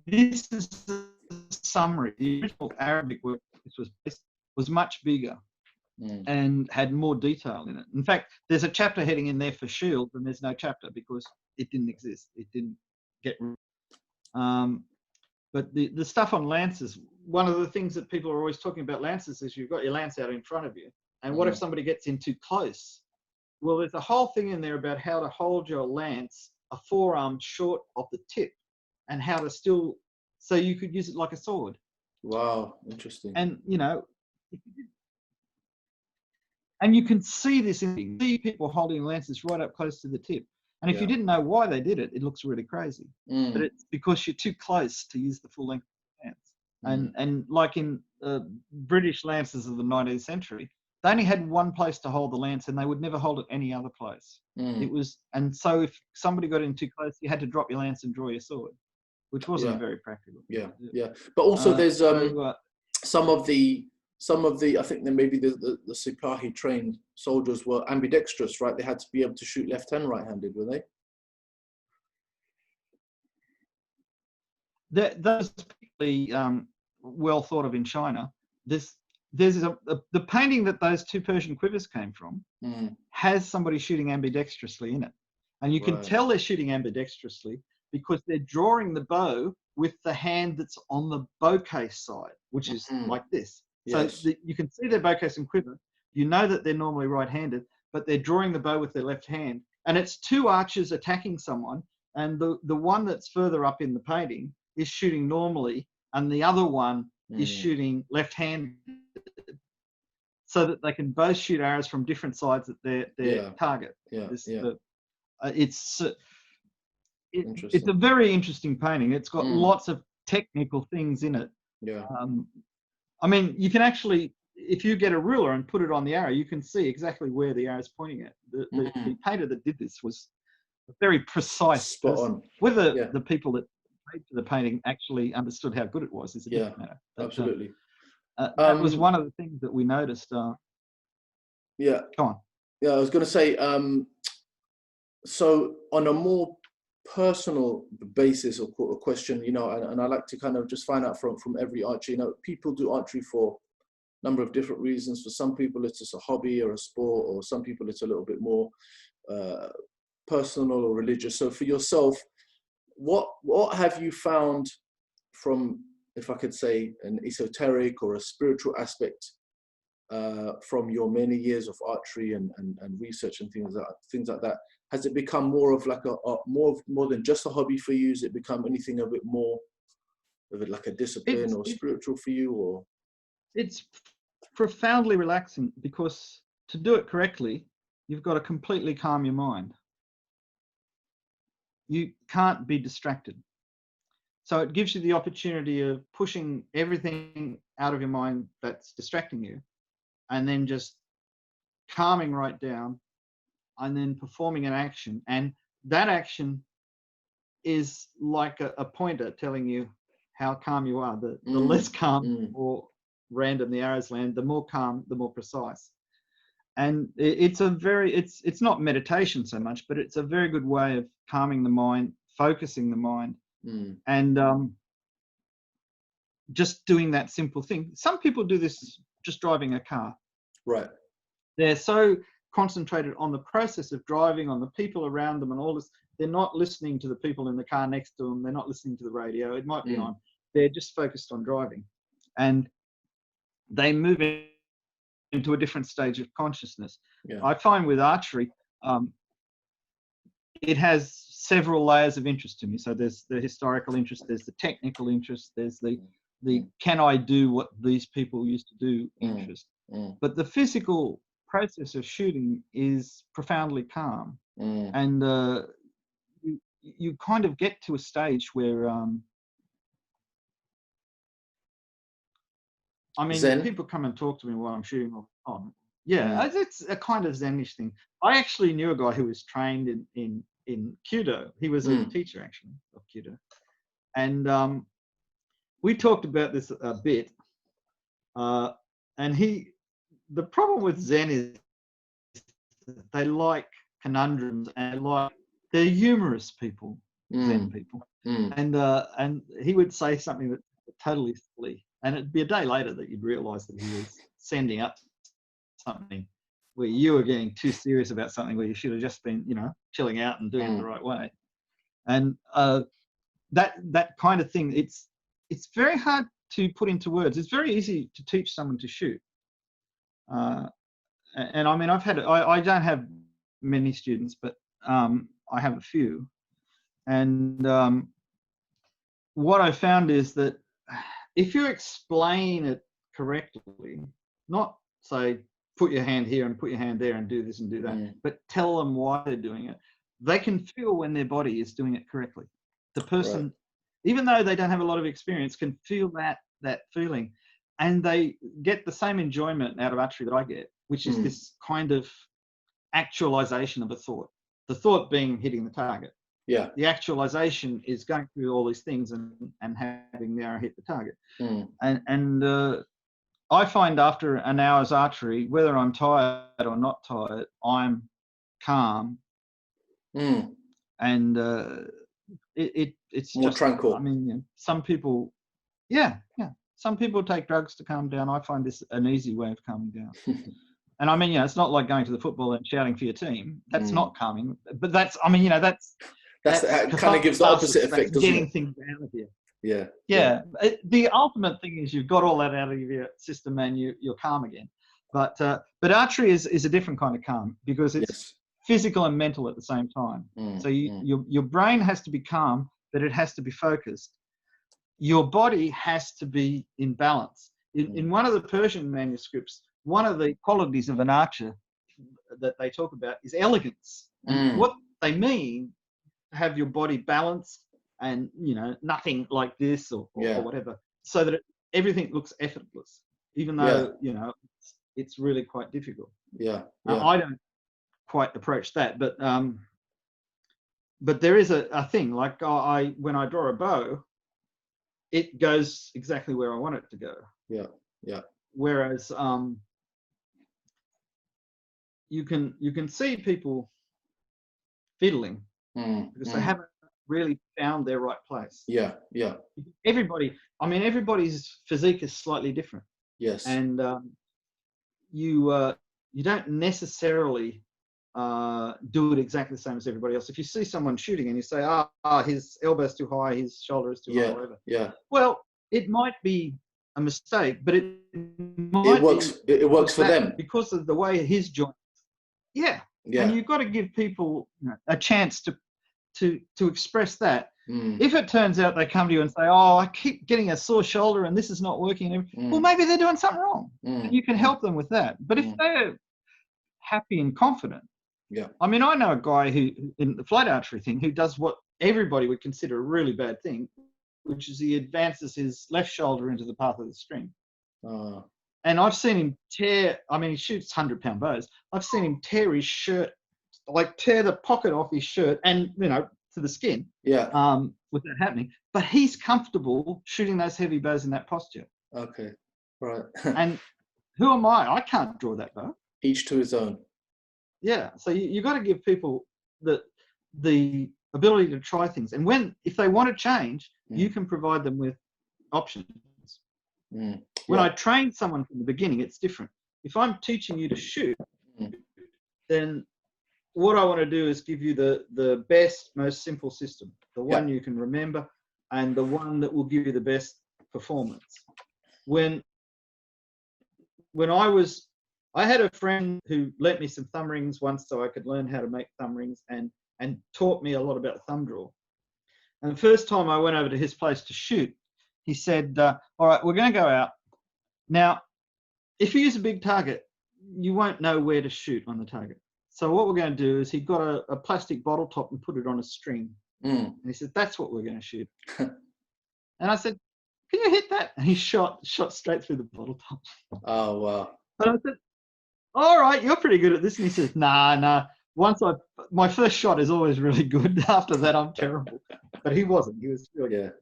this is the summary. The original Arabic work was much bigger and had more detail in it. In fact, there's a chapter heading in there for shield, and there's no chapter because it didn't exist. It didn't get. But the stuff on lances, one of the things that people are always talking about lances is you've got your lance out in front of you, and what if somebody gets in too close? Well, there's a whole thing in there about how to hold your lance a forearm short of the tip, and how to still, so you could use it like a sword. Wow, interesting. And and you can see this in people holding lances right up close to the tip. And if you didn't know why they did it, it looks really crazy. But it's because you're too close to use the full length of the lance. And like in British lances of the 19th century, they only had one place to hold the lance, and they would never hold it any other place. It was, and so if somebody got in too close, you had to drop your lance and draw your sword, which wasn't very practical. Yeah. But also there's some of the I think that maybe the Sipahi trained soldiers were ambidextrous, right? They had to be able to shoot left and right-handed, were they? Those particularly well thought of in China. There's the painting that those two Persian quivers came from has somebody shooting ambidextrously in it, and you can tell they're shooting ambidextrously because they're drawing the bow with the hand that's on the bow case side, which is like this. Yes. So you can see their bow case and quiver. You know that they're normally right-handed, but they're drawing the bow with their left hand. And it's two archers attacking someone, and the one that's further up in the painting is shooting normally, and the other one is shooting left-handed, so that they can both shoot arrows from different sides at their target. It's a very interesting painting. It's got lots of technical things in it. I mean, you can actually, if you get a ruler and put it on the arrow, you can see exactly where the arrow is pointing at. The painter that did this was very precise. Spot on. Whether the people that paid for the painting actually understood how good it was is a different matter. But, absolutely. That was one of the things that we noticed. Go on. Yeah, I was going to say, so on a more personal basis or question, and I like to kind of just find out from every archer, people do archery for a number of different reasons. For some people it's just a hobby or a sport, or some people it's a little bit more personal or religious. So for yourself, what have you found from, if I could say, an esoteric or a spiritual aspect from your many years of archery and research and things like that? Has it become more of like more than just a hobby for you? Has it become anything a bit more of it like a discipline or spiritual for you? Or it's profoundly relaxing, because to do it correctly, you've got to completely calm your mind. You can't be distracted. So it gives you the opportunity of pushing everything out of your mind that's distracting you, and then just calming right down, and then performing an action. And that action is like a pointer telling you how calm you are. The less calm or random the arrows land, the more calm, the more precise. And it's not meditation so much, but it's a very good way of calming the mind, focusing the mind, and just doing that simple thing. Some people do this just driving a car. Right. They're so concentrated on the process of driving, on the people around them and all this. They're not listening to the people in the car next to them. They're not listening to the radio. It might be on. They're just focused on driving. And they move into a different stage of consciousness. I find with archery, it has several layers of interest to me. So there's the historical interest, there's the technical interest, there's the can I do what these people used to do interest. But the physical process of shooting is profoundly calm, and you kind of get to a stage where I mean, Zen. People come and talk to me while I'm shooting all the time. Yeah, it's a kind of Zenish thing. I actually knew a guy who was trained in Kudo. He was a teacher actually of Kudo, and we talked about this a bit. And the problem with Zen is they like conundrums and they're humorous people, Zen people, and he would say something that totally silly, and it'd be a day later that you'd realise that he was sending up something where you were getting too serious about something where you should have just been, chilling out and doing it the right way. And that kind of thing, it's very hard to put into words. It's very easy to teach someone to shoot. And I mean, I don't have many students, but I have a few. And what I found is that if you explain it correctly, not say, put your hand here and put your hand there and do this and do that, but tell them why they're doing it, they can feel when their body is doing it correctly. The person, even though they don't have a lot of experience, can feel that feeling. And they get the same enjoyment out of archery that I get, which is this kind of actualization of a thought. The thought being hitting the target. Yeah. The actualization is going through all these things and having the arrow hit the target. And I find after an hour's archery, whether I'm tired or not tired, I'm calm. And it's more just tranquil. I mean, some people, some people take drugs to calm down. I find this an easy way of calming down. And I mean, it's not like going to the football and shouting for your team. That's not calming. But that's, I mean, that's kind of gives the opposite effect, doesn't getting it? things out of you. Yeah. The ultimate thing is you've got all that out of your system and you're calm again. But archery is a different kind of calm because it's physical and mental at the same time. So your brain has to be calm, but it has to be focused. Your body has to be in balance. In one of the Persian manuscripts, one of the qualities of an archer that they talk about is elegance. And what they mean, have your body balanced and, nothing like this or whatever, so that everything looks effortless, even though, it's really quite difficult. I don't quite approach that, but there is a thing, like when I draw a bow, it goes exactly where I want it to go. Whereas you can see people fiddling because they haven't really found their right place. Everybody's physique is slightly different. And you don't necessarily do it exactly the same as everybody else. If you see someone shooting and you say, his elbow's too high, his shoulder is too high, whatever. Well, it might be a mistake, but it works for them because of the way his joint. And you've got to give people a chance to express that. If it turns out they come to you and say, I keep getting a sore shoulder and this is not working, well, maybe they're doing something wrong. And you can help them with that. But if they're happy and confident, I mean, I know a guy who, in the flight archery thing, who does what everybody would consider a really bad thing, which is he advances his left shoulder into the path of the string. And I've seen him tear, he shoots 100-pound bows. I've seen him tear his shirt, like tear the pocket off his shirt and, to the skin with that happening. But he's comfortable shooting those heavy bows in that posture. Okay, right. And who am I? I can't draw that bow. Each to his own. So you've got to give people the ability to try things. And if they want to change, you can provide them with options. When I train someone from the beginning, it's different. If I'm teaching you to shoot, then what I want to do is give you the best, most simple system, the one you can remember, and the one that will give you the best performance. When I had a friend who lent me some thumb rings once so I could learn how to make thumb rings and taught me a lot about thumb draw. And the first time I went over to his place to shoot, he said, all right, we're going to go out. Now, if you use a big target, you won't know where to shoot on the target. So what we're going to do is he got a plastic bottle top and put it on a string. And he said, that's what we're going to shoot. And I said, can you hit that? And he shot straight through the bottle top. Oh, wow. But I said, all right, you're pretty good at this. And he says, nah. My first shot is always really good. After that, I'm terrible. But he wasn't. He was really good.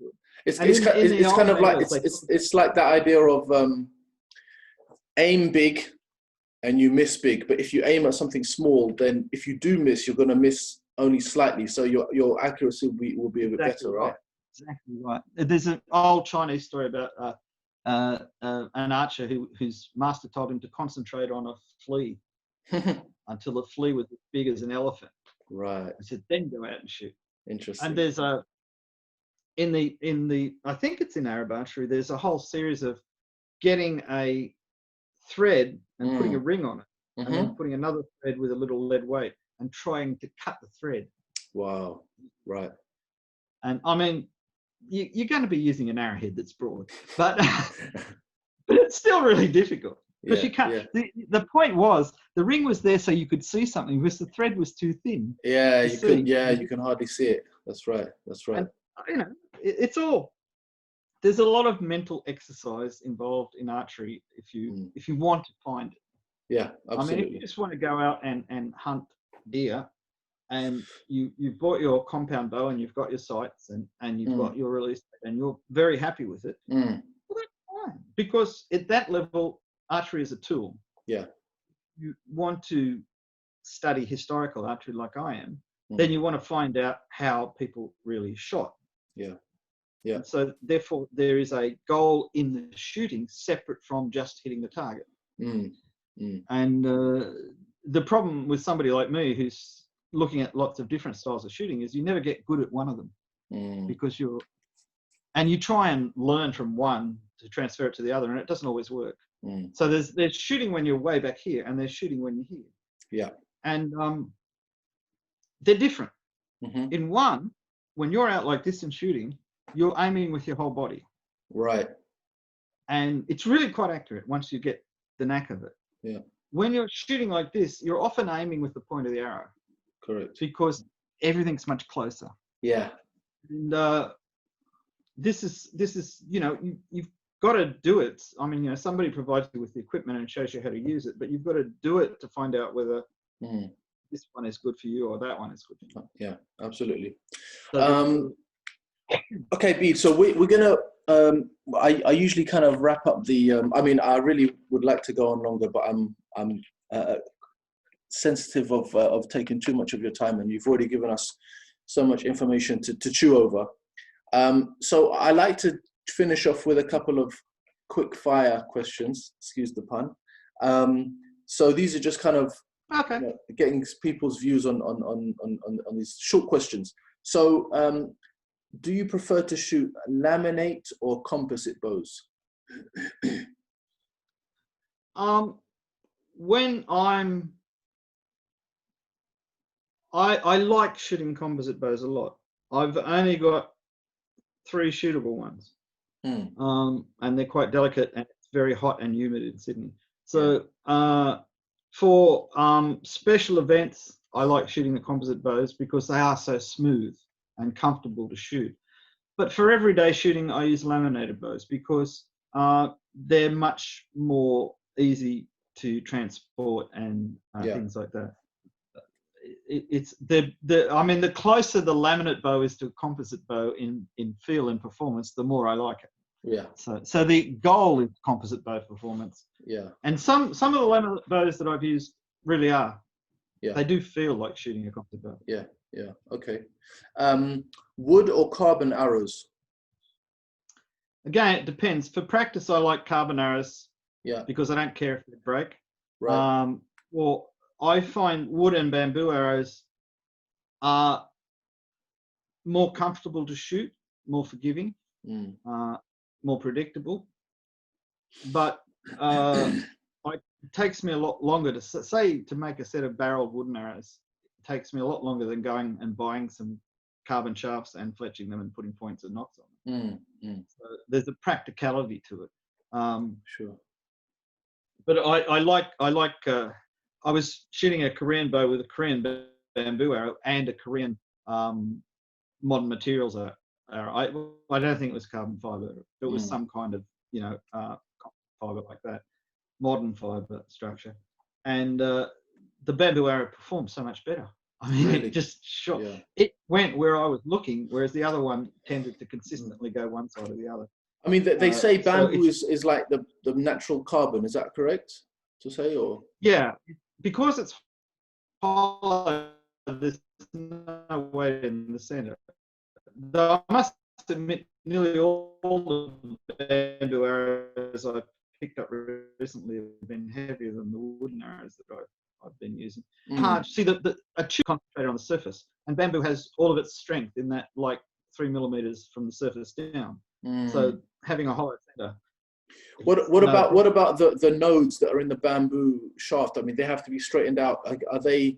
It's kind of like it's like that idea of aim big and you miss big. But if you aim at something small, then if you do miss, you're going to miss only slightly. So your accuracy will be a bit better, right? Exactly right. There's an old Chinese story about an archer whose master told him to concentrate on a flea until the flea was as big as an elephant. Right. He said, then go out and shoot. Interesting. And there's in the I think it's in Arab archery, there's a whole series of getting a thread and putting a ring on it, and then putting another thread with a little lead weight and trying to cut the thread. Wow. Right. And I mean, you're going to be using an arrowhead that's broad, but but it's still really difficult because you can't. The point was the ring was there so you could see something because the thread was too thin. Yeah, you couldn't. Yeah, you can hardly see it. That's right. That's right. And, it's all. There's a lot of mental exercise involved in archery if you want to find it. Yeah, absolutely. I mean, if you just want to go out and hunt deer, and you've bought your compound bow and you've got your sights and you've got your release and you're very happy with it, well, that's fine. Because at that level, archery is a tool. Yeah. You want to study historical archery like I am, then you want to find out how people really shot. Yeah. Yeah. And so therefore, there is a goal in the shooting separate from just hitting the target. And the problem with somebody like me who's looking at lots of different styles of shooting is you never get good at one of them because you try and learn from one to transfer it to the other, and it doesn't always work. So there's shooting when you're way back here, and there's shooting when you're here. Yeah. And they're different. In one, when you're out like this and shooting, you're aiming with your whole body. Right. And it's really quite accurate once you get the knack of it. Yeah. When you're shooting like this, you're often aiming with the point of the arrow. Correct. Because everything's much closer. Yeah. And this is you've got to do it. I mean, somebody provides you with the equipment and shows you how to use it, but you've got to do it to find out whether this one is good for you or that one is good for you. Yeah, absolutely. So okay, Bede. So we're gonna. I usually kind of wrap up the. I mean, I really would like to go on longer, but I'm sensitive of taking too much of your time, and you've already given us so much information to chew over. So I like to finish off with a couple of quick fire questions. Excuse the pun. So these are just kind of getting people's views on these short questions. So. Do you prefer to shoot laminate or composite bows? When I like shooting composite bows a lot. I've only got 3 shootable ones, and they're quite delicate, and it's very hot and humid in Sydney. So for special events, I like shooting the composite bows because they are so smooth and comfortable to shoot. But for everyday shooting, I use laminated bows because they're much more easy to transport and things like that. I mean, the closer the laminate bow is to a composite bow in feel and performance, the more I like it. Yeah. So the goal is composite bow performance. Yeah. And some of the laminate bows that I've used really are. Yeah. They do feel like shooting a composite bow. Yeah. Yeah. Okay. Wood or carbon arrows? Again, it depends. For practice, I like carbon arrows. Yeah. Because I don't care if they break. Right. Well, I find wood and bamboo arrows are more comfortable to shoot, more forgiving, more predictable. But it takes me a lot longer to make a set of barreled wooden arrows. It takes me a lot longer than going and buying some carbon shafts and fletching them and putting points and knots on them. So there's a practicality to it. Sure. But I was shooting a Korean bow with a Korean bamboo arrow and a Korean modern materials arrow. I don't think it was carbon fiber. It was some kind of fiber like that, modern fiber structure. and the bamboo arrow performed so much better. I mean, Really? it just shot. Yeah. It went where I was looking, whereas the other one tended to consistently go one side or the other. I mean, they say bamboo so is like the natural carbon. Is that correct to say, or? Yeah, because it's hollow, there's no weight in the center. Though I must admit, nearly all the bamboo arrows I've picked up recently have been heavier than the wooden arrows that I've been using. Hard. See, a tube concentrated on the surface, and bamboo has all of its strength in that, like 3 millimeters from the surface down. So having a hollow center. What about the nodes that are in the bamboo shaft? I mean, they have to be straightened out. Are they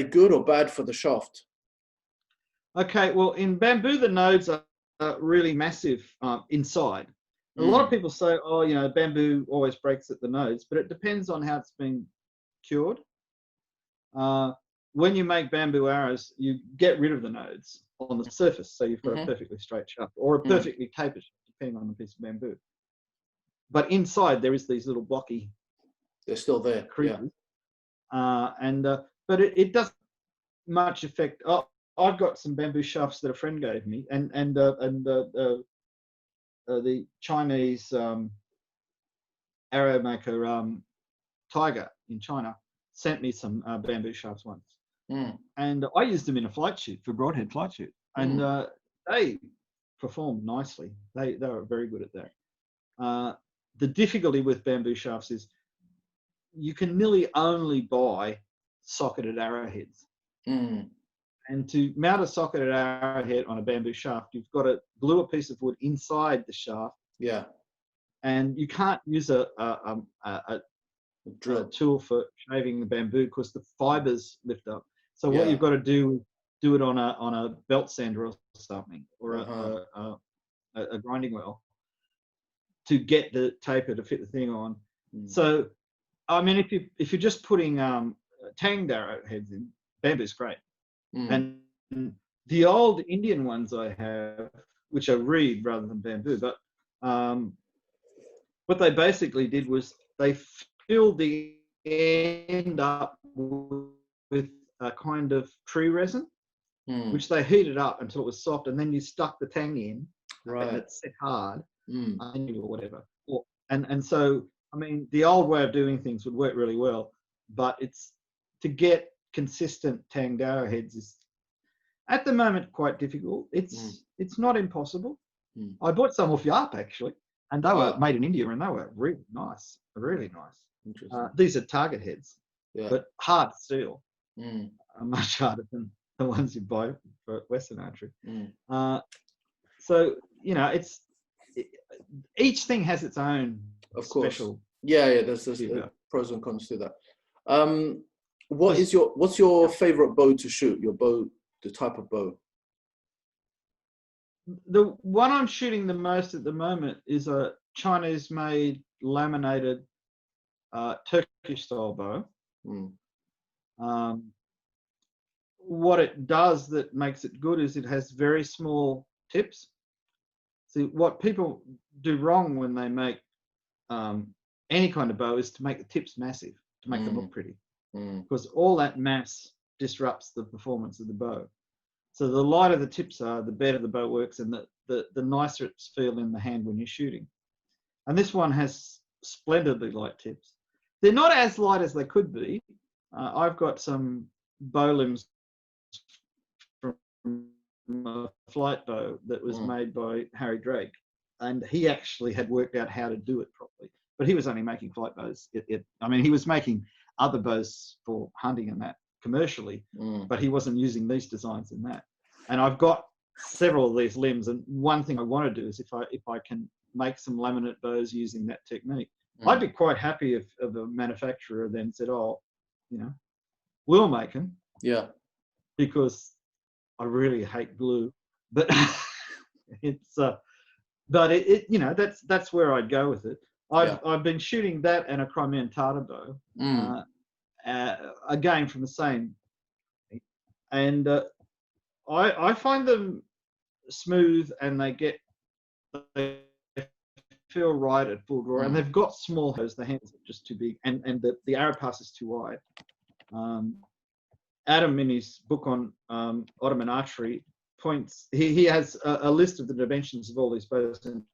good or bad for the shaft? Okay, well, in bamboo, the nodes are really massive inside. A lot of people say, oh, you know, bamboo always breaks at the nodes, but it depends on how it's been cured. When you make bamboo arrows, you get rid of the nodes on the surface, so you've got a perfectly straight shaft or a perfectly tapered shaft, depending on the piece of bamboo. But inside, there is these little blocky. They're still there. Creepers. Yeah. But it doesn't much affect. Oh, I've got some bamboo shafts that a friend gave me, and the Chinese arrow maker Tiger in China sent me some bamboo shafts once, and I used them in a flight shoot for broadhead flight shoot, and they performed nicely. They were very good at that. The difficulty with bamboo shafts is you can nearly only buy socketed arrowheads. And to mount a socketed arrowhead on a bamboo shaft, you've got to glue a piece of wood inside the shaft. Yeah. And you can't use a tool for shaving the bamboo because the fibers lift up. So what you've got to do it on a belt sander or something, or a grinding wheel to get the taper to fit the thing on. So, I mean, if you're just putting tanged arrowheads in, bamboo's great. And the old Indian ones I have, which are reed rather than bamboo, but what they basically did was they filled the end up with a kind of tree resin, which they heated up until it was soft, and then you stuck the tang in, and it set hard, or whatever. And so, I mean, the old way of doing things would work really well, but it's to get consistent tanged arrowheads is at the moment quite difficult. It's not impossible. I bought some off Yarp actually, and they were made in India, and they were really nice, really nice. Interesting. These are target heads, but hard steel, much harder than the ones you buy for Western archery. So you know, each thing has its own special. Yeah. There's pros and cons to that. What's your favorite bow to shoot? Your bow, the type of bow? The one I'm shooting the most at the moment is a Chinese-made laminated Turkish-style bow. What it does that makes it good is it has very small tips. See, what people do wrong when they make any kind of bow is to make the tips massive, to make them look pretty. Because all that mass disrupts the performance of the bow. So the lighter the tips are, the better the bow works, and the nicer it's feel in the hand when you're shooting. And this one has splendidly light tips. They're not as light as they could be. I've got some bow limbs from a flight bow that was made by Harry Drake, and he actually had worked out how to do it properly. But he was only making flight bows. I mean, he was making other bows for hunting and that commercially, but he wasn't using these designs in that. And I've got several of these limbs, and one thing I want to do is if I can make some laminate bows using that technique, I'd be quite happy if a manufacturer then said, oh, you know, we'll make them. Yeah. Because I really hate glue, but it's but it you know, that's where I'd go with it. I've been shooting that and a Crimean Tartar bow, again from the same, and I find them smooth, and they feel right at full draw, and they've got small arrows. The hands are just too big, and the arrow pass is too wide. Adam, in his book on Ottoman archery, points. He has a list of the dimensions of all these bows and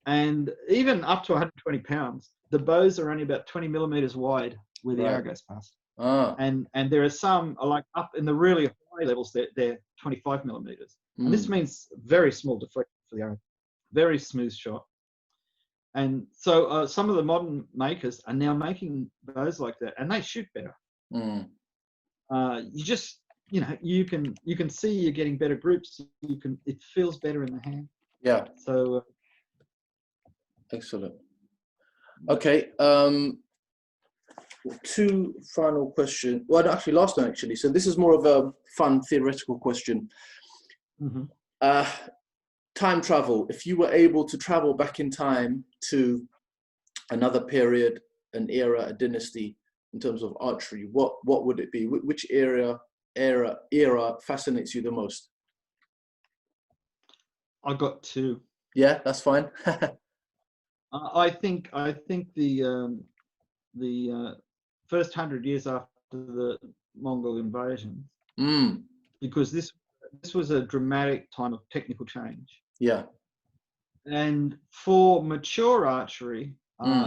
and even up to 120 pounds, the bows are only about 20 millimeters wide where the arrow goes past. And there are some like up in the really high levels, they're 25 millimeters. And this means very small deflection for the arrow, very smooth shot. And so some of the modern makers are now making bows like that, and they shoot better. You just, you know, you can see you're getting better groups. It feels better in the hand. Yeah. So excellent. Okay. Two final questions. Well, actually, last one actually. So this is more of a fun theoretical question. Time travel. If you were able to travel back in time to another period, an era, a dynasty, in terms of archery, what would it be? Which era fascinates you the most? I got two. Yeah, that's fine. I think the first 100 years after the Mongol invasion, because this was a dramatic time of technical change. Yeah. And for mature archery,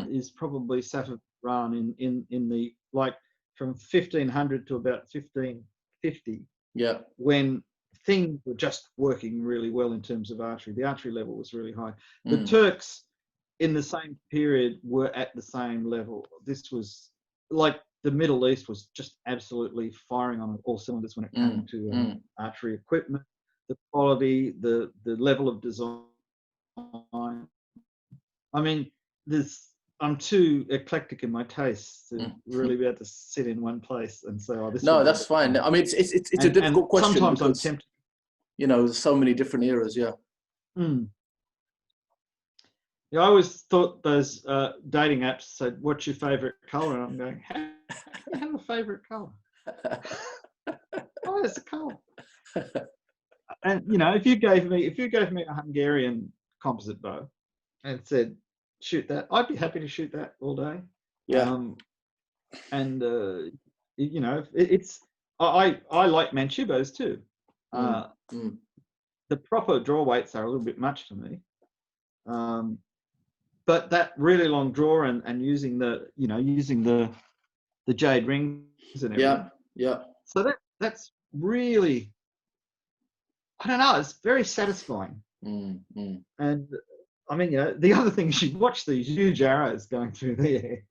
is probably Safavid Iran in the, like, from 1500 to about 1550. Yeah. When things were just working really well in terms of archery. The archery level was really high. The Turks in the same period were at the same level. This was like the Middle East was just absolutely firing on all cylinders when it came to archery equipment, the quality, the level of design. I mean, I'm too eclectic in my tastes to really be able to sit in one place and say, "Oh, this." No, that's fine. I mean, it's a difficult question. Sometimes because, I'm tempted. You know, there's so many different eras. Yeah. Yeah, I always thought those dating apps said, "What's your favorite color?" And I'm going, "How do you have a favorite color? Oh, it's a color." And you know, if you gave me a Hungarian composite bow and said, "Shoot that," I'd be happy to shoot that all day. Yeah. You know, I like Manchu bows too. The proper draw weights are a little bit much for me. But that really long draw and using the jade rings and everything. Yeah. So that's really, I don't know, it's very satisfying. And I mean, you know, the other thing is you watch these huge arrows going through the air.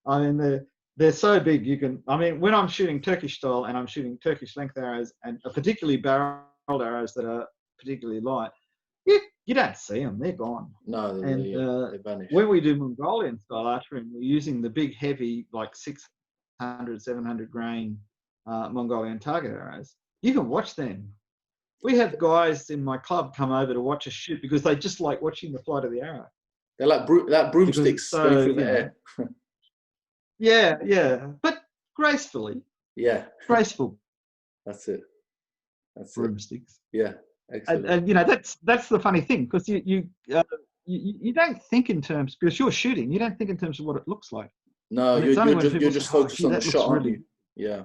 I mean, they're so big. When I'm shooting Turkish style and I'm shooting Turkish length arrows, and particularly barreled arrows that are particularly light, you don't see them, they're gone. No, they vanish. When we do Mongolian style archery, we're using the big, heavy, like 600, 700 grain Mongolian target arrows. You can watch them. We have guys in my club come over to watch us shoot because they just like watching the flight of the arrow. They're like broomsticks going through the air. Yeah, but gracefully. Yeah. Graceful. That's it. Broomsticks. Yeah. Excellent. And you know, that's the funny thing, because you don't think in terms, because you're shooting, you don't think in terms of what it looks like. No, you're just focused on the shot, aren't you? Yeah.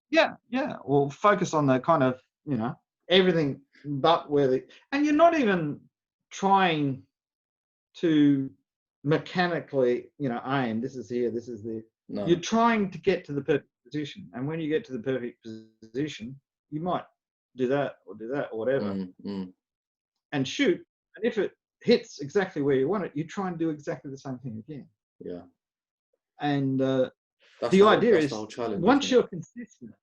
Yeah. Or focus on the kind of, you know, everything but and you're not even trying to mechanically, you know, aim, this is here, this is there. No. You're trying to get to the perfect position. And when you get to the perfect position, you might do that or whatever, and shoot. And if it hits exactly where you want it, you try and do exactly the same thing again. Yeah. And the idea is, once you're consistent,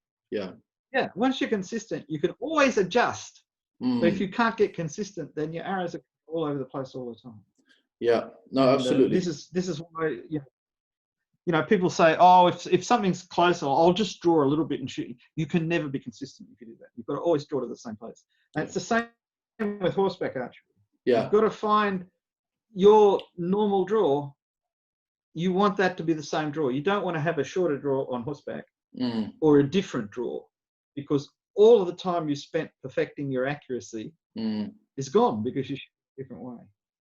once you're consistent, you can always adjust. But if you can't get consistent, then your arrows are all over the place all the time. Yeah. No, absolutely. This is why, you know, people say, "Oh, if something's close, I'll just draw a little bit and shoot." You can never be consistent if you do that. You've got to always draw to the same place. And it's the same with horseback archery. Yeah. You've got to find your normal draw. You want that to be the same draw. You don't want to have a shorter draw on horseback or a different draw, because all of the time you spent perfecting your accuracy is gone because you shoot a different way.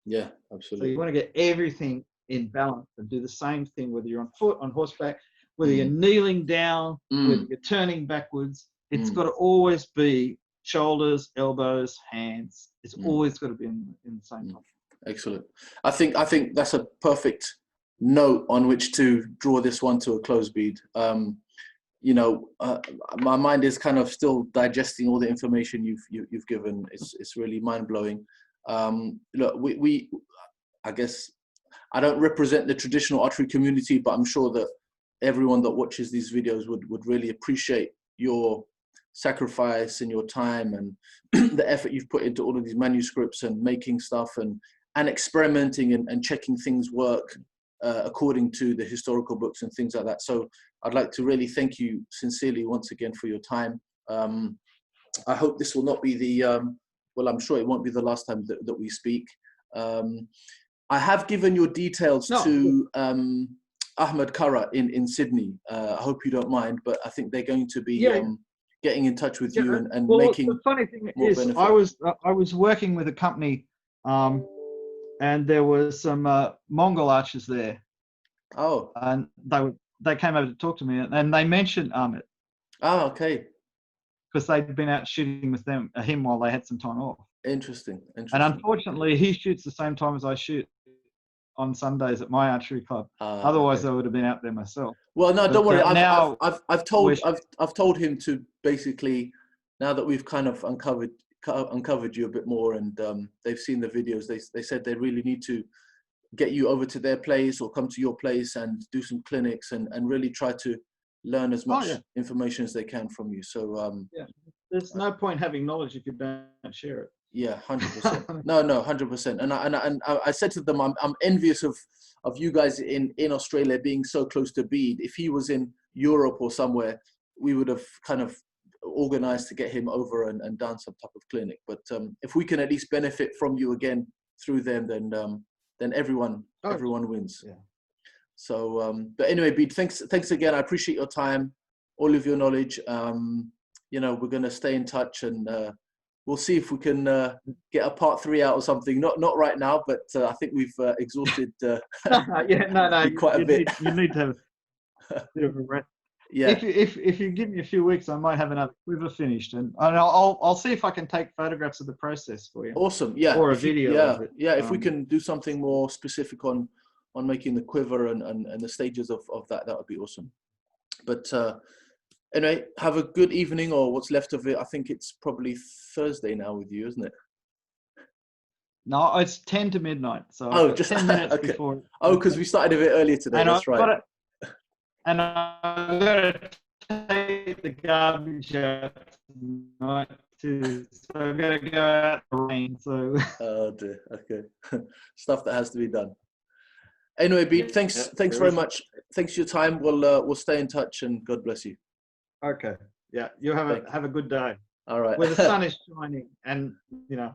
Yeah, So absolutely. you want to get everything in balance and do the same thing, whether you're on foot, on horseback, whether you're kneeling down, whether you're turning backwards. It's got to always be shoulders, elbows, hands. It's always got to be in the same time. Excellent. I think that's a perfect note on which to draw this one to a close, Bede. You know, my mind is kind of still digesting all the information you've given. It's really mind blowing. Look, I guess I don't represent the traditional archery community, but I'm sure that everyone that watches these videos would really appreciate your sacrifice and your time and the effort you've put into all of these manuscripts and making stuff and experimenting and checking things work according to the historical books and things like that. So I'd like to really thank you sincerely once again for your time. I hope this will not be the, well, I'm sure it won't be the last time that we speak. I have given your details to Ahmed Kara in Sydney. I hope you don't mind, but I think they're going to be getting in touch with you and making the funny thing more is, benefit. I was working with a company, and there was some Mongol archers there. Oh. And they came over to talk to me, and they mentioned Ahmed. Oh, okay. Because they'd been out shooting with him while they had some time off. Interesting. And unfortunately, he shoots the same time as I shoot on Sundays at my archery club. Otherwise, I would have been out there myself. Well, no, don't worry. I've told him to basically, now that we've kind of uncovered you a bit more, and they've seen the videos, they said they really need to get you over to their place or come to your place and do some clinics and really try to learn as much information as they can from you. So there's no point having knowledge if you don't share it. Yeah, 100%. No, 100%. And I said to them, I'm envious of you guys in Australia being so close to Bede. If he was in Europe or somewhere, we would have kind of organized to get him over and done some type of clinic. But if we can at least benefit from you again through them, then everyone wins. Yeah. So, but anyway, Bede, thanks again. I appreciate your time, all of your knowledge. You know, we're going to stay in touch, and we'll see if we can get a part 3 out or something. Not right now, but I think we've exhausted quite a bit. You need to have a bit of a rest. Yeah. If you give me a few weeks, I might have another quiver finished, and I'll see if I can take photographs of the process for you. Awesome. Yeah. Or a video of it. Yeah. If we can do something more specific on making the quiver and the stages of that would be awesome. But anyway, have a good evening, or what's left of it. I think it's probably Thursday now with you, isn't it? No, it's 10 to midnight. So just 10 minutes before. Oh, because we started a bit earlier today. That's right. And I've got to take the garbage out tonight too. So I've got to go out in the rain. So. Oh dear. Okay. Stuff that has to be done. Anyway, Bede, thanks very much. Thanks for your time. We'll stay in touch, and God bless you. Okay. Yeah. You have a good day. All right. Where the sun is shining, and you know.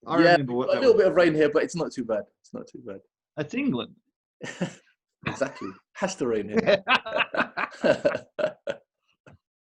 I remember what a little bit of rain here, but it's not too bad. It's not too bad. It's England. Exactly. Has to rain here.